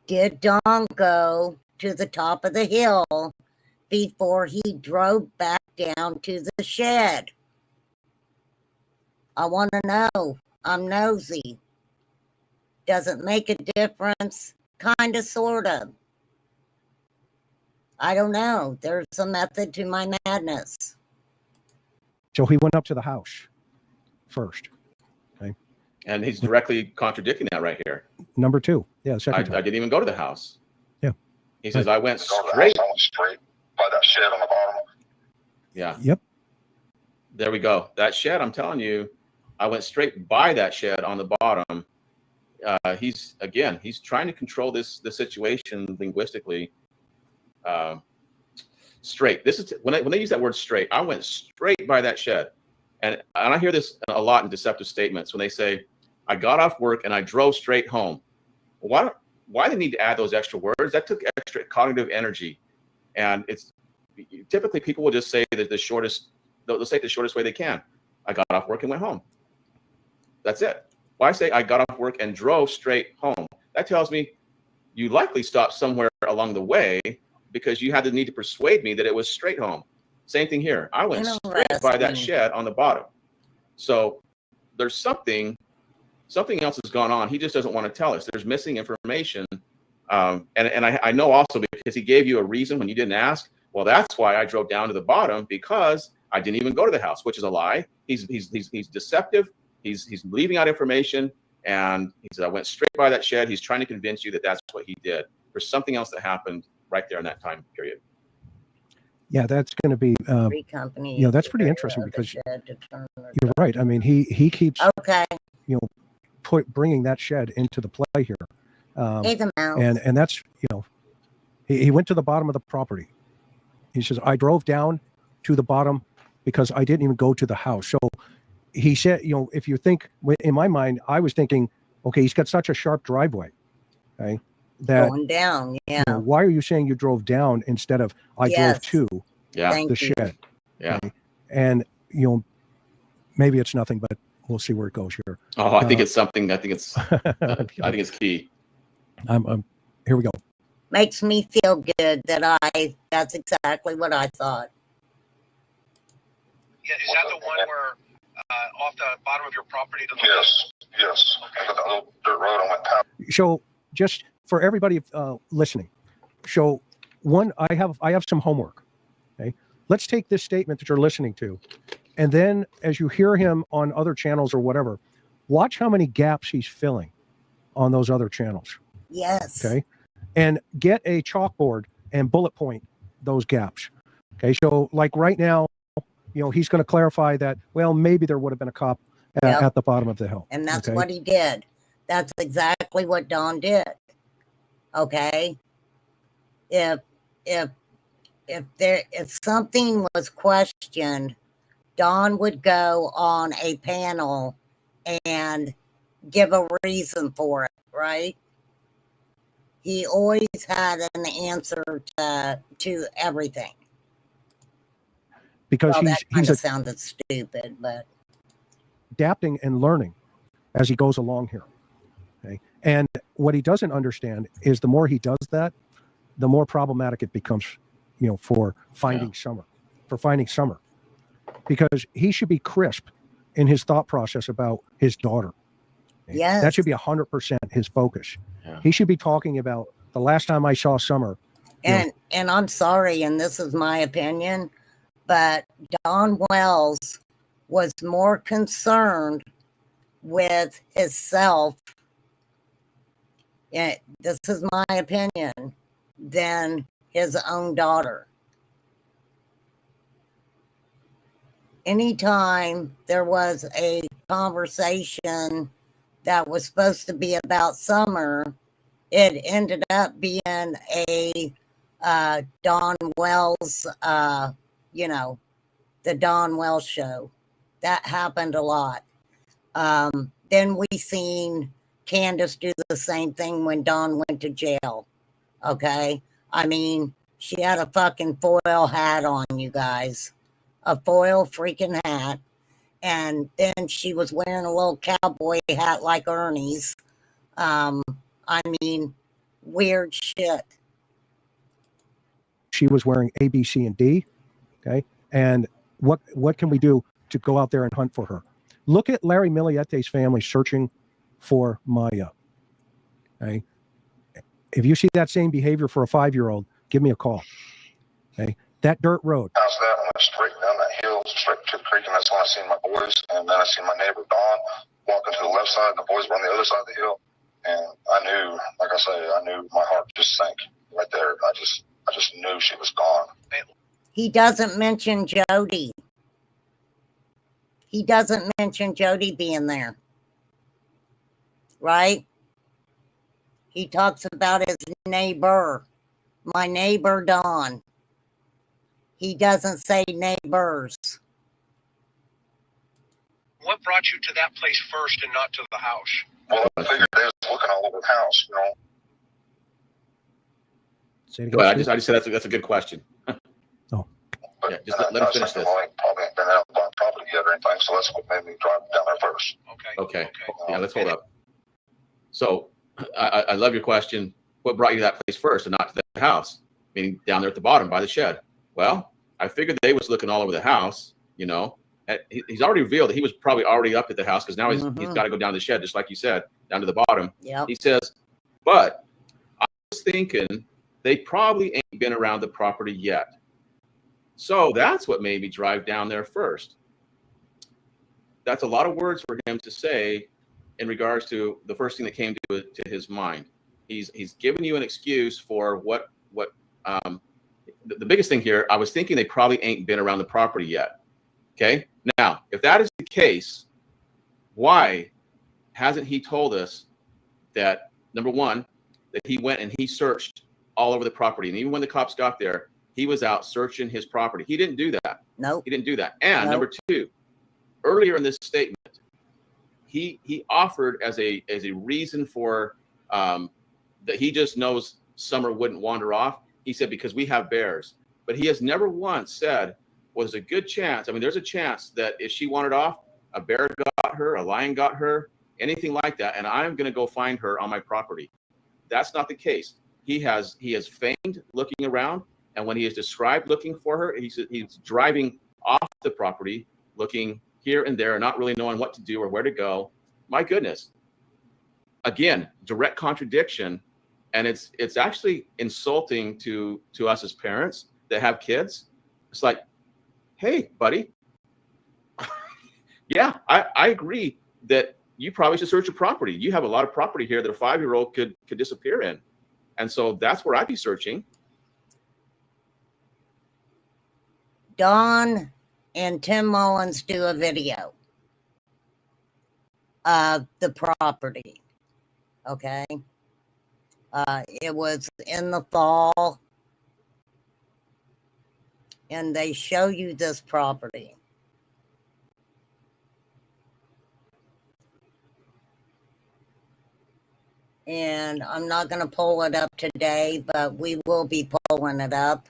Did Don go to the top of the hill before he drove back down to the shed? I want to know. I'm nosy. Doesn't make a difference. Kind of, sort of. I don't know. There's a method to my madness. So he went up to the house first. Okay. And he's directly contradicting that right here. Number two. Yeah, I second time. didn't even go to the house. Yeah. He says, I went Go to the straight. house, I went straight by that shed on the bottom. Yeah. Yep. There we go. That shed, I'm telling you, I went straight by that shed on the bottom. He's trying to control the situation linguistically. Straight. This is when they use that word straight. I went straight by that shed, and I hear this a lot in deceptive statements when they say, "I got off work and I drove straight home." Why do they need to add those extra words? That took extra cognitive energy, and it's typically people will just say that they'll say it the shortest way they can. I got off work and went home. That's it. Why say I got off work and drove straight home? That tells me you likely stopped somewhere along the way because you had the need to persuade me that it was straight home. Same thing here. I went straight by that shed on the bottom. So there's something else has gone on. He just doesn't want to tell us. There's missing information. And I know also because he gave you a reason when you didn't ask. Well, that's why I drove down to the bottom, because I didn't even go to the house, which is a lie. He's deceptive. He's leaving out information, and he said I went straight by that shed. He's trying to convince you that that's what he did. There's something else that happened right there in that time period. Yeah, that's going to be. That's pretty interesting because you're right. I mean, he keeps bringing that shed into the play here, and that's he went to the bottom of the property. He says I drove down to the bottom because I didn't even go to the house. So he said, if you think, in my mind, I was thinking, okay, he's got such a sharp driveway, okay, that Going down. Yeah. why are you saying you drove down instead of I drove to Thank the you. shed? Yeah. Okay? And maybe it's nothing, but we'll see where it goes here. Oh, I think it's something. I think it's. I think it's key. Here we go. Makes me feel good that that's exactly what I thought. Yeah, is that the one where off the bottom of your property? Yes. Okay. The little dirt road I went past. So just for everybody listening, so I have some homework. Okay, let's take this statement that you're listening to, and then as you hear him on other channels or whatever, watch how many gaps he's filling on those other channels. Yes. Okay, and get a chalkboard and bullet point those gaps. Okay, so like right now, he's going to clarify that, well, maybe there would have been a cop at the bottom of the hill. And that's what he did. That's exactly what Don did. Okay. If something was questioned, Don would go on a panel and give a reason for it, right? He always had an answer to everything. Because he's sounded stupid, but adapting and learning as he goes along here. Okay. And what he doesn't understand is the more he does that, the more problematic it becomes, for finding Summer, because he should be crisp in his thought process about his daughter. Okay? Yes. That should be 100% his focus. Yeah. He should be talking about the last time I saw Summer. And I'm sorry, and this is my opinion, but Don Wells was more concerned with himself, this is my opinion, than his own daughter. Anytime there was a conversation that was supposed to be about Summer, it ended up being a Don Wells, the Don Wells show. That happened a lot. Then we seen Candace do the same thing when Don went to jail. Okay? I mean, she had a fucking foil hat on, you guys. A foil freaking hat. And then she was wearing a little cowboy hat like Ernie's. I mean, weird shit. She was wearing A, B, C, and D. Okay. And what can we do to go out there and hunt for her? Look at Larry Miliette's family searching for Maya. Okay. If you see that same behavior for a 5-year-old, give me a call. Okay. That dirt road. Past that, I went straight down that hill, straight to the creek, and that's when I seen my boys. And then I seen my neighbor Don walking to the left side, and the boys were on the other side of the hill. And I knew, like I say, my heart just sank right there. I just knew she was gone. He doesn't mention Jody. He doesn't mention Jody being there. Right? He talks about his neighbor, my neighbor Don. He doesn't say neighbors. What brought you to that place first and not to the house? Well, I figured they was looking all over the house, Say it again, Well, I Steve. just said that's a good question. But, Yeah, just let him finish this. Well, probably ain't been out on property yet or anything, so that's what made me drive down there first. Okay. Yeah, let's hold up. So I love your question. What brought you to that place first and not to the house? Meaning down there at the bottom by the shed. Well, I figured they was looking all over the house, He's already revealed that he was probably already up at the house because now he's got to go down to the shed, just like you said, down to the bottom. Yep. He says, but I was thinking they probably ain't been around the property yet. So that's what made me drive down there first. That's a lot of words for him to say in regards to the first thing that came to his mind. He's given you an excuse for the biggest thing here. I was thinking they probably ain't been around the property yet. Okay. Now, if that is the case, why hasn't he told us that, number one, that he went and he searched all over the property, and even when the cops got there, he was out searching his property? He didn't do that. Nope. He didn't do that. And Nope. number two, earlier in this statement, he offered as a reason for that he just knows Summer wouldn't wander off. He said, because we have bears. But he has never once said, well, there's a good chance. I mean, there's a chance that if she wandered off, a bear got her, a lion got her, anything like that, and I'm going to go find her on my property. That's not the case. He has feigned looking around, and when he is described looking for her, he's driving off the property, looking here and there, not really knowing what to do or where to go. My goodness. Again, direct contradiction, and it's actually insulting to us as parents that have kids. It's like, hey, buddy, yeah, I agree that you probably should search your property. You have a lot of property here that a 5-year-old could disappear in. And so that's where I'd be searching. Don and Tim Mullins do a video of the property. Okay. It was in the fall. And they show you this property. And I'm not going to pull it up today, but we will be pulling it up.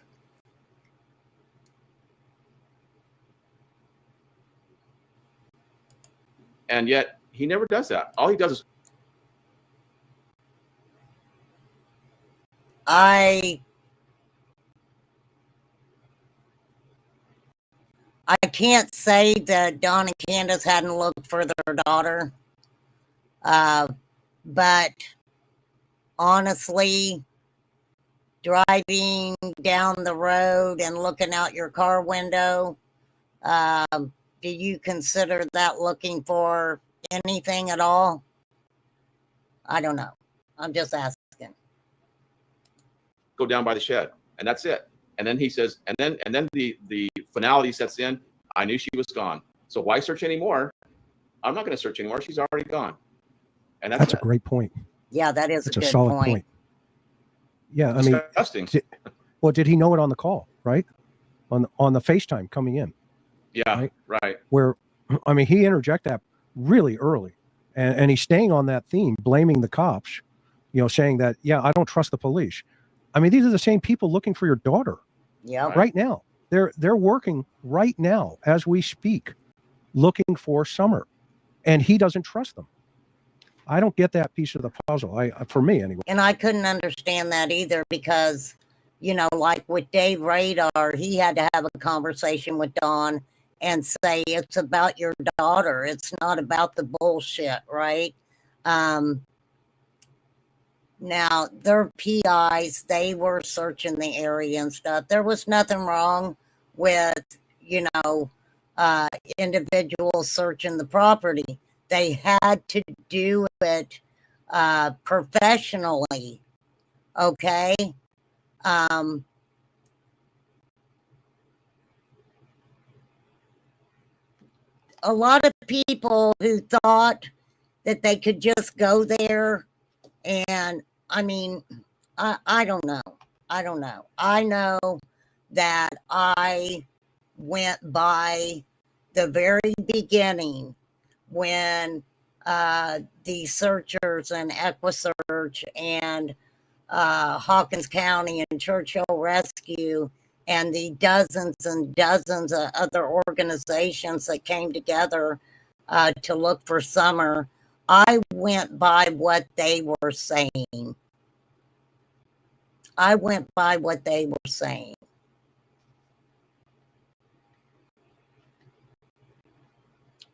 And yet he never does that. All he does is I can't say that Don and Candace hadn't looked for their daughter. But honestly, driving down the road and looking out your car window, do you consider that looking for anything at all? I don't know. I'm just asking. go down by the shed, and that's it. And then he says, and then the finality sets in. I knew she was gone. So why search anymore? I'm not going to search anymore. She's already gone. And that's a great point. Yeah, that's a good solid point. Yeah, I mean, disgusting. Did he know it on the call, right? On the FaceTime coming in. Yeah, right. Where, I mean, he interjected that really early, and he's staying on that theme, blaming the cops, saying that, yeah, I don't trust the police. I mean, these are the same people looking for your daughter. Yeah. Right now. They're working right now as we speak, looking for Summer, and he doesn't trust them. I don't get that piece of the puzzle. For me anyway. And I couldn't understand that either because, like with Dave Radar, he had to have a conversation with Dawn and say, it's about your daughter. It's not about the bullshit, right? Now, their PIs, they were searching the area and stuff. There was nothing wrong with, individuals searching the property. They had to do it professionally, okay? A lot of people who thought that they could just go there and, I mean, I don't know. I don't know. I know that I went by the very beginning when the searchers and EquiSearch and Hawkins County and Churchill Rescue and the dozens and dozens of other organizations that came together to look for Summer, I went by what they were saying. I went by what they were saying.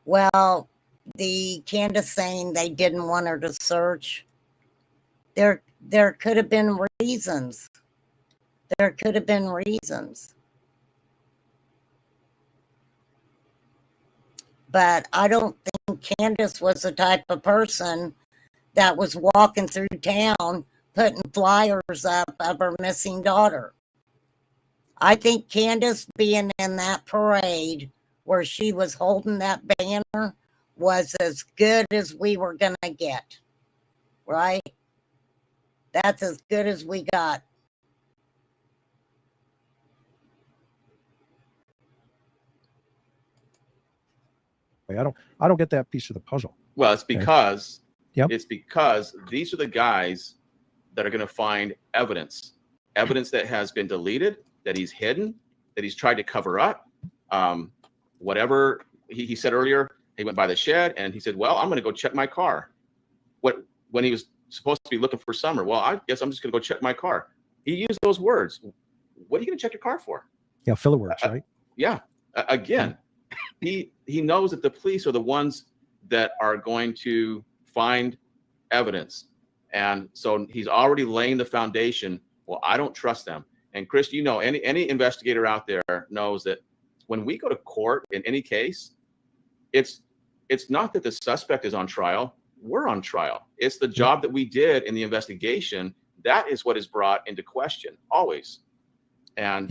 Well, the Candace saying they didn't want her to search, there could have been reasons. There could have been reasons. But I don't think Candace was the type of person that was walking through town putting flyers up of her missing daughter. I think Candace being in that parade where she was holding that banner was as good as we were going to get, right? That's as good as we got. I don't get that piece of the puzzle. Well, it's because Yep. it's because these are the guys that are going to find evidence that has been deleted, that he's hidden, that he's tried to cover up. Whatever he said earlier, he went by the shed and he said, "Well, I'm going to go check my car." When he was supposed to be looking for Summer, well, I guess I'm just going to go check my car. He used those words. What are you going to check your car for? Yeah, filler words, right? Yeah. Again, he knows that the police are the ones that are going to find evidence. And so he's already laying the foundation. Well, I don't trust them. And Chris, you know, any investigator out there knows that when we go to court in any case, it's not that the suspect is on trial. We're on trial. It's the job that we did in the investigation. That is what is brought into question always. And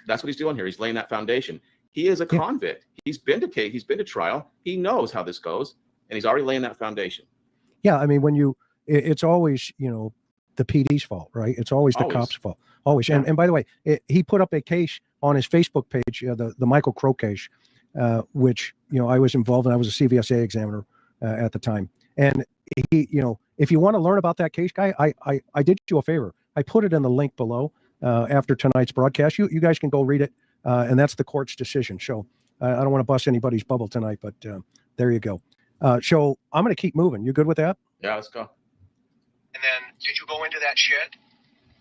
that's what he's doing here. He's laying that foundation. He is a convict. He's been to case. He's been to trial. He knows how this goes, and he's already laying that foundation. Yeah, I mean, it's always, you know, the PD's fault, right? It's always the cops' fault, always. Yeah. And by the way, he put up a case on his Facebook page, the Michael Crow case, which, you know, I was involved in. I was a CVSA examiner at the time, and he, you know, if you want to learn about that case, guy, I did you a favor. I put it in the link below after tonight's broadcast. You guys can go read it, and that's the court's decision. So I don't want to bust anybody's bubble tonight, but there you go. So I'm going to keep moving. You good with that? Yeah, let's go. And then, did you go into that shed?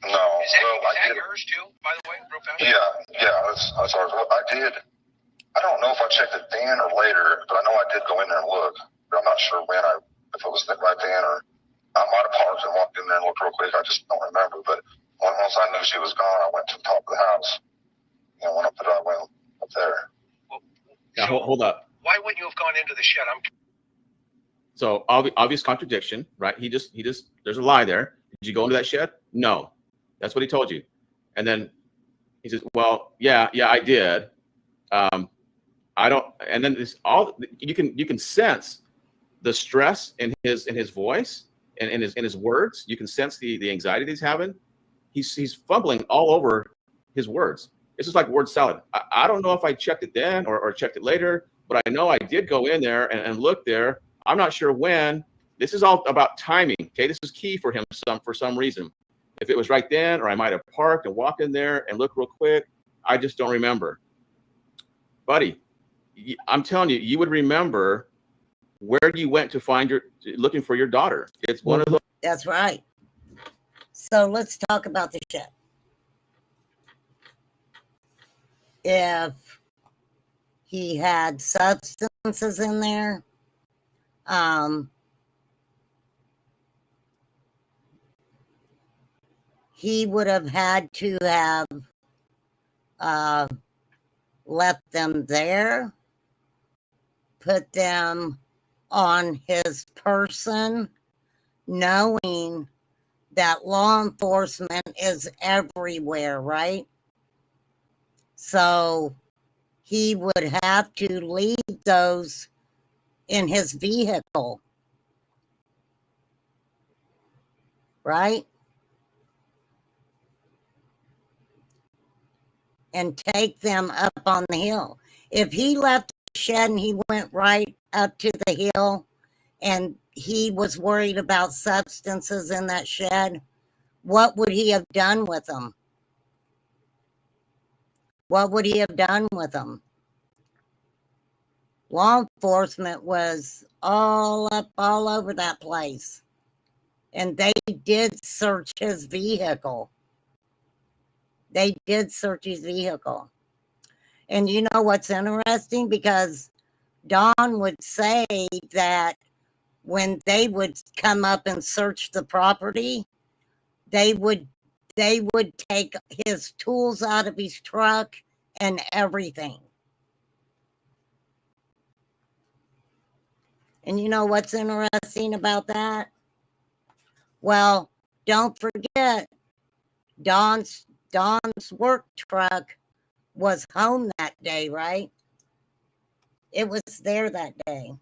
No. Is that, Well, is that yours too, by the way, real fast? Yeah, that's ours. Well, I did. I don't know if I checked it then or later, but I know I did go in there and look. But I'm not sure when if it was right then or I might have parked and walked in there and looked real quick. I just don't remember. But once I knew she was gone, I went to the top of the house. You know, I went up there. Well, Now, so hold up. why wouldn't you have gone into the shed? So obvious contradiction, right? He just there's a lie there. Did you go into that shed? No. That's what he told you. And then he says, well, yeah, I did. I don't. And then this all you can sense the stress in his voice and in his words. You can sense the anxiety that he's having. He's fumbling all over his words. It's just like word salad. I don't know if I checked it then or checked it later, but I know I did go in there and look there. I'm not sure when. This is all about timing. Okay, this is key for him for some reason. If it was right then, or I might have parked and walked in there and looked real quick, I just don't remember. Buddy, I'm telling you, you would remember where you went to looking for your daughter. It's one of those. That's right. So let's talk about the shed. If he had substances in there, he would have had to have left them there, put them on his person, knowing that law enforcement is everywhere, right? So he would have to leave those in his vehicle, right? And take them up on the hill. If he left the shed and he went right up to the hill and he was worried about substances in that shed, what would he have done with them? What would he have done with them? Law enforcement was all over that place. And they did search his vehicle. They did search his vehicle. And you know what's interesting? Because Don would say that when they would come up and search the property, they would take his tools out of his truck and everything. And you know what's interesting about that? Well, don't forget, Don's work truck was home that day, right? It was there that day.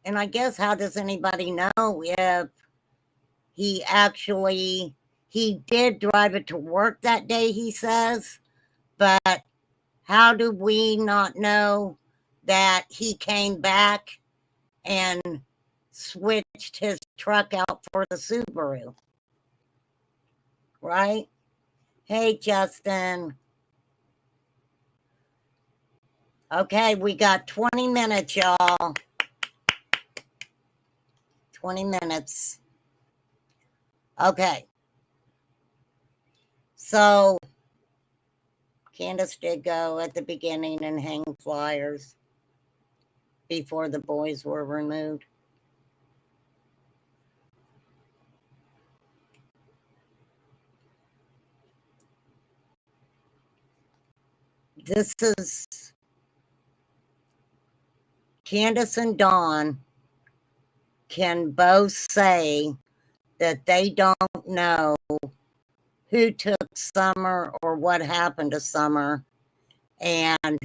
And I guess, how does anybody know if he did drive it to work that day, he says, but how do we not know that he came back and switched his truck out for the Subaru? Right? Hey, Justin. Okay, we got 20 minutes, y'all. 20 minutes. Okay. So, Candace did go at the beginning and hang flyers before the boys were removed. This is Candace and Dawn can both say that they don't know who took Summer or what happened to Summer, and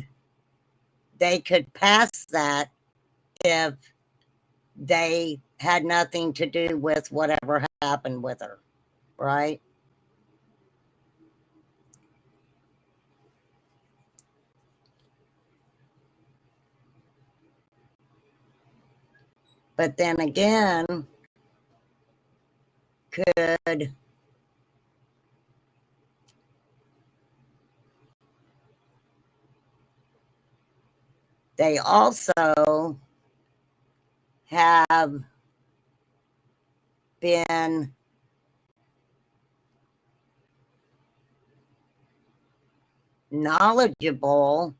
they could pass that if they had nothing to do with whatever happened with her, right? But then again, could they also have been knowledgeable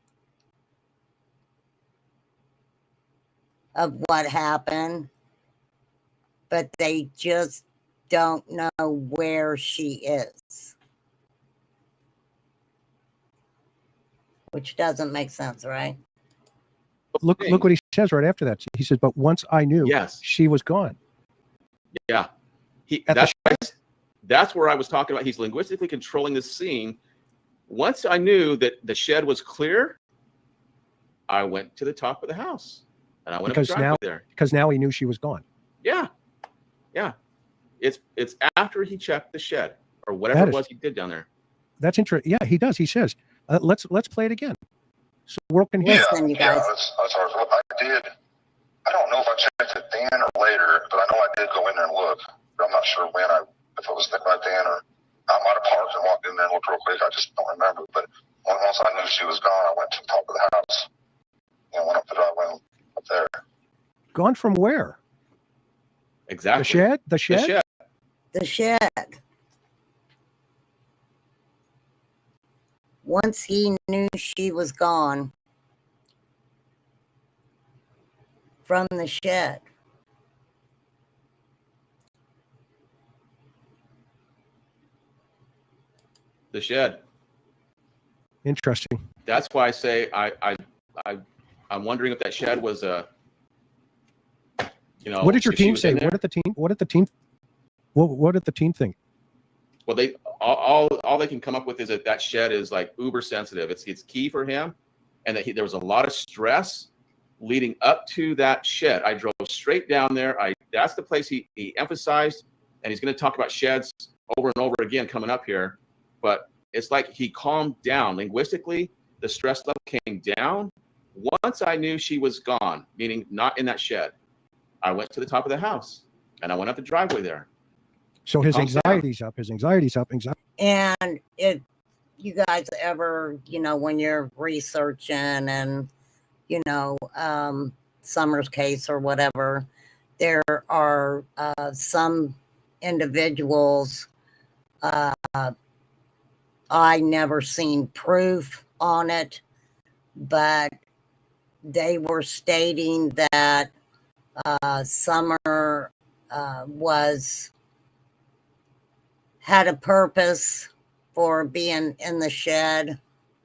of what happened, but they just don't know where she is? Which doesn't make sense, right? Look what he says right after that. He says, but once I knew Yes. she was gone. Yeah. That's where I was talking about. He's linguistically controlling the scene. Once I knew that the shed was clear, I went to the top of the house and I went up the driveway there. Because now he knew she was gone. Yeah. Yeah. It's after he checked the shed or whatever it was he did down there. That's interesting. Yeah, he does. He says, let's play it again. So the world can hear. Listen, you guys. That's hard. I did. I don't know if I checked it then or later, but I know I did go in there and look. But I'm not sure if it was right then or I might have parked and walked in there and looked real quick. I just don't remember. But once I knew she was gone, I went to the top of the house. Went up the driveway up there. Gone from where? Exactly. The shed? The shed? The shed. Once he knew she was gone from the shed. The shed. Interesting. That's why I say I'm wondering if that shed was a. What did your team say? What did the team think? Well, they all they can come up with is that shed is like uber sensitive. It's key for him, and that there was a lot of stress leading up to that shed. I drove straight down there. That's the place he emphasized, and he's going to talk about sheds over and over again coming up here. But it's like he calmed down linguistically. The stress level came down once I knew she was gone, meaning not in that shed. I went to the top of the house and I went up the driveway there. So his anxiety's up. His anxiety's up. And if you guys ever, when you're researching and, Summer's case or whatever, there are some individuals, I never seen proof on it, but they were stating that Summer had a purpose for being in the shed,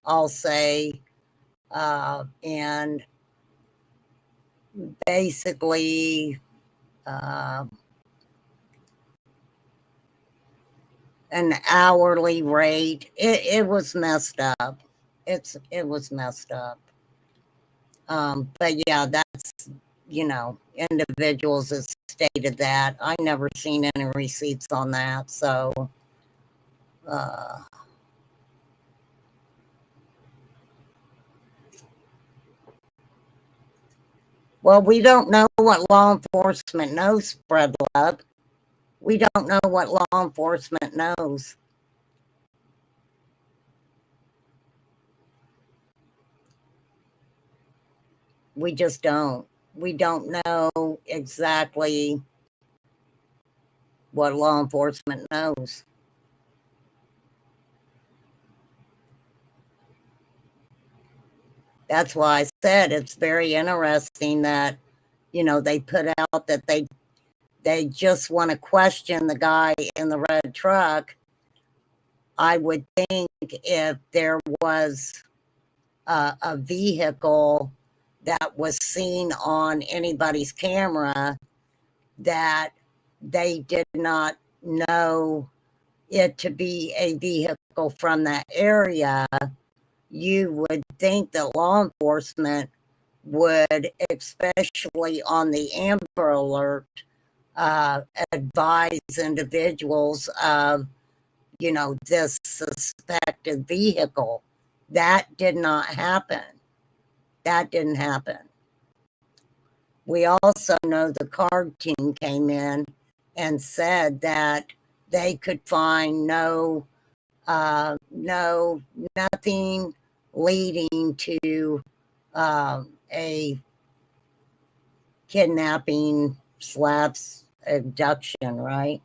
I'll say, and basically an hourly rate. It was messed up. It was messed up. But yeah, individuals have stated that. I never seen any receipts on that. So, well, we don't know what law enforcement knows, Fred Love. We don't know what law enforcement knows. We just don't. We don't know exactly what law enforcement knows. That's why I said it's very interesting that, they put out that they just want to question the guy in the red truck. I would think if there was a vehicle that was seen on anybody's camera that they did not know it to be a vehicle from that area, you would think that law enforcement would, especially on the Amber Alert, advise individuals of, this suspected vehicle. That did not happen. That didn't happen. We also know the card team came in and said that they could find nothing leading to a kidnapping / abduction, right?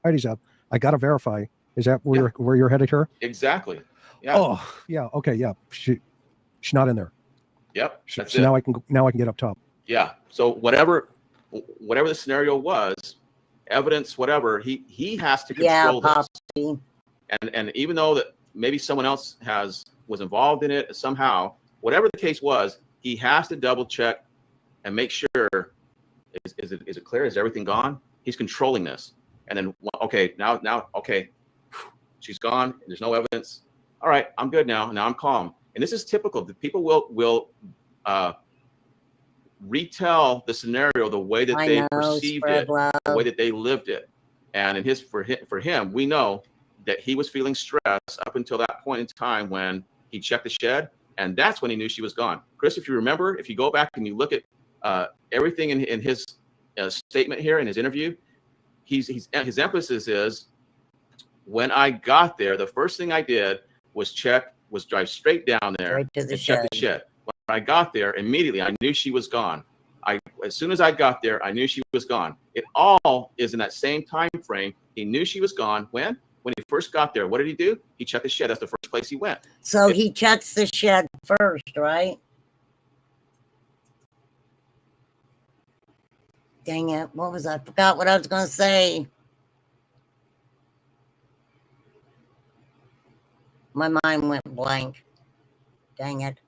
Heidi's up. I got to verify. Is that where you're headed here? Exactly. Yeah. Oh, yeah. Okay. Yeah. She's not in there. Yep. So now I can get up top. Yeah. So whatever the scenario was, evidence, whatever, he has to control this. And even though that maybe someone else was involved in it somehow, whatever the case was, he has to double check and make sure is it clear? Is everything gone? He's controlling this. And then now she's gone. There's no evidence. All right, I'm good now. Now I'm calm. And this is typical. The people will retell the scenario the way that they perceived it, the way that they lived it. And for him, we know that he was feeling stress up until that point in time when he checked the shed, and that's when he knew she was gone. Chris, if you remember, if you go back and you look at everything in his statement here in his interview, his emphasis is, when I got there, the first thing I did was drive straight down there and check the shed. When I got there, immediately I knew she was gone. As soon as I got there, I knew she was gone. It all is in that same time frame. He knew she was gone. When he first got there, what did he do? He checked the shed. That's the first place he went. So he checks the shed first, right? Dang it. I forgot what I was going to say. My mind went blank. Dang it.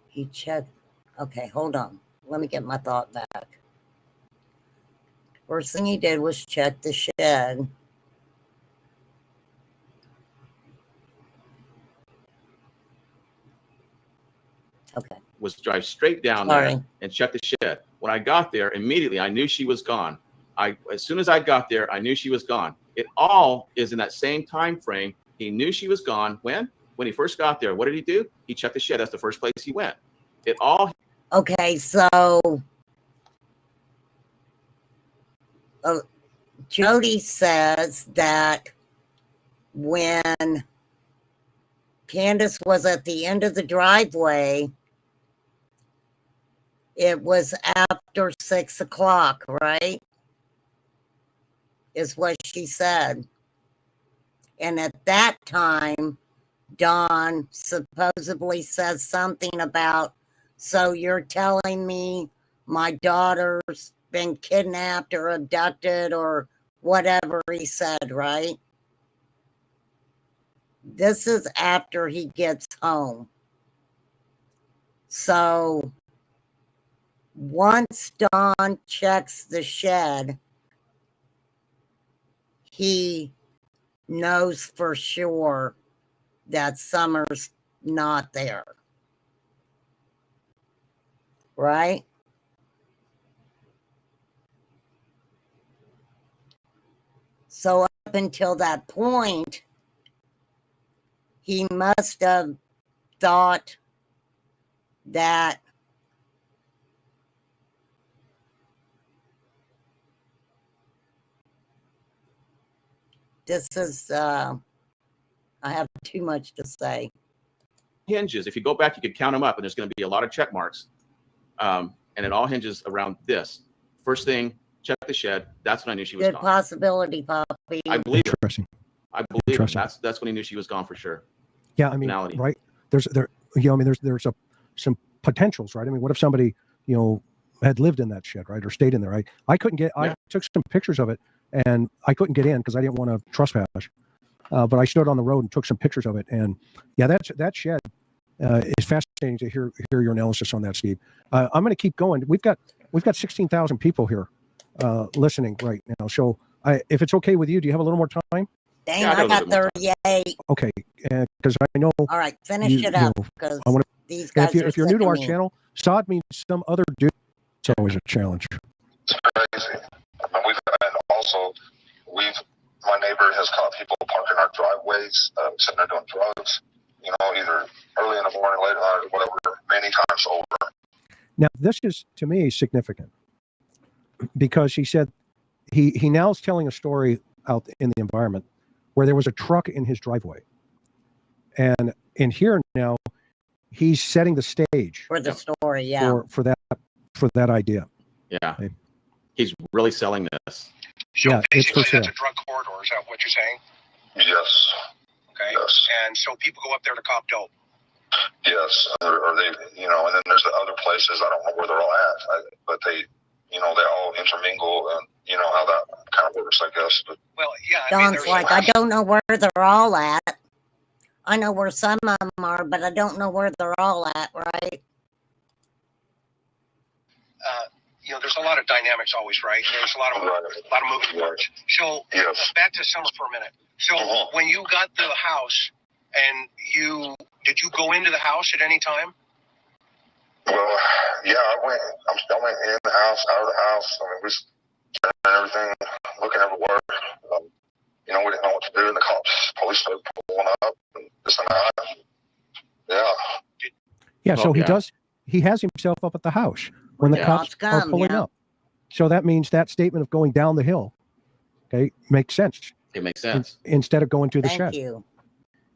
He checked. Okay, hold on. Let me get my thought back. First thing he did was check the shed. Okay. Was drive straight down there and check the shed. When I got there, immediately I knew she was gone. As soon as I got there, I knew she was gone. It all is in that same time frame. He knew she was gone. When he first got there, what did he do? He checked the shed. That's the first place he went. It all. Okay, so Jody says that when Candace was at the end of the driveway, it was after 6 o'clock, right? Is what she said. And at that time, Dawn supposedly says something about, so you're telling me my daughter's been kidnapped or abducted or whatever he said, right? This is after he gets home. So Once Don checks the shed, he knows for sure that Summer's not there. Right? So up until that point, he must have thought that this is, I have too much to say. Hinges, if you go back, you could count them up, and there's going to be a lot of check marks. And it all hinges around this. First thing, check the shed. That's when I knew she was Good gone. possibility, Poppy. I believe it. Interesting. I believe it. That's when he knew she was gone for sure. Yeah, I mean, Finality. right? There's some potentials, right? I mean, what if somebody, had lived in that shed, right, or stayed in there? I couldn't get. I took some pictures of it, and I couldn't get in because I didn't want to trespass. But I stood on the road and took some pictures of it, and yeah, that shed is fascinating to hear your analysis on that, Steve. I'm going to keep going. We've got 16,000 people here listening right now. So if it's okay with you, do you have a little more time? Dang, I got 38. Okay, because I know. All right, finish it up because these guys if you're new to our channel, Sod means some other dude. It's always a challenge. It's crazy. And also, my neighbor has caught people parking our driveways, sitting there doing drugs, either early in the morning, late at night, or whatever, many times over. Now, this is, to me, significant because he said he now is telling a story out in the environment where there was a truck in his driveway. And in here now, he's setting the stage for the story, yeah. For that idea. Yeah. Okay. He's really selling this. So yeah, basically that's a drug corridor, is that what you're saying? Yes. Okay. Yes. And so people go up there to cop dope. Yes. Or they, and then there's the other places, I don't know where they're all at, but they all intermingle, and how that kind of works, I guess. But well, yeah. Don's like, I don't know where they're all at. I know where some of them are, but I don't know where they're all at, right? There's a lot of dynamics always, right? There's a lot of moving parts. So back to Summer for a minute. So when you got the house, and did you go into the house at any time? Well, yeah, I went in the house, out of the house. I mean, we was checking everything, looking everywhere. We didn't know what to do, and the police started pulling up, and this and that. Yeah. Yeah, so he has himself up at the house when the cops are pulling up. So that means that statement of going down the hill, okay, makes sense. It makes sense. Instead of going to the shed. Thank you.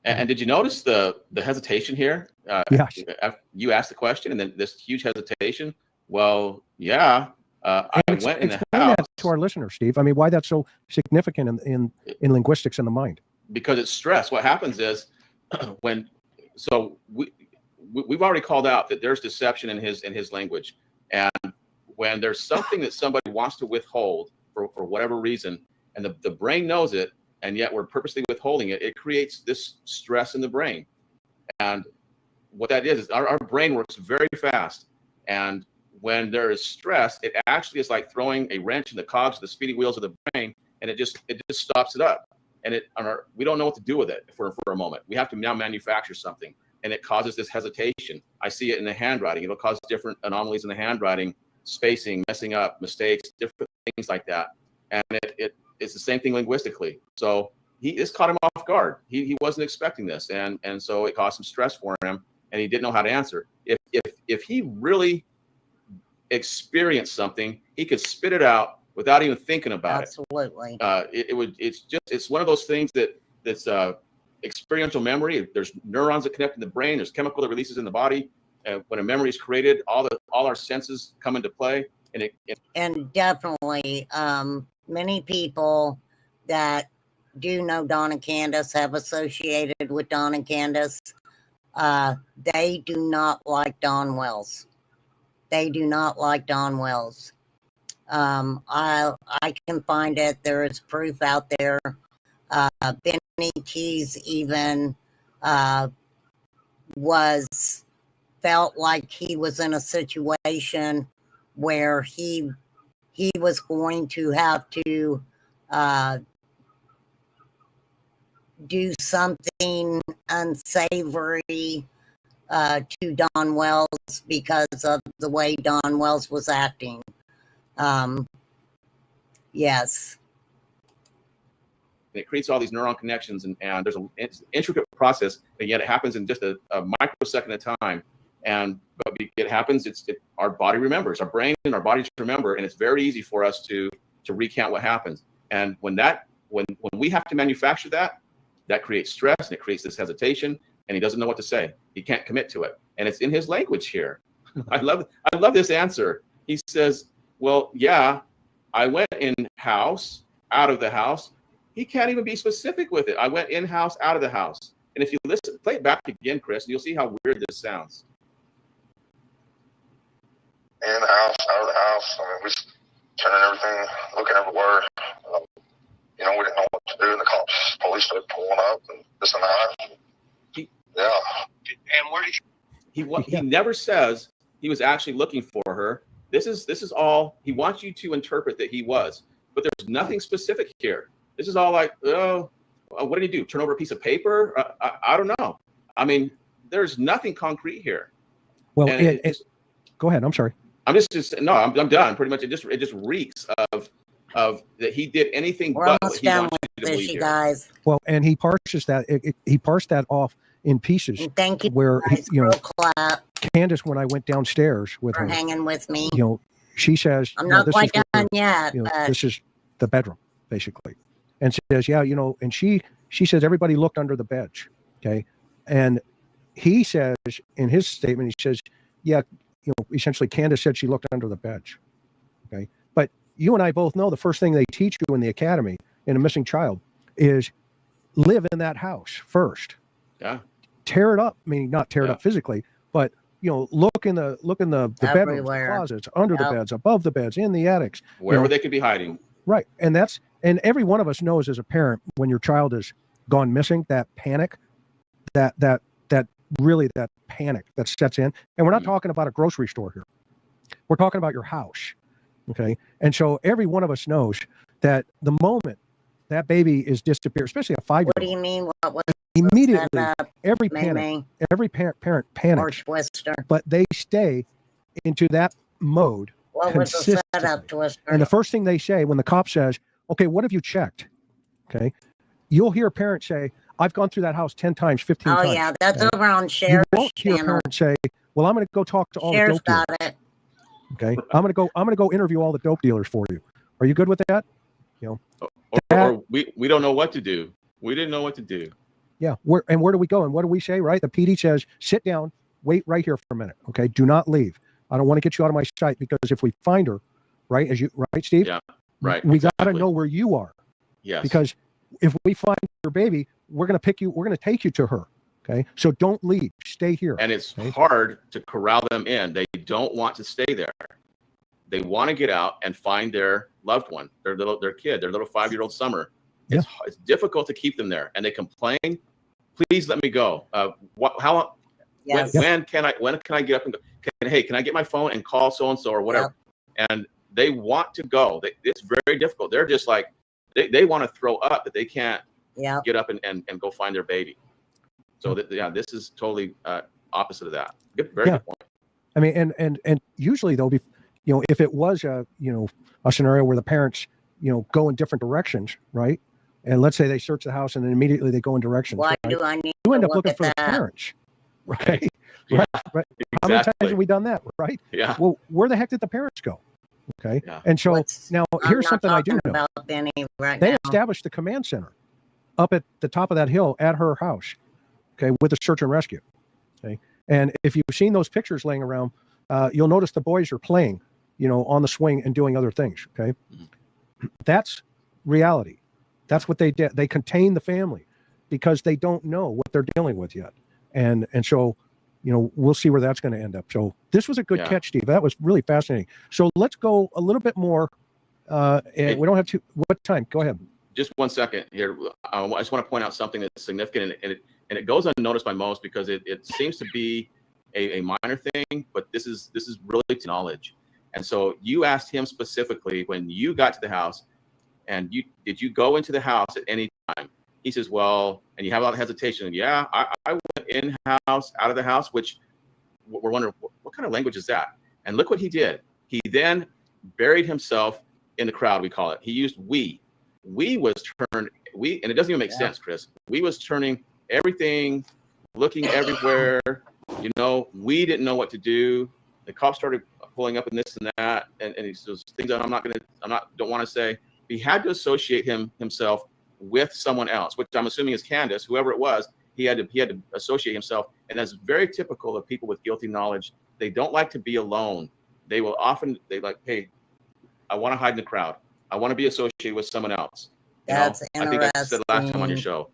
And did you notice the hesitation here? Yes. You asked the question, and then this huge hesitation. Well, yeah. I went in the house. That to our listeners, Steve. I mean, why that's so significant in linguistics in the mind? Because it's stress. What happens is we've already called out that there's deception in his language, and when there's something that somebody wants to withhold for whatever reason, and the brain knows it, and yet we're purposely withholding it, it creates this stress in the brain. And what that is our brain works very fast, and when there is stress, it actually is like throwing a wrench in the cogs of the speedy wheels of the brain, and it just stops it up. And we don't know what to do with it for a moment. We have to now manufacture something, and it causes this hesitation. I see it in the handwriting. It'll cause different anomalies in the handwriting, spacing, messing up, mistakes, different things like that. And it's the same thing linguistically. So this caught him off guard. He wasn't expecting this, and so it caused some stress for him, and he didn't know how to answer. If he really experienced something, he could spit it out without even thinking about it. Absolutely. It's one of those things that's experiential memory. There's neurons that connect in the brain. There's chemical that releases in the body. When a memory is created, all our senses come into play. And definitely, many people that do know Don and Candace have associated with Don and Candace. They do not like Don Wells. They do not like Don Wells. I can find it. There is proof out there. Benny Keys even felt like he was in a situation where he was going to have to do something unsavory to Don Wells because of the way Don Wells was acting. Yes. It creates all these neuron connections, and there's an intricate process, and yet it happens in just a microsecond at a time. But it happens. Our body remembers, our brain and our bodies remember, and it's very easy for us to recount what happens. And when we have to manufacture that creates stress, and it creates this hesitation, and he doesn't know what to say. He can't commit to it, and it's in his language here. I love this answer. He says, "Well, yeah, I went in house, out of the house." He can't even be specific with it. I went in house, out of the house. And if you listen, play it back again, Chris, and you'll see how weird this sounds. In house, out of the house. I mean, we turning everything, looking everywhere. We didn't know what to do, and the police started pulling up, and this and that. Yeah. And where did you? He never says he was actually looking for her. This is all he wants you to interpret that he was, but there's nothing specific here. This is all like, oh, what did he do? Turn over a piece of paper? I don't know. I mean, there's nothing concrete here. Well, go ahead. I'm sorry. I'm done. Pretty much, it just reeks of that he did anything We're but almost what he done wants with you to this, believe you here. guys. Well, and he parses that. He parsed that off in pieces. And thank you, where guys. Clap Candace, when I went downstairs with for her, hanging with me. She says, I'm not quite done yet. This is the bedroom, basically. And says, and she says everybody looked under the bed, okay? And he says in his statement, he says, essentially Candace said she looked under the bed, okay? But you and I both know the first thing they teach you in the academy in a missing child is live in that house first. Yeah. Tear it up, meaning not tear it up physically, but look in the bedrooms, closets, under the beds, above the beds, in the attics, wherever they could be hiding. Right. And every one of us knows as a parent, when your child has gone missing, that panic, that panic that sets in. And we're not talking about a grocery store here. We're talking about your house. Okay. And so every one of us knows that the moment that baby is disappeared, especially a 5-year-old. What do you mean? What immediately, every parent panics. But they stay into that mode. What was the setup, Twister? And the first thing they say when the cop says, okay, what have you checked? Okay. You'll hear parents say, I've gone through that house 10 times, 15 times. Oh, yeah. That's over on Sheriff's You won't hear channel. parents say, well, I'm going to go talk to all Sheriff's the dope got dealers. it. Okay. I'm going to go interview all the dope dealers for you. Are you good with that? Or we don't know what to do. We didn't know what to do. Yeah. Where do we go? And what do we say, right? The PD says, sit down, wait right here for a minute. Okay. Do not leave. I don't want to get you out of my sight, because if we find her, right, Steve? Yeah. Right. We got to know where you are. Yes. Because if we find your baby, we're going to take you to her. Okay. So don't leave. Stay here. And it's hard to corral them in. They don't want to stay there. They want to get out and find their loved one, their kid, their little 5-year-old Summer. It's difficult to keep them there, and they complain. Please let me go. When can I get up and go? Can I get my phone and call so and so or whatever? Yep. And they want to go. It's very difficult. They're just like they want to throw up, but they can't get up and go find their baby. So this is totally opposite of that. Very good point. I mean, and usually though, if it was a scenario where the parents go in different directions, right? And let's say they search the house and then immediately they go in directions. Why do I need you end to up look looking at for that? the parents, right? Yeah. Right. Exactly. How many times have we done that, right? Yeah. Well, where the heck did the parents go? Okay. Yeah. And so now here's something I do know. About Benny right they now. established the command center up at the top of that hill at her house, okay, with a search and rescue. Okay. And if you've seen those pictures laying around, you'll notice the boys are playing, on the swing and doing other things. Okay. Mm-hmm. That's reality. That's what they did. They contain the family because they don't know what they're dealing with yet. And so, we'll see where that's going to end up. So this was a good catch, Steve. That was really fascinating. So let's go a little bit more. And we don't have to. What time? Go ahead. Just 1 second here. I just want to point out something that's significant, and it goes unnoticed by most because it seems to be a minor thing, but this is really knowledge. And so you asked him specifically when you got to the house, and did you go into the house at any time? He says, well, and you have a lot of hesitation. Yeah, I went in-house, out of the house, which we're wondering, what kind of language is that? And look what he did. He then buried himself in the crowd, we call it. He used we. We was turned, and it doesn't even make sense, Chris. We was turning everything, looking everywhere. You know, we didn't know what to do. The cops started pulling up and this and that, and he says things that don't want to say. He had to associate himself with someone else, which I'm assuming is Candace, whoever it was. He had to associate himself, and that's very typical of people with guilty knowledge. They don't like to be alone. They like, hey, I want to hide in the crowd. I want to be associated with someone else. That's interesting. I think I said last time on your show,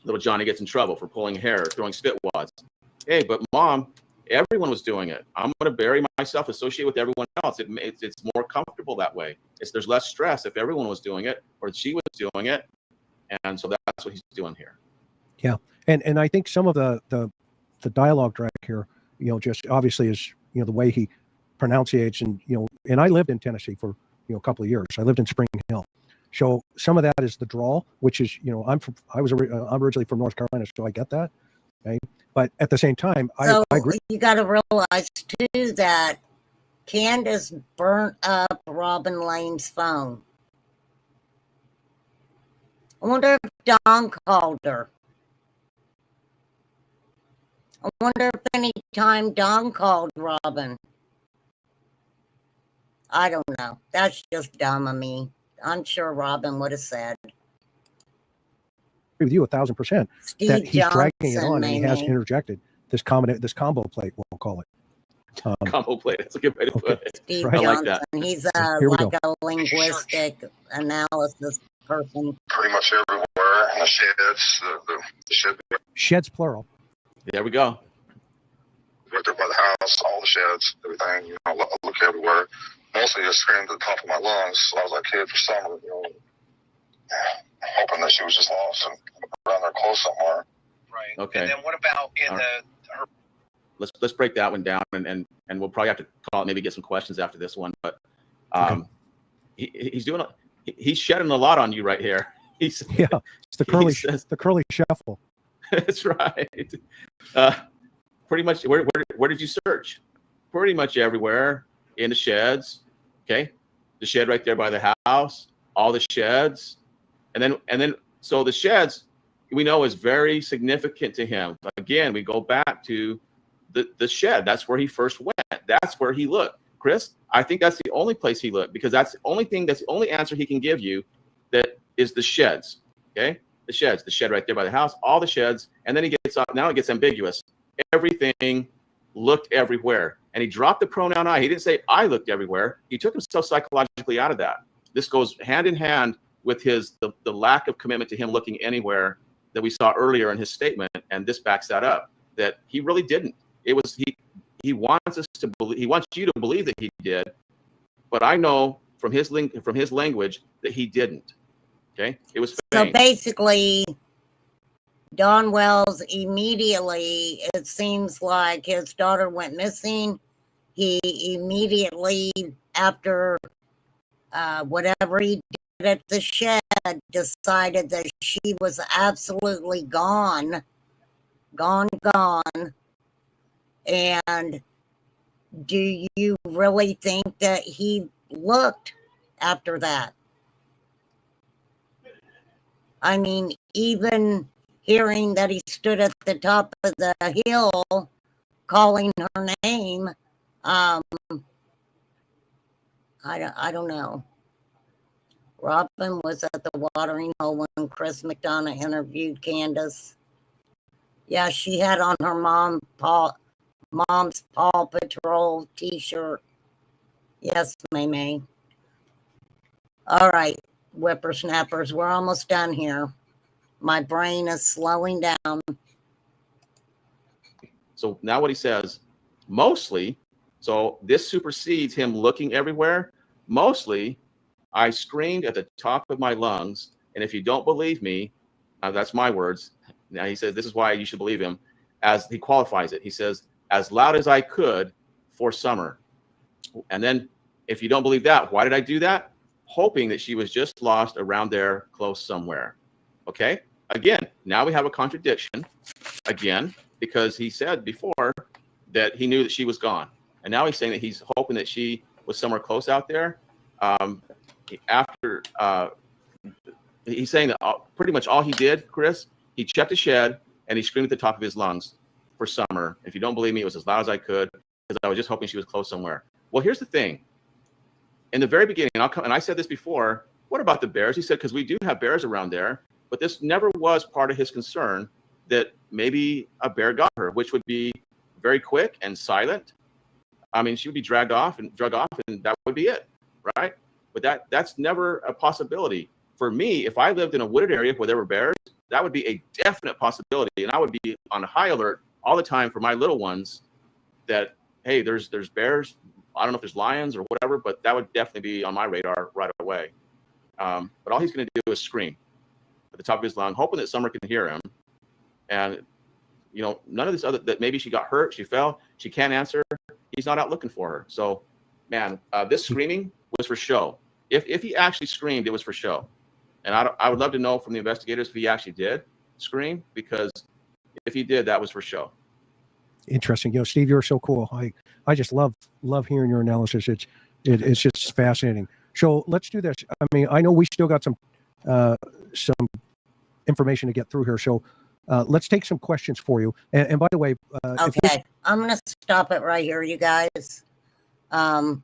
little Johnny gets in trouble for pulling hair, throwing spit wads. Hey, but Mom, everyone was doing it. I'm going to bury myself, associate with everyone else. It's more comfortable that way. There's less stress if everyone was doing it or she was doing it. And so that's what he's doing here. Yeah. And I think some of the dialogue track here, just obviously is, the way he pronunciates, and, and I lived in Tennessee for, a couple of years. I lived in Spring Hill. So some of that is the drawl, which is, I'm originally from North Carolina, so I get that. Okay. But at the same time, I agree. You got to realize too that Candace burnt up Robin Lane's phone. I wonder if Don called her. I wonder if any time Don called Robin. I don't know. That's just dumb of me. I'm sure Robin would have said. With you 1,000% that he's dragging it on, and he has interjected this combo plate, we'll call it. Combo plate. That's a good way to put it. Steve I Johnson. like that. He's a linguistic analysis person. Pretty much everywhere. The sheds, the shed. Sheds plural. There we go. Right there by the house, all the sheds, everything. I look everywhere. Mostly just screamed at the top of my lungs. So I was like a kid for summer, hoping that she was just lost and around there close somewhere. Right. Okay. And then what about in her? Let's break that one down, and we'll probably have to call it, maybe get some questions after this one. But he's shedding a lot on you right here. It's the curly shuffle. That's right. Pretty much. Where did you search? Pretty much everywhere. In the sheds, okay, the shed right there by the house, all the sheds, and then so the sheds we know is very significant to him. Again, we go back to the shed. That's where he first went. That's where he looked. Chris, I think that's the only place he looked, because that's the only answer he can give you that is the sheds. Okay, the sheds, the shed right there by the house, all the sheds, and then now it gets ambiguous. Everything looked everywhere. And he dropped the pronoun I. He didn't say I looked everywhere. He took himself psychologically out of that. This goes hand in hand with the lack of commitment to him looking anywhere that we saw earlier in his statement, and this backs that up, that he really didn't. It was he wants us to believe, he wants you to believe that he did, but I know from his language that he didn't. Okay? It was feigned. So basically, Don Wells immediately, it seems like his daughter went missing. He immediately, after whatever he did at the shed, decided that she was absolutely gone. And do you really think that he looked after that? I mean, even hearing that he stood at the top of the hill calling her name, I don't know. Robin was at the watering hole when Chris McDonough interviewed Candace. Yeah, she had on her mom's Paw Patrol t-shirt. Yes, May. All right, whippersnappers, we're almost done here. My brain is slowing down. So now what he says, mostly, so this supersedes him looking everywhere. Mostly, I screamed at the top of my lungs, and if you don't believe me, that's my words. Now he says, this is why you should believe him. As he qualifies it, he says, as loud as I could for summer. And then if you don't believe that, why did I do that? Hoping that she was just lost around there close somewhere. Okay. Again, now we have a contradiction again, because he said before that he knew that she was gone. And now he's saying that he's hoping that she was somewhere close out there. He's saying that pretty much all he did, Chris, he checked a shed and he screamed at the top of his lungs for Summer. If you don't believe me, it was as loud as I could because I was just hoping she was close somewhere. Well, here's the thing. In the very beginning, and I said this before, what about the bears? He said, because we do have bears around there, but this never was part of his concern that maybe a bear got her, which would be very quick and silent. I mean, she would be drug off, and that would be it, right? But that's never a possibility. For me, if I lived in a wooded area where there were bears, that would be a definite possibility, and I would be on high alert all the time for my little ones that, hey, there's bears. I don't know if there's lions or whatever, but that would definitely be on my radar right away. But all he's going to do is scream at the top of his lung, hoping that Summer can hear him. And, you know, none of this other, that maybe she got hurt, she fell, she can't answer. He's not out looking for her. So, man, this screaming was for show. If he actually screamed, it was for show. And I would love to know from the investigators if he actually did scream, because if he did, that was for show. Interesting. You know, Steve, you're so cool. I just love hearing your analysis. It's just fascinating. So let's do this. I mean, I know we still got some information to get through here. So let's take some questions for you. And by the way, okay, I'm going to stop it right here, you guys. They're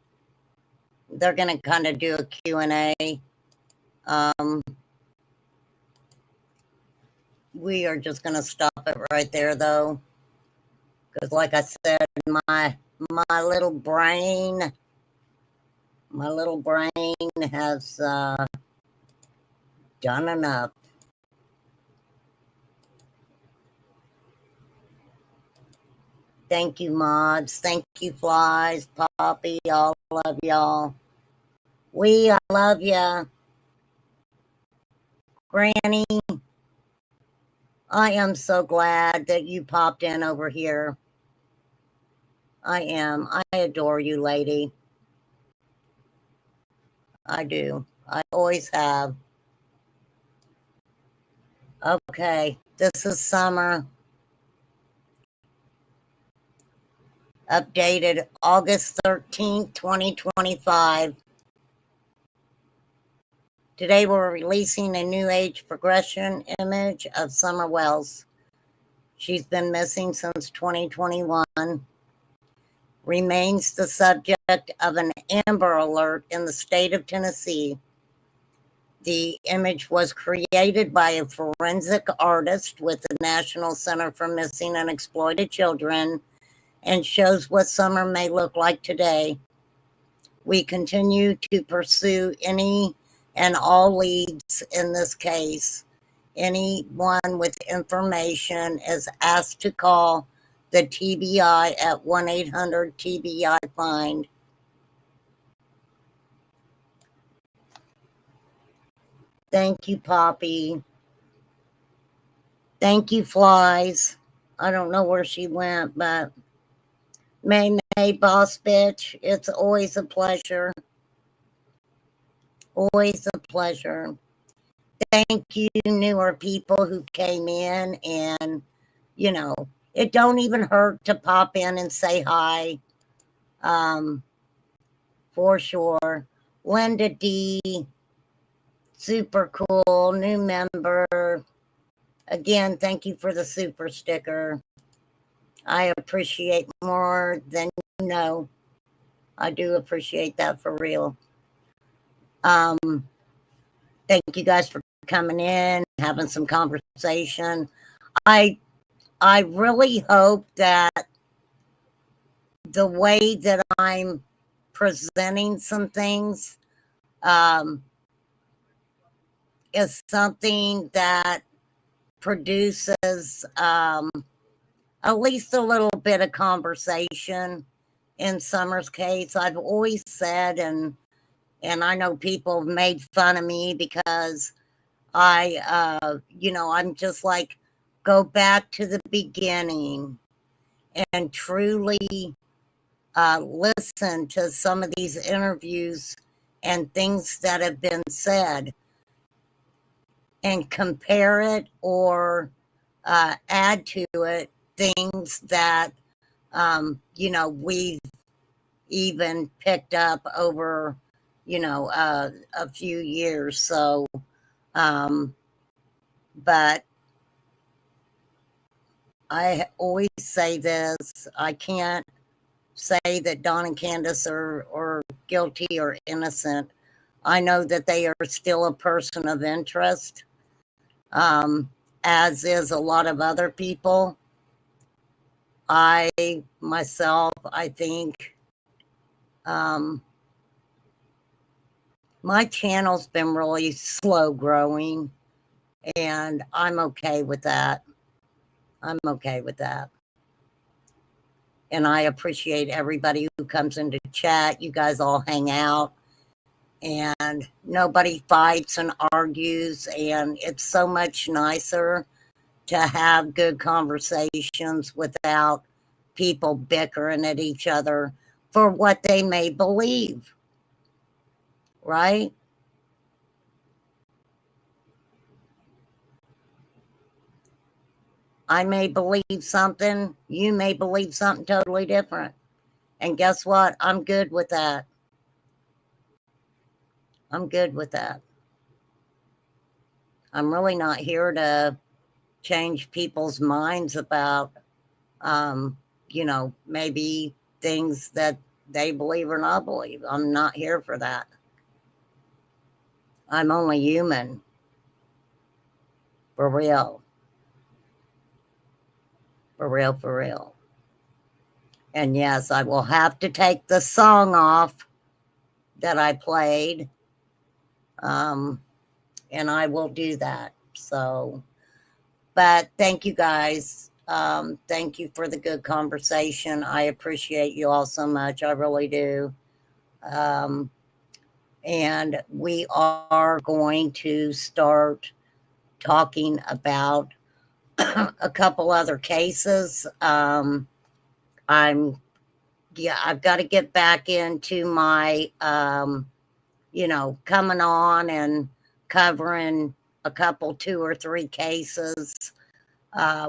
going to kind of do a Q&A. We are just going to stop it right there, though. Because like I said, my little brain has done enough. Thank you, mods. Thank you, Flies, Poppy, all of y'all. I love ya. Granny, I am so glad that you popped in over here. I am. I adore you, lady. I do. I always have. Okay, this is Summer. Updated August 13th, 2025. Today we're releasing a new age progression image of Summer Wells. She's been missing since 2021. Remains the subject of an Amber Alert in the state of Tennessee. The image was created by a forensic artist with the National Center for Missing and Exploited Children and shows what Summer may look like today. We continue to pursue any and all leads in this case. Anyone with information is asked to call the TBI at 1-800-TBI-FIND. Thank you, Poppy. Thank you, Flies. I don't know where she went, but May Boss Bitch, it's always a pleasure. Always a pleasure. Thank you, newer people who came in, and, you know, it don't even hurt to pop in and say hi. For sure. Linda D, super cool, new member. Again, thank you for the super sticker. I appreciate more than you know. I do appreciate that for real. Thank you guys for coming in, having some conversation. I really hope that the way that I'm presenting some things is something that produces at least a little bit of conversation. In Summer's case, I've always said, and I know people have made fun of me because I'm just like, go back to the beginning and truly listen to some of these interviews and things that have been said and compare it or add to it things that, we've even picked up over, a few years. So, but I always say this, I can't say that Don and Candace are guilty or innocent. I know that they are still a person of interest, as is a lot of other people. I think my channel's been really slow growing, and I'm okay with that. I'm okay with that. And I appreciate everybody who comes into chat. You guys all hang out and nobody fights and argues. And it's so much nicer to have good conversations without people bickering at each other for what they may believe. Right? I may believe something, you may believe something totally different. And guess what? I'm good with that. I'm good with that. I'm really not here to change people's minds about, maybe things that they believe or not believe. I'm not here for that. I'm only human. For real. For real, for real. And yes, I will have to take the song off that I played. And I will do that. So, but thank you guys. Thank you for the good conversation. I appreciate you all so much. I really do. And we are going to start talking about a couple other cases. I've got to get back into my, coming on and covering a couple, 2 or 3 cases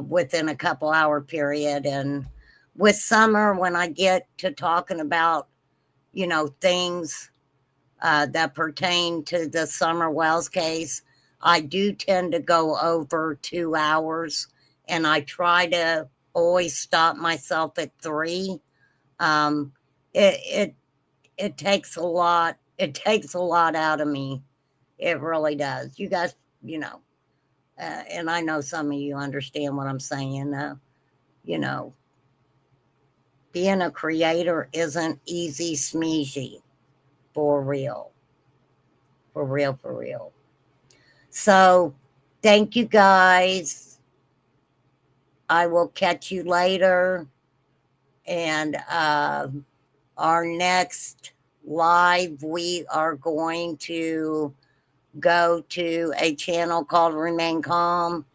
within a couple hour period. And with summer, when I get to talking about, things that pertain to the Summer Wells case, I do tend to go over 2 hours, and I try to always stop myself at 3. It takes a lot. It takes a lot out of me. It really does. You guys, and I know some of you understand what I'm saying. Being a creator isn't easy smeezy. For real. For real, for real. So, thank you guys. I will catch you later. And our next live, we are going to go to a channel called Remain Calm,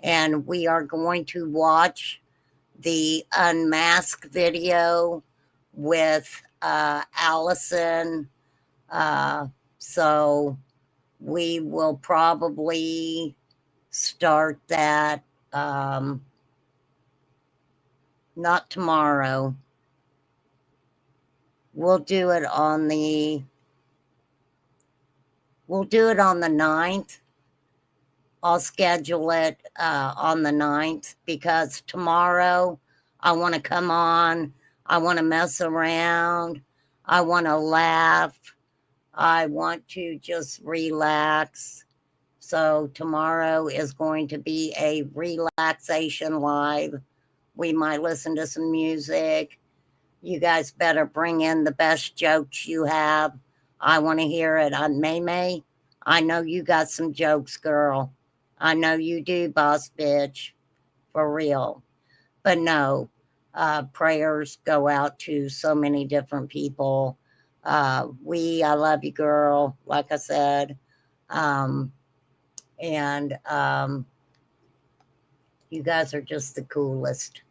and we are going to watch the unmask video with Allison. So we will probably start that not tomorrow. We'll do it on the 9th. I'll schedule it on the 9th because tomorrow I want to come on. I want to mess around. I want to laugh. I want to just relax. So tomorrow is going to be a relaxation live. We might listen to some music. You guys better bring in the best jokes you have. I want to hear it. On May, I know you got some jokes, girl. I know you do, boss bitch. For real. But no, prayers go out to so many different people. I love you, girl, like I said. And you guys are just the coolest.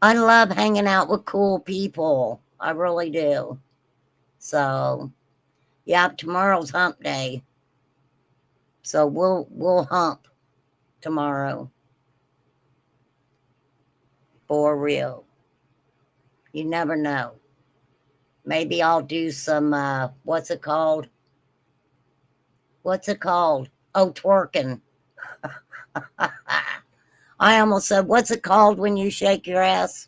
I love hanging out with cool people. I really do. So, yeah, tomorrow's hump day. So we'll hump tomorrow. For real. You never know. Maybe I'll do some what's it called? What's it called? Oh, twerking. I almost said, what's it called when you shake your ass?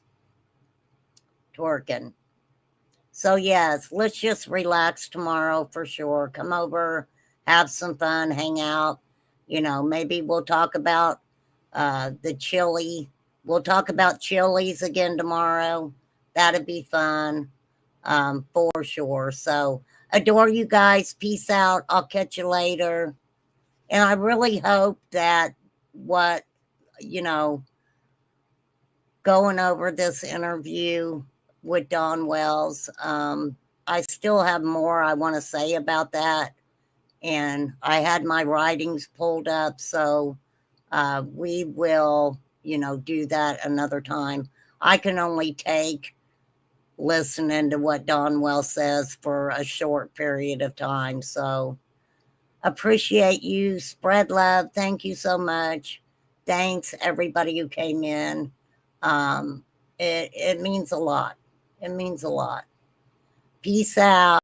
Twerking. So, yes, let's just relax tomorrow for sure. Come over, have some fun, hang out. You know, maybe we'll talk about the chili. We'll talk about chilies again tomorrow. That'd be fun for sure. So, adore you guys. Peace out. I'll catch you later. And I really hope that what, you know, going over this interview with Don Wells, I still have more I want to say about that. And I had my writings pulled up. So we will, you know, do that another time. I can only take listening to what Don Wells says for a short period of time. So appreciate you. Spread love. Thank you so much. Thanks everybody who came in. It means a lot. It means a lot. Peace out.